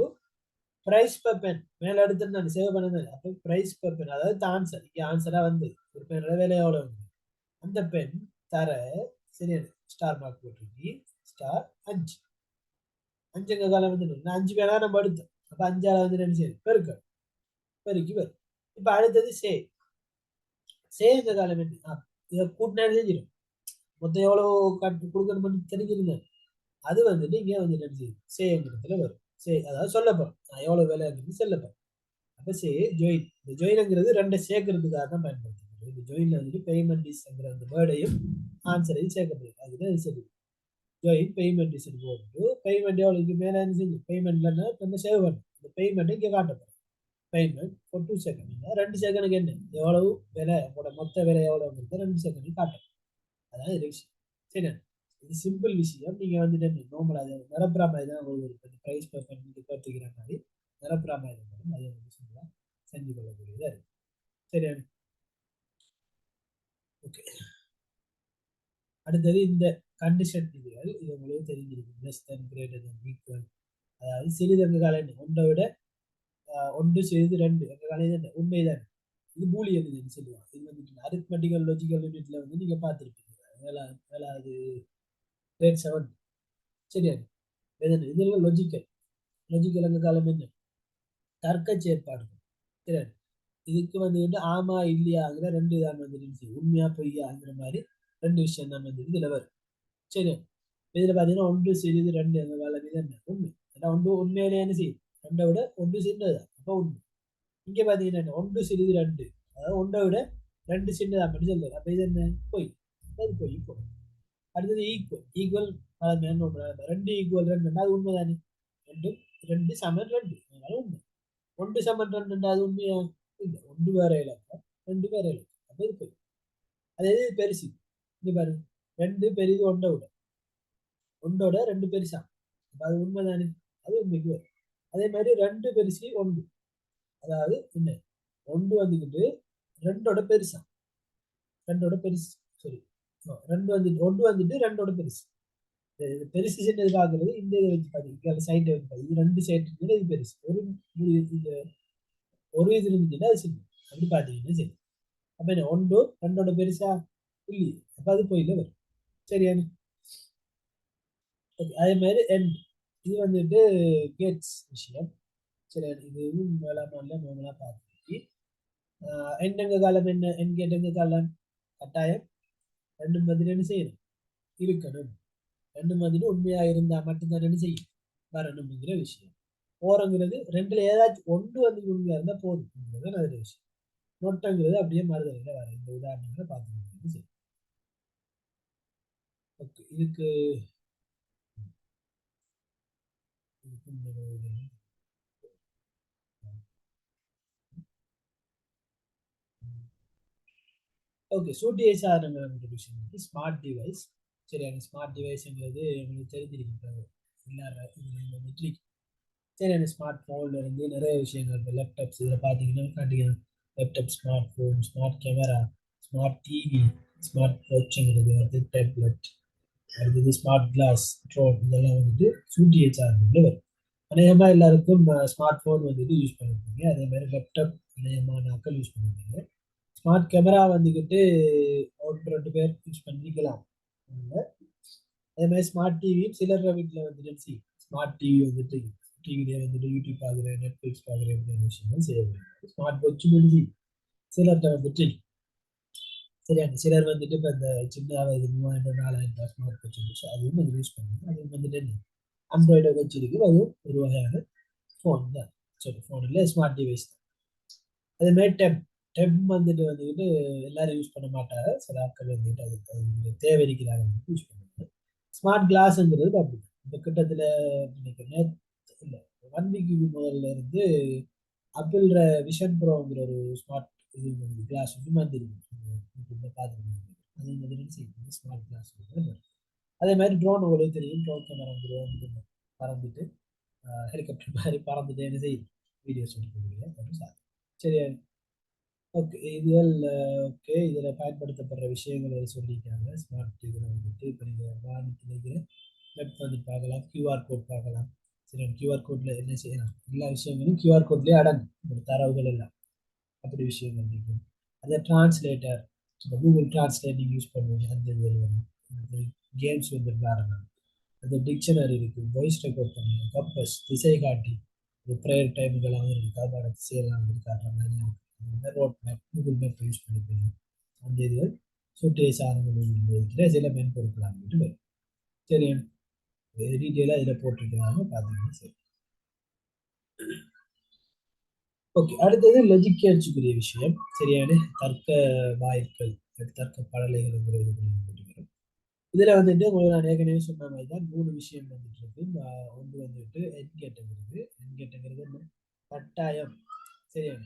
price per pen மேல எடுத்து நான் சேவ் பண்ணது. அப்போ பிரைஸ் பர் பென், அதாவது ஆன்சர் இங்கே ஆன்சரா வந்து ஒரு பெண்ணோட விலை எவ்வளவு வந்து அந்த பென் தர. சரியான ஸ்டார் மார்க் போட்டிருக்கி. ஸ்டார் 5. 5 காலம் வந்து 5 பேரா நம்ம எடுத்தோம். அப்ப 5ஆல வந்து என்ன செய்யும், பெருக்க பெருக்கி வரும். இப்ப அடுத்தது சேந்த காலம் என்ன, இதை கூட்டினா செஞ்சிடும். மொத்தம் எவ்வளவு கொடுக்கணும்னு தெரிஞ்சிருங்க. அது வந்துட்டு இங்கே வந்து என்ன செய்யும், சேங்கிறதுல வரும். அதாவது சொல்லப்போம் எவ்வளவு விலை இருந்து சொல்லப்போம். அப்ப ஜாயின். இந்த ஜாயின்ங்கிறது ரெண்டை சேர்க்கறதுக்காக தான் பயன்படுத்தப்படுது. இந்த ஜாயின்ல வந்துட்டு பேமெண்ட் இஸ்ங்கிற அந்த வேர்டையும் ஆன்சரையும் சேர்க்கப்படுது. அதுதான் சரி. ஜாயின் பேமெண்ட் இஸ் போட்டு பேமெண்ட் எவ்வளவு இங்கே மேலே இருந்து செஞ்சு பேமெண்ட்லன்னா நம்ம சேவ் பண்ணும். இந்த பேமெண்ட் இங்கே காட்டப்படும். Payment for 2 second. 2 செகண்டுக்கு என்ன எவ்வளவு விலை, உங்களோட மொத்த விலை எவ்வளவு 2 செகண்ட் காட்டும். அதான் இது விஷயம். சரி, இது சிம்பிள் விஷயம். நீங்க வந்துட்டு நார்மல் அது நிரப்புற மாதிரி தான் உங்களுக்கு பிரைஸ் பேமெண்ட் பார்த்துக்கிற மாதிரி நிரப்புற மாதிரி இருந்தாலும் அதை வந்து சிம்பிளா செஞ்சு கொள்ளக்கூடியதா இருக்கு. சரியா? ஓகே. அடுத்தது இந்த கண்டிஷன் இதுகள், இது உங்களுக்கு தெரிஞ்சிருக்கு. Less than, greater than, equal. அதாவது சிறிதங்க காலம் ஒன்றை விட ஒன்று சிறிது ரெண்டு எங்க காலையில் உண்மைதான். இது பூலியன் இதுன்னு சொல்லுவாங்க. இது வந்து அரித்மெட்டிக்கல் லாஜிக்கல் யூனிட்ல வந்து நீங்க பார்த்துருப்பீங்க. வேளாவது கிரேட் 7. சரியா? இதெல்லாம் லாஜிக்கல். லாஜிக்கல் எங்க காலம் என்ன தர்க்க செயற்பாடு. சரி, இதுக்கு வந்துட்டு ஆமா இல்லையாங்கிற ரெண்டு தான் வந்துட்டு உண்மையா பொய்யாங்கிற மாதிரி ரெண்டு விஷயம் தான் வந்துட்டு இதுல வரும். சரி, இதுல பாத்தீங்கன்னா ஒன்று சிறிது ரெண்டு எங்க காலம் இது என்ன உண்மை. ஏன்னா ஒன்று உண்மையிலே என்ன செய்யும், ரெண்டை விட ஒன்று சின்னது. அப்ப உண்மை. இங்க பாத்தீங்கன்னா என்ன ஒன்று சிறிது ரெண்டு, அதாவது ஒன்றை விட ரெண்டு சின்னதா மட்டும் சொல்லுது. அப்ப இது என்ன பொய். அது பொய். இப்போ அடுத்தது ஈக்குவல். ஈக்குவல் ரெண்டு ஈக்குவல் ரெண்டு அது உண்மைதானே. ரெண்டு ரெண்டு சமன் ரெண்டு, அதனால உண்மை. ஒன்று சமன் ரெண்டு அது உண்மையா இல்லை. ஒன்று வேற இலக்கம், ரெண்டு வேற இலக்கம். அப்ப இது பொய். அது எது பெருசு, இங்க பாருங்க. ரெண்டு பெரிது ஒன்றை விட, ஒன்றோட ரெண்டு பெருசா, அப்ப அது உண்மைதானே. அது உண்மைக்கு வரும். அதே மாதிரி ரெண்டு பெருசு ஒன்று, அதாவது என்ன ஒன்று வந்துக்கிட்டு ரெண்டோட பெருசா, ரெண்டோட பெருசு. சரி, ரெண்டு வந்துட்டு ஒன்று வந்துட்டு ரெண்டோட பெருசு. இது பெருசு சின்னது பார்க்கறது இந்த இதை வச்சு பாத்தீங்க சைட்டை வச்சு பாத்தீங்க. இது ரெண்டு சைட் இருக்குது, இது பெருசு. இந்த ஒரு இது இருந்துச்சுன்னா அது சின்ன. அப்படி பாத்தீங்கன்னா சரி. அப்ப என்ன ஒன்று ரெண்டோட பெருசா இல்லையே. அப்ப அது போயில வரும். சரியானு. அதே மாதிரி எண்ட். இது வந்துட்டு கேட்ஸ் விஷயம். சரி, இது மேலாமல்ல நார்மலா பார்த்துருக்கு. எண்டெங்க காலம் என்ன, என் கேட்டெங்க காலம் கட்டாயம் ரெண்டு மாதிரி என்ன செய்யணும், இருக்கணும். ரெண்டு மாதிரி உண்மையா இருந்தா மட்டும்தான் என்ன செய்யும் வரணும்ங்கிற விஷயம். ஓரங்கிறது ரெண்டுல ஏதாச்சும் ஒன்று வந்து உண்மையா இருந்தா போதும் அது விஷயம். நொட்டங்கிறது அப்படியே மறுதலையில வர இந்த உதாரணங்களை பார்த்துக்கிட்டு சரி. ஓகே இதுக்கு ஓகே சூட்டியை சாதனங்கள் விஷயம் வந்து ஸ்மார்ட் டிவைஸ். சரி அந்த ஸ்மார்ட் டிவைஸ்ங்கிறது உங்களுக்கு தெரிஞ்சிருக்கின்றது வந்துட்டு சரி அந்த ஸ்மார்ட் ஃபோன்ல இருந்து நிறைய விஷயங்கள் இப்போ லேப்டாப்ஸ் இதில் பார்த்தீங்கன்னா காட்டிக்கலாம். Laptop, smart phone, smart camera, smart TV, smart வாட்சுங்கிறது வந்து டேப்லெட், அடுத்தது ஸ்மார்ட் கிளாஸ், ட்ரோன், இதெல்லாம் வந்துட்டு சூட்டியை சார்ந்தது வரும். அநேகமாக எல்லாருக்கும் ஸ்மார்ட் ஃபோன் வந்துட்டு யூஸ் பண்ணிருப்பீங்க. அதே மாதிரி லேப்டாப் அநேகமான நாட்கள் யூஸ் பண்ணிருப்பீங்க. ஸ்மார்ட் கேமரா வந்துக்கிட்டு ஒன்று ரெண்டு பேர் யூஸ் பண்ணிக்கலாம். அதே மாதிரி ஸ்மார்ட் டிவியும் சிலர் வீட்டில் வந்துட்டு ஸ்மார்ட் டிவி வந்துட்டு டிவிலே வந்துட்டு யூடியூப் பார்க்குறேன், நெட்ஃப்ளிக்ஸ் பார்க்குறேன் அப்படின்ற விஷயங்கள் செய்ய முடியும். ஸ்மார்ட் வாட்ச் முடிஞ்சு சிலர்கிட்ட வந்துட்டு சரியான சிலர் வந்துட்டு இப்போ இந்த சின்ன இது 3000 4000 ஸ்மார்ட் வாட்ச் இருந்துச்சு அதுவும் வந்து யூஸ் பண்ணுங்க. அது வந்துட்டு ஆண்ட்ராய்டை வச்சிருக்கு. அதுவும் ஒரு வகையான ஃபோன் தான். சரி ஃபோன் இல்லை ஸ்மார்ட் டிவைஸ் தான். அதே மாதிரி டெப் வந்துட்டு எல்லாரும் யூஸ் பண்ண மாட்டாங்க. சில ஆட்கள் வந்துட்டு அது தேவை இருக்கிறாங்க யூஸ் பண்ணுவாங்க. ஸ்மார்ட் கிளாஸ்ங்கிறது அப்படி இப்போ கிட்டத்தில் நினைக்கிறேன் இல்லை 1 வீக்கு முதல்ல இருந்து ஆப்பிள்ற விஷன் ப்ரோங்கிற ஒரு ஸ்மார்ட் இது கிளாஸ் வந்து வந்துருக்கு பார்த்துருக்கீங்க. அது வந்துட்டு ஸ்மார்ட் கிளாஸ். அதே மாதிரி ட்ரோன் உங்களுக்கு தெரியும். ட்ரோன் கேமரா பறந்துட்டு ஹெலிகாப்டர் மாதிரி பறந்துட்டு என்ன செய்யும் வீடியோஸ் எடுக்கக்கூடிய ஒரு சாதனம். சரி ஓகே இதுகள் ஓகே இதில் பயன்படுத்தப்படுற விஷயங்களை சொல்லியிருக்காங்க. ஸ்மார்ட் இதில் வந்துட்டு இப்போ நீங்கள் வாகனத்தில் வெப் வந்து பார்க்கலாம், கியூஆர் கோட் பார்க்கலாம். சரி கியூஆர் கோடில் என்ன செய்யலாம் எல்லா விஷயங்களும் கியூஆர் கோட்லேயே அடங்கும் தரவுகள் எல்லாம் அப்படி விஷயங்கள் இருக்கும். அதே டிரான்ஸ்லேட்டர் இப்போ கூகுள் டிரான்ஸ்லேட்டிங் யூஸ் பண்ணுவீங்க அந்த இது வரும். கேம்ஸ் வந்து விளையாடலாம். அந்த டிக்ஷனரி இருக்குது, வாய்ஸ் ரெக்கார்ட் பண்ணுங்க, கம்பஸ் திசை காட்டி இந்த ப்ரேயர் டைமுக்கெல்லாம் இருக்குது காப்பாட திசையெல்லாம் வந்து காட்டுற மாதிரி road map Google map use பண்ணிப்பீங்க. அந்த இதுகள் சுற்றிய சாதனங்கள் இருக்கிற சில மென்பொருட்களாக சரி டீட்டெயிலாக இதில் போட்டிருக்கிறாங்க பார்த்தீங்கன்னா சரி. ஓகே அடுத்தது லொஜிக் கேட்சுக்குரிய விஷயம் சரியான தர்க்க வாயிற்கள் தர்க்க படலைகள் வரும். இதுல வந்துட்டு உங்களுக்கு நான் ஏற்கனவே சொன்ன மாதிரி தான் 3 விஷயம் வந்துட்டு இருக்கு. ஒன்று வந்துட்டு என்கேட்டுங்கிறது என்ன கட்டாயம் சரியான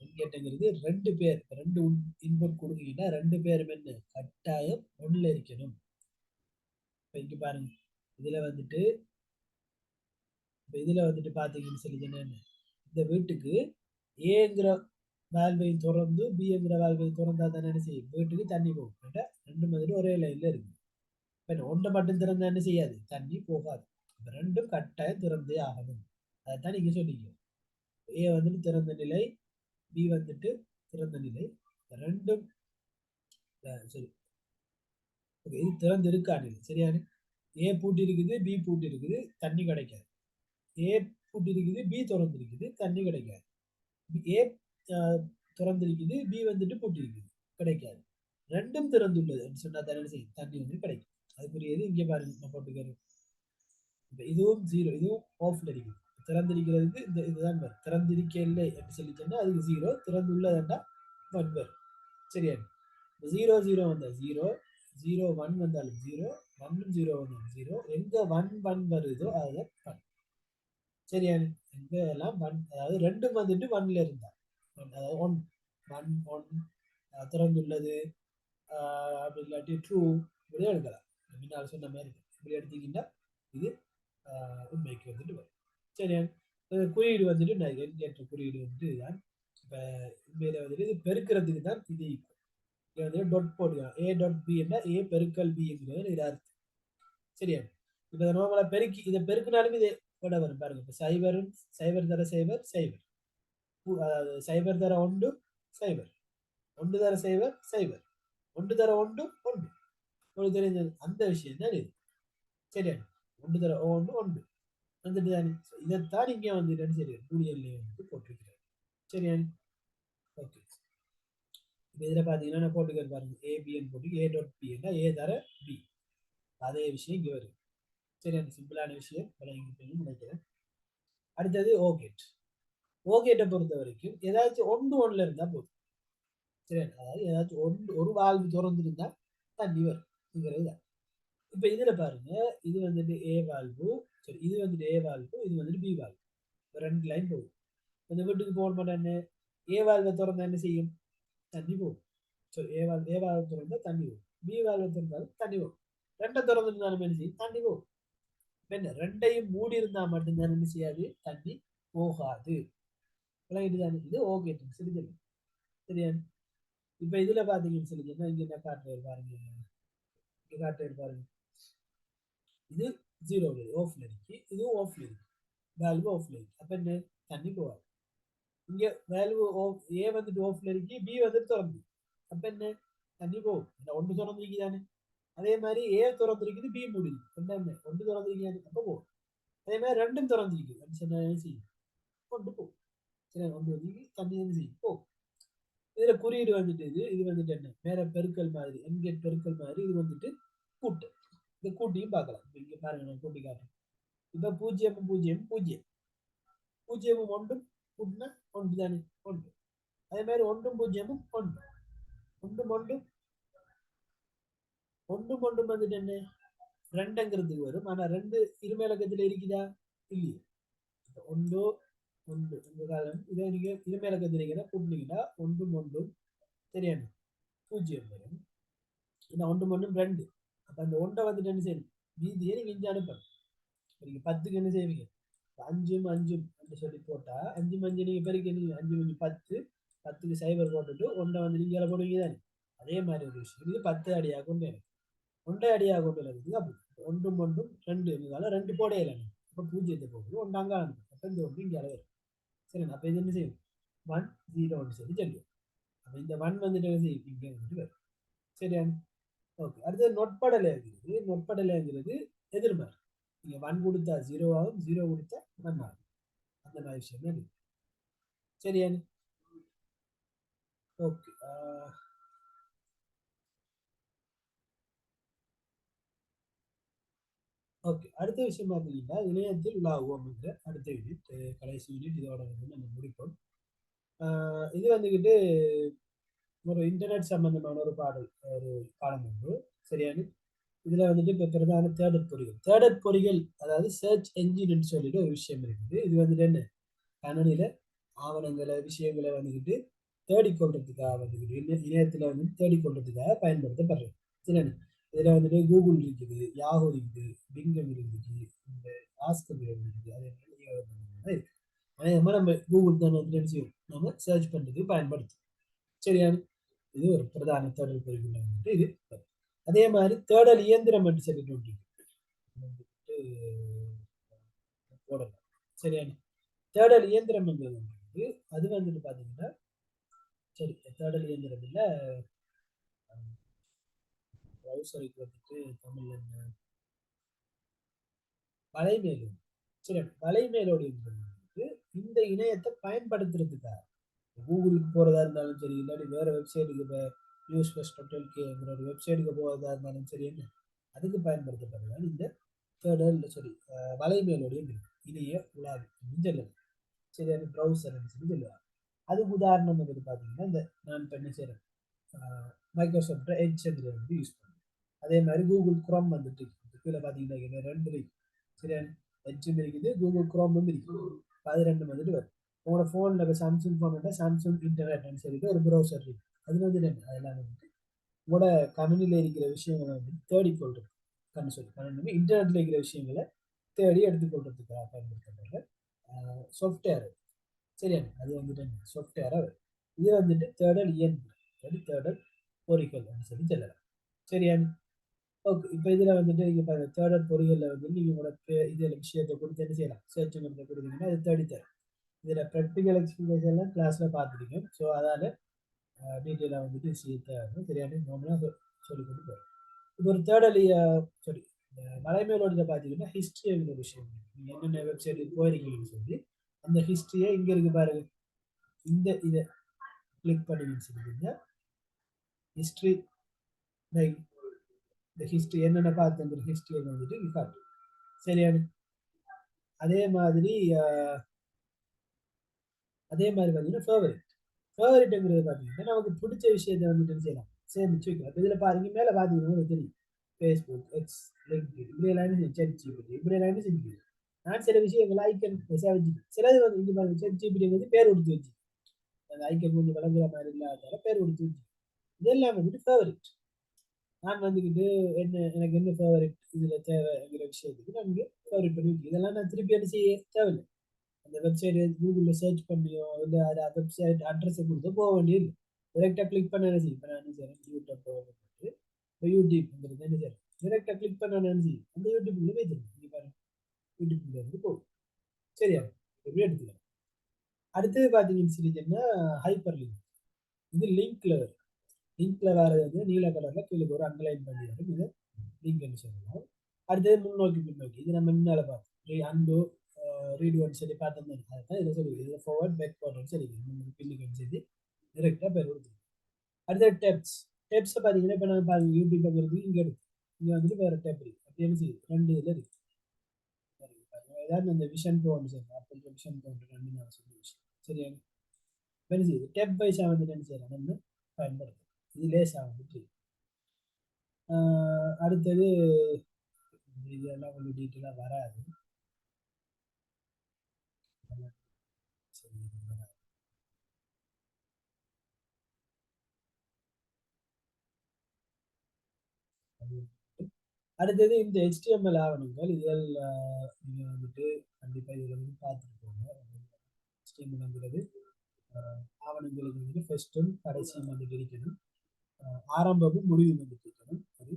என்கேட்டுங்கிறது 2 பேர் 2 இன்புட் கொடுக்கீங்கன்னா 2 பேரும் என்ன கட்டாயம் ஒன்றில் இருக்கணும். இப்போ இங்க பாருங்க இதுல வந்துட்டு பார்த்தீங்கன்னு சொல்லி என்னென்ன இந்த வீட்டுக்கு ஏங்கிற வால்வையும் திறந்து பிங்கிற வால்வையும் திறந்தா தானே என்ன செய்யும் வீட்டுக்கு தண்ணி போகும். ரெண்டு மாதிரி ஒரே லைன்ல இருக்கு. இப்போ ஒன்றை மட்டும் திறந்தா என்ன செய்யாது தண்ணி போகாது. இந்த ரெண்டும் கட்டாயம் திறந்தே ஆகணும். அதைத்தான் நீங்க சொன்னீங்க. ஏ வந்துட்டு திறந்த நிலை, பி வந்துட்டு திறந்த நிலை, ரெண்டும் சரி இது திறந்து இருக்கா நிலை சரியான ஏ பூட்டி இருக்குது, பி பூட்டி இருக்குது, தண்ணி கிடைக்காது. ஏ பூட்டி இருக்குது, பி திறந்து இருக்குது, தண்ணி கிடைக்காது. ஏ திறந்திருக்குது, பி வந்துட்டு பூட்டி இருக்குது கிடைக்காது. ரெண்டும் திறந்துள்ளது சொன்னா தானே செய்யும் தண்ணி வந்து கிடைக்கும். அதுக்குரியது இங்கே பாருங்க நான் போட்டுக்கிறேன். இதுவும் 0 இதுவும் ஆஃப்ல இருக்குது. திறந்திருக்கிறதுக்கு இந்த இதுதான் வரும். திறந்திருக்க இல்லை என்று சொல்லி சொன்னா அதுக்கு 0, திறந்துள்ளதுண்டா 1 வரும் சரியா. 0 0 வந்தா 0, 0 1 வந்தாலும் 0, 1 0 வந்தாலும் 0. எங்க 1 1 வருதோ அதுதான் 1 சரியா. எங்க எல்லாம் 1 அதாவது ரெண்டும் வந்துட்டு 1ல இருந்தா அதாவது 1 1 1 திறந்துள்ளது அப்படி இல்லாட்டி ட்ரூ இப்படியே எடுக்கலாம். முன்னால் சொன்ன மாதிரி இப்படி எடுத்தீங்கன்னா இது உண்மைக்கு வந்துட்டு வரும் சரியா. குறியீடு வந்துட்டு நான் என்கேற்ற குறியீடு வந்துட்டு இதுதான். இப்போ உண்மையில வந்துட்டு இது பெருக்கிறதுக்கு தான் இது இங்கே வந்துட்டு டொட் போடுவோம். ஏ டாட் பி என்ன ஏ பெருக்கல் பிங்கிறது இது அர்த்தம் சரியா. இப்போ நார்மலா பெருக்கி இதை பெருக்கினாலும் இது கூட வரும் பாருங்க. இப்போ சைபரும் சைபர் தர சைபர் சைபர் அதாவது சைபர் தர 1 சைபர் 1 தர சைபர் சைபர் 1 தர 1 1 உங்களுக்கு தெரிஞ்சது அந்த விஷயம் தான் இது சரியா. 1 தர 1 1 வந்துட்டு தானே இதைத்தான் இங்கே வந்து சரி பூலியன்லேயே வந்து போட்டிருக்கிறார் சரியா. ஓகே இதில் பார்த்தீங்கன்னா நான் போட்டுக்கிறது பாருங்க ஏபிஎன் போட்டு ஏ டாட் பி என்ன ஏ தர பி அதே விஷயம் இங்கே வருது சரியா. சிம்பிளான விஷயம் நினைக்கிறேன். அடுத்தது ஓகேட். ஓகேட்டை பொறுத்த வரைக்கும் ஏதாச்சும் ஒன்றுல இருந்தா போதும். சரி, அதாவது ஏதாச்சும் ஒரு வால்வு திறந்துருந்தா தண்ணி வரும். இப்ப இதுல பாருங்க, இது வந்துட்டு ஏ வால்வு, சரி இது வந்துட்டு ஏ வால்வு, இது வந்துட்டு பி வால்வு. ரெண்டு லைன் போகுது. இந்த வீட்டுக்கு போக மாட்டேன்னு ஏ வால்வை திறந்தா என்ன செய்யும்? தண்ணி போகும். சரி, ஏ வால்வு திறந்தா தண்ணி போகும். பி வால்வை திறந்தாலும் தண்ணி போகும். ரெண்டை திறந்துருந்தாலும் என்ன செய்யும்? தண்ணி போகும். என்ன ரெண்டையும் மூடி இருந்தா மட்டும்தான் என்ன செய்யாது? தண்ணி போகாது. இது ஓகே சரி. சரியா? இப்ப இதுல பாத்தீங்கன்னு சொல்லி இங்க என்ன காட்டுறது பாருங்க, இங்க காட்டுறது பாருங்க. இது 0 ஆஃப்ல இருக்கு, இதுவும் ஆஃப்ல இருக்கு. வேல்வு ஆஃப்ல இருக்கு. அப்ப என்ன? தண்ணி போகாது. இங்க வேல்வு ஏ வந்துட்டு ஆஃப்ல இருக்கு, பி வந்துட்டு திறந்து. அப்ப என்ன? தண்ணி போகும். ஒன்று திறந்துருக்கு தானே. அதே மாதிரி ஏ திறந்துருக்குது, பி மூடிது. என்ன ஒன்று திறந்துருக்காது, அப்ப போகும். அதே மாதிரி ரெண்டும் திறந்துருக்கு, என்ன செய்யும்? கொண்டு போகும். சரி, ஒன்று வந்து தண்ணி என்ன செய்யும்? போகும். இதுல குறியீடு வந்துட்டு இது வந்துட்டு என்ன? மேல பெருக்கல் மாதிரி, என்கேட் பெருக்கல் மாதிரி. இது வந்துட்டு கூட்டு. இந்த கூட்டியும் பார்க்கலாம். இங்க பாருங்க, நான் கூட்டி காட்டுறேன். இப்ப 0 0 0 0 ஒன்றும் கூட்டினா ஒன்று தானே, ஒன்று. அதே மாதிரி 1 0 1 1 1 1 1 வந்துட்டு என்ன? ரெண்டுங்கிறதுக்கு வரும். ஆனா ரெண்டு இருமேலக்கத்துல இருக்குதா? இல்லையே. ஒன்று ஒன்று இந்த காலம் இதை நீங்க இருமேலக்கத்துல கூட்டினீங்கன்னா 1 1 சரியான 0 வரும். ஏன்னா 1 1 2. அப்ப அந்த ஒன்றை வந்துட்டு என்ன செய்யணும்? மீதியை நீங்க இங்க அனுப்பணும். நீங்க 10க்கு என்ன செய்வீங்க? 5 5 சொல்லி போட்டா 5 5 நீங்க பெருக்கி 5 5 10, 10க்கு சைபர் போட்டுட்டு ஒன்றை வந்து நீங்க போடுவீங்க தானே. அதே மாதிரி ஒரு விஷயம் இது 10 அடியாக கொண்டு எனக்கு ஒன்றை அடியாக கொண்டு வருது. அப்படி 1 1 2 இருந்தாலும் 2 போடையில அப்ப 0 போகுது, ஒன்று அங்கே அனுப்பும். அப்ப இந்த ஒன்று இங்கே அளவு சரி. அப்ப இது என்ன செய்யும்? 1 0 சொல்லி சொல்லுவோம். அப்ப இந்த 1 வந்துட்டு என்ன செய்யும்? இங்கே வந்துட்டு வரும். சரியா? ஓகே. அடுத்தது நொட்படலைங்கிறது. நொட்படலைங்கிறது எதிர்மாறு. நீங்க 1 கொடுத்தா 0 ஆகும், 0 கொடுத்தா 1 ஆகும். அந்த மாதிரி விஷயம் தான் இருக்கு. சரியா? ஓகே. ஓகே. அடுத்த விஷயம் பார்த்தீங்கன்னா, இணையத்தில் உலாவுவோம் என்ற அடுத்த யூனிட், கடைசி யூனிட் இதோட வந்து நம்ம முடிப்போம். இது வந்துக்கிட்டு ஒரு இன்டர்நெட் சம்பந்தமான ஒரு பாடம் உண்டு. சரியான? இதுல வந்துட்டு இப்ப பிரதான தேடற் பொறிகள், அதாவது சர்ச் என்ஜின் சொல்லிட்டு ஒரு விஷயம் இருக்குது. இது வந்துட்டு என்ன? கணனில ஆவணங்களை விஷயங்களை வந்துக்கிட்டு தேடிக்கொள்றதுக்காக வந்துக்கிட்டு இணையத்துல வந்து தேடிக்கொள்றதுக்காக பயன்படுத்தப்படுறது. சரியான? இதுல வந்துட்டு கூகுள் இருக்குது, யாஹூ இருக்குது, பிங்கம் இருக்குது, இந்த ஆஸ்கர் இருக்குது. அதே மாதிரி இருக்கு. அதே மாதிரி நம்ம கூகுள் தான் வந்து நம்ம சர்ச் பண்றதுக்கு பயன்படுத்தும். சரியான? இது ஒரு பிரதான தேடல் பொறிகள் வந்துட்டு இது. அதே மாதிரி தேடல் இயந்திரம் என்று சொல்லிட்டு வந்துட்டு போடலாம். சரியான? தேடல் இயந்திரம் என்பது வந்து அது வந்துட்டு பாத்தீங்கன்னா, சரி தேடல் இயந்திரம் இல்ல, ப்ரௌசருக்கு வந்துட்டு தமிழ்ல என்ன? வலைமேலோடி. சரி, வலைமேலோடி என்பது வந்து இந்த இணையத்தை பயன்படுத்துறதுக்காக கூகுளுக்கு போறதா இருந்தாலும் சரி, இல்லாட்டி வேற வெப்சைட்டுக்கு இப்போ நியூஸ் ஃபர்ஸ்ட் கேங்கிற ஒரு வெப்சைட்டுக்கு போகிறதா இருந்தாலும் சரி, என்ன அதுக்கு பயன்படுத்தப்படுறதால் இந்த தேடல் சரி வலைமேலோடைய இணைய உலாவி சொல்லலாம். சரி, அது ப்ரௌசர்னு சொல்லி சொல்லுவாங்க. அதுக்கு உதாரணம் வந்து பார்த்தீங்கன்னா, இந்த நான் இப்போ என்ன செய்கிறேன், மைக்ரோசாஃப்ட் எட்ஜ்ங்கிறத வந்து யூஸ் பண்ணுறேன். அதே மாதிரி கூகுள் குரோம் வந்துட்டு கீழே பார்த்தீங்கன்னா ரெண்டு இருக்கு. சரியா? எட்ஜும் இருக்குது, கூகுள் குரோமும் இருக்குது. அது ரெண்டும் வந்துட்டு வரும். உங்களோட ஃபோனில் இப்போ சாம்சங் ஃபோன் இருந்தால் சாம்சங் இன்டர்நெட்னு சொல்லிட்டு ஒரு ப்ரௌசர் இருக்கு. அது வந்து என்ன? அதெல்லாம் வந்துட்டு உங்களோட கணினியில் இருக்கிற விஷயங்களை வந்து தேடிக்கொள்றது. கணினி இன்டர்நெட்டில் இருக்கிற விஷயங்களை தேடி எடுத்துக்கொள்றதுக்காக பயன்படுத்தப்படுற சாஃப்ட்வேர். சரியா? அது வந்துட்டு சாஃப்ட்வேராக வரும். இது வந்துட்டு தேடல் இயந்திரம், தேடல் பொறிகள் அப்படின்னு சொல்லி சொல்லலாம். சரியா? ஓகே. இப்போ இதில் வந்துட்டு நீங்கள் தேடல் பொறிகளில் வந்து நீங்கள் உங்களோட இதில் விஷயத்தை கொடுத்து என்ன செய்யலாம்? சர்ச் பண்ணுறது கொடுத்தீங்கன்னா அது தேடித்தரும். இதில் ப்ராக்டிக்கல் எக்ஸ்பிளேஷன்லாம் கிளாஸில் பார்த்துருக்கேன். ஸோ அதால் டீட்டெயிலாக வந்துட்டு தேவை சரியான நார்மலாக சொல்லிக் கொண்டு போகிறோம். இப்போ ஒரு தேடல் சாரி மலைமேலோடியில் பார்த்தீங்கன்னா ஹிஸ்ட்ரிங்கிற விஷயம் நீங்கள் என்னென்ன வெப்சைட்டுக்கு போயிருக்கீங்கன்னு சொல்லி அந்த ஹிஸ்ட்ரியை இங்கே இருக்கு பாருங்க. இதை கிளிக் பண்ணி சொல்லிங்க ஹிஸ்ட்ரி, இந்த ஹிஸ்ட்ரி என்னென்ன பார்த்துங்கிற ஹிஸ்ட்ரியை வந்துட்டு காட்டும். சரியான? அதே மாதிரி அதே மாதிரி பார்த்தீங்கன்னா ஃபேவரட்ங்கிறது பார்த்தீங்கன்னா நமக்கு பிடிச்ச விஷயத்தை வந்துட்டு செய்யலாம் சேமிச்சு வைக்கலாம். இப்போ இதில் பாருங்க மேலே பார்த்தீங்கன்னா உங்களுக்கு தெரியும் ஃபேஸ்புக், எக்ஸ், லிங்க்டின் இப்படியெல்லாம் ChatGPT இப்படியெல்லாம் செஞ்சு நான் சில விஷயங்கள் ஐக்கன் வச்சு சிலது வந்து இங்கே பாருங்க ChatGPT வந்து பேர் கொடுத்து வச்சு அந்த ஐக்கன் கொஞ்சம் விளங்குற மாதிரி இல்லாதால பேர் கொடுத்து வச்சு இதெல்லாம் வந்துட்டு ஃபேவரட். நான் வந்துக்கிட்டு எனக்கு என்ன ஃபேவரட் இதில் தேவைங்கிற விஷயத்துக்கு நான் இங்கே ஃபேவரட் பண்ணி இதெல்லாம் நான் திருப்பி என்ன செய்ய தேவையில்லை. அந்த வெப்சைட் கூகுளில் சர்ச் பண்ணியோ இல்லை அதை வெப்சைட் அட்ரஸை கொடுத்து போக வேண்டியது டிரெக்டாக கிளிக் பண்ண என்ன செய்யும். இப்போ நான் என்ன செய்யறேன் யூடியூப் போகிறது இப்போ யூடியூப்ங்கிறது என்ன செய்யறேன் டிரெக்டாக கிளிக் பண்ண என்ன செய்யும் அந்த யூடியூப்ல போய் தெரியும். இங்கே பாருங்க யூடியூப்ல இருந்து போகும் சரியா எப்படி எடுத்துக்கலாம். அடுத்தது பார்த்தீங்கன்னு சொல்லிட்டீங்கன்னா ஹைப்பர் லிங்க். இது லிங்க்ல வர்றது வந்து நீல கலர்ல கீழே ஒரு அண்டர்லைன் பண்ணி வரும். இது லிங்க்னு சொல்லலாம். அடுத்தது முன்னோக்கி பின்னோக்கி இது நம்ம முன்னால பார்த்தோம் அண்டோ ரீட் ஒன் சொல்லி பார்த்தோம். அதுதான் இதில் சொல்லி இதில் ஃபார்வர்ட் பேக்வர்ட் சரி பின்னுக்கு செய்து டிரெக்டாக பேர் கொடுத்து. அடுத்தது டெப்ஸை பார்த்தீங்கன்னா இப்போ நம்ம பாருங்க யூடியூப் பார்க்குறது இங்கே எடுத்து இங்கே வந்துட்டு வேறு டெப் இருக்கு அப்படி என்ன செய்யுது 2 இதில் இருக்கு. ஏதாவது அந்த விஷன் ப்ரோன்னு சொல்லி அப்போ விஷன் ப்ரோ 2 நான் சொல்லி விஷயம் சரியா என்ன செய்யுது டெப் வைஸாக வந்துட்டு என்ன செய்யலாம் நம்ம பயன்படுத்தும். இது லேஸாக வந்துட்டு அடுத்தது இதெல்லாம் கொஞ்சம் டீட்டெயிலாக வராது. சரி அடுத்தது இந்த HTML ஆவணங்கள் இதில் நீங்கள் வந்துட்டு கண்டிப்பாக இதில் வந்து பார்த்துட்டு போங்க. HTMLங்கிறது ஆவணங்களுக்கு வந்துட்டு ஃபர்ஸ்ட்டும் கடைசியும் வந்துட்டு இருக்கணும். ஆரம்பமும் முடிவும் வந்துட்டு இருக்கணும். அது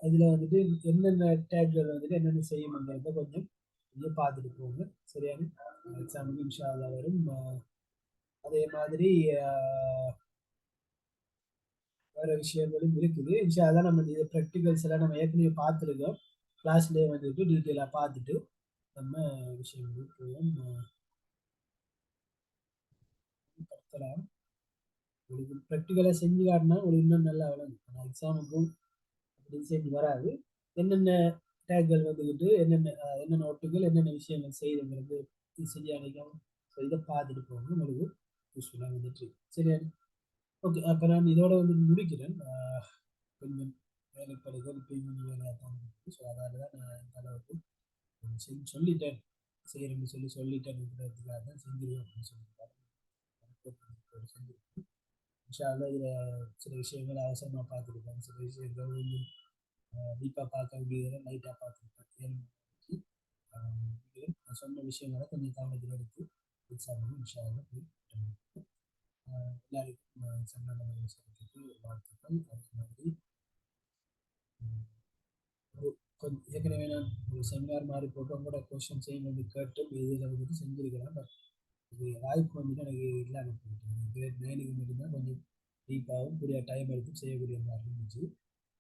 இதில் வந்துட்டு என்னென்ன டேக்கள் வந்துட்டு என்னென்ன செய்யணுங்கிறத கொஞ்சம் நீங்கள் பார்த்துட்டு போங்க சரியான எக்ஸாம்பிள் இன்ஷா அல்லாஹ் வரும். அதே மாதிரி வேற விஷயங்களும் இருக்குது இன்ஷா அல்லாஹ் நம்ம இந்த ப்ராக்டிகல்ஸ் எல்லாம் நம்ம ஏற்கனவே பார்த்துருக்கோம். கிளாஸ்லேயே வந்துட்டு டீட்டெயிலாக பார்த்துட்டு நம்ம விஷயங்களுக்கு போவோம் படுத்தலாம். உங்களுக்கு ப்ராக்டிக்கலாக செஞ்சு காட்டினா உங்களுக்கு இன்னும் நல்லா வளரும். ஆனால் எக்ஸாமுக்கும் அப்படி செஞ்சு வராது. என்னென்ன டேக்கள் வந்துக்கிட்டு என்னென்ன ஒட்டுகள் என்னென்ன விஷயங்கள் செய்யுங்கிறது சரியா நினைக்கும். ஸோ இதை பார்த்துட்டு போகணும் உங்களுக்கு யூஸ்ஃபுல்லாக வந்துட்டு சரியா. ஓகே அப்போ நான் இதோட வந்து முடிக்கிறேன். கொஞ்சம் வேலைப்படுகள் இப்போ கொஞ்சம் வேலையாக தான் இருக்குது. ஸோ அதனால தான் நான் இந்த அளவுக்கு சொல்லிட்டேன் செய்கிறேன்னு சொல்லிட்டேன்ங்கிறதுக்காக தான் செஞ்சிருவேன் அப்படின்னு சொல்லியிருக்காரு. செஞ்சிருக்கேன் இன்ஷா அல்லாஹ் இதில் சில விஷயங்கள் அவசரமாக பார்த்துருக்கேன். சில விஷயங்கள் கொஞ்சம் டீப்பாக பார்க்க வேண்டியதில் லைட்டாக பார்த்துருக்கேன். நான் சொன்ன விஷயங்களை கொஞ்சம் கவனத்தில் எடுத்து எக்ஸாம் இன்ஷா அல்லாஹ் போய் எல்லாருக்கும் சம்பளம் வாழ்த்துக்கள். அதே மாதிரி கொஞ்சம் ஏற்கனவே நான் ஒரு செமினார் மாதிரி போட்டு உங்களோட கொஸ்டின் செய்ய வந்து கேட்டு இதில் வந்துட்டு செஞ்சுருக்கலாம். பட் இது வாய்ப்பு வந்துட்டு எனக்கு இல்லாமல் போயிட்டு கிரேட் 9க்கு மட்டும்தான் கொஞ்சம் டீப்பாகவும் கூடிய டைம் எடுத்து செய்யக்கூடிய மாதிரி இருந்துச்சு.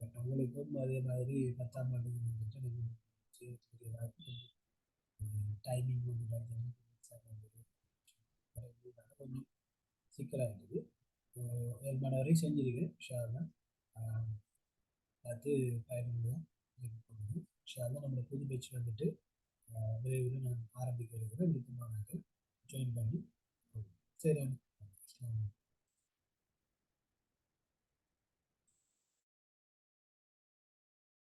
பட் உங்களுக்கும் அதே மாதிரி 10ஆம் ஆண்டுக்கு வந்துட்டு எனக்கு செய்யக்கூடிய வாய்ப்பு டைமிங் வந்து கொஞ்சம் சிக்கலாக இருக்குது. ஏழ்மான வரை செஞ்சுருக்கேன் ஷார்லாம் பார்த்து பயனுள்ளதாக இருக்கப்படுது. ஷார்லாம் நம்மளோட புது பேச்சு வந்துட்டு விரைவில் நான் ஆரம்பிக்க இருக்கிறேன். விருப்பமானவர்கள் ஜாயின் பண்ணி சரி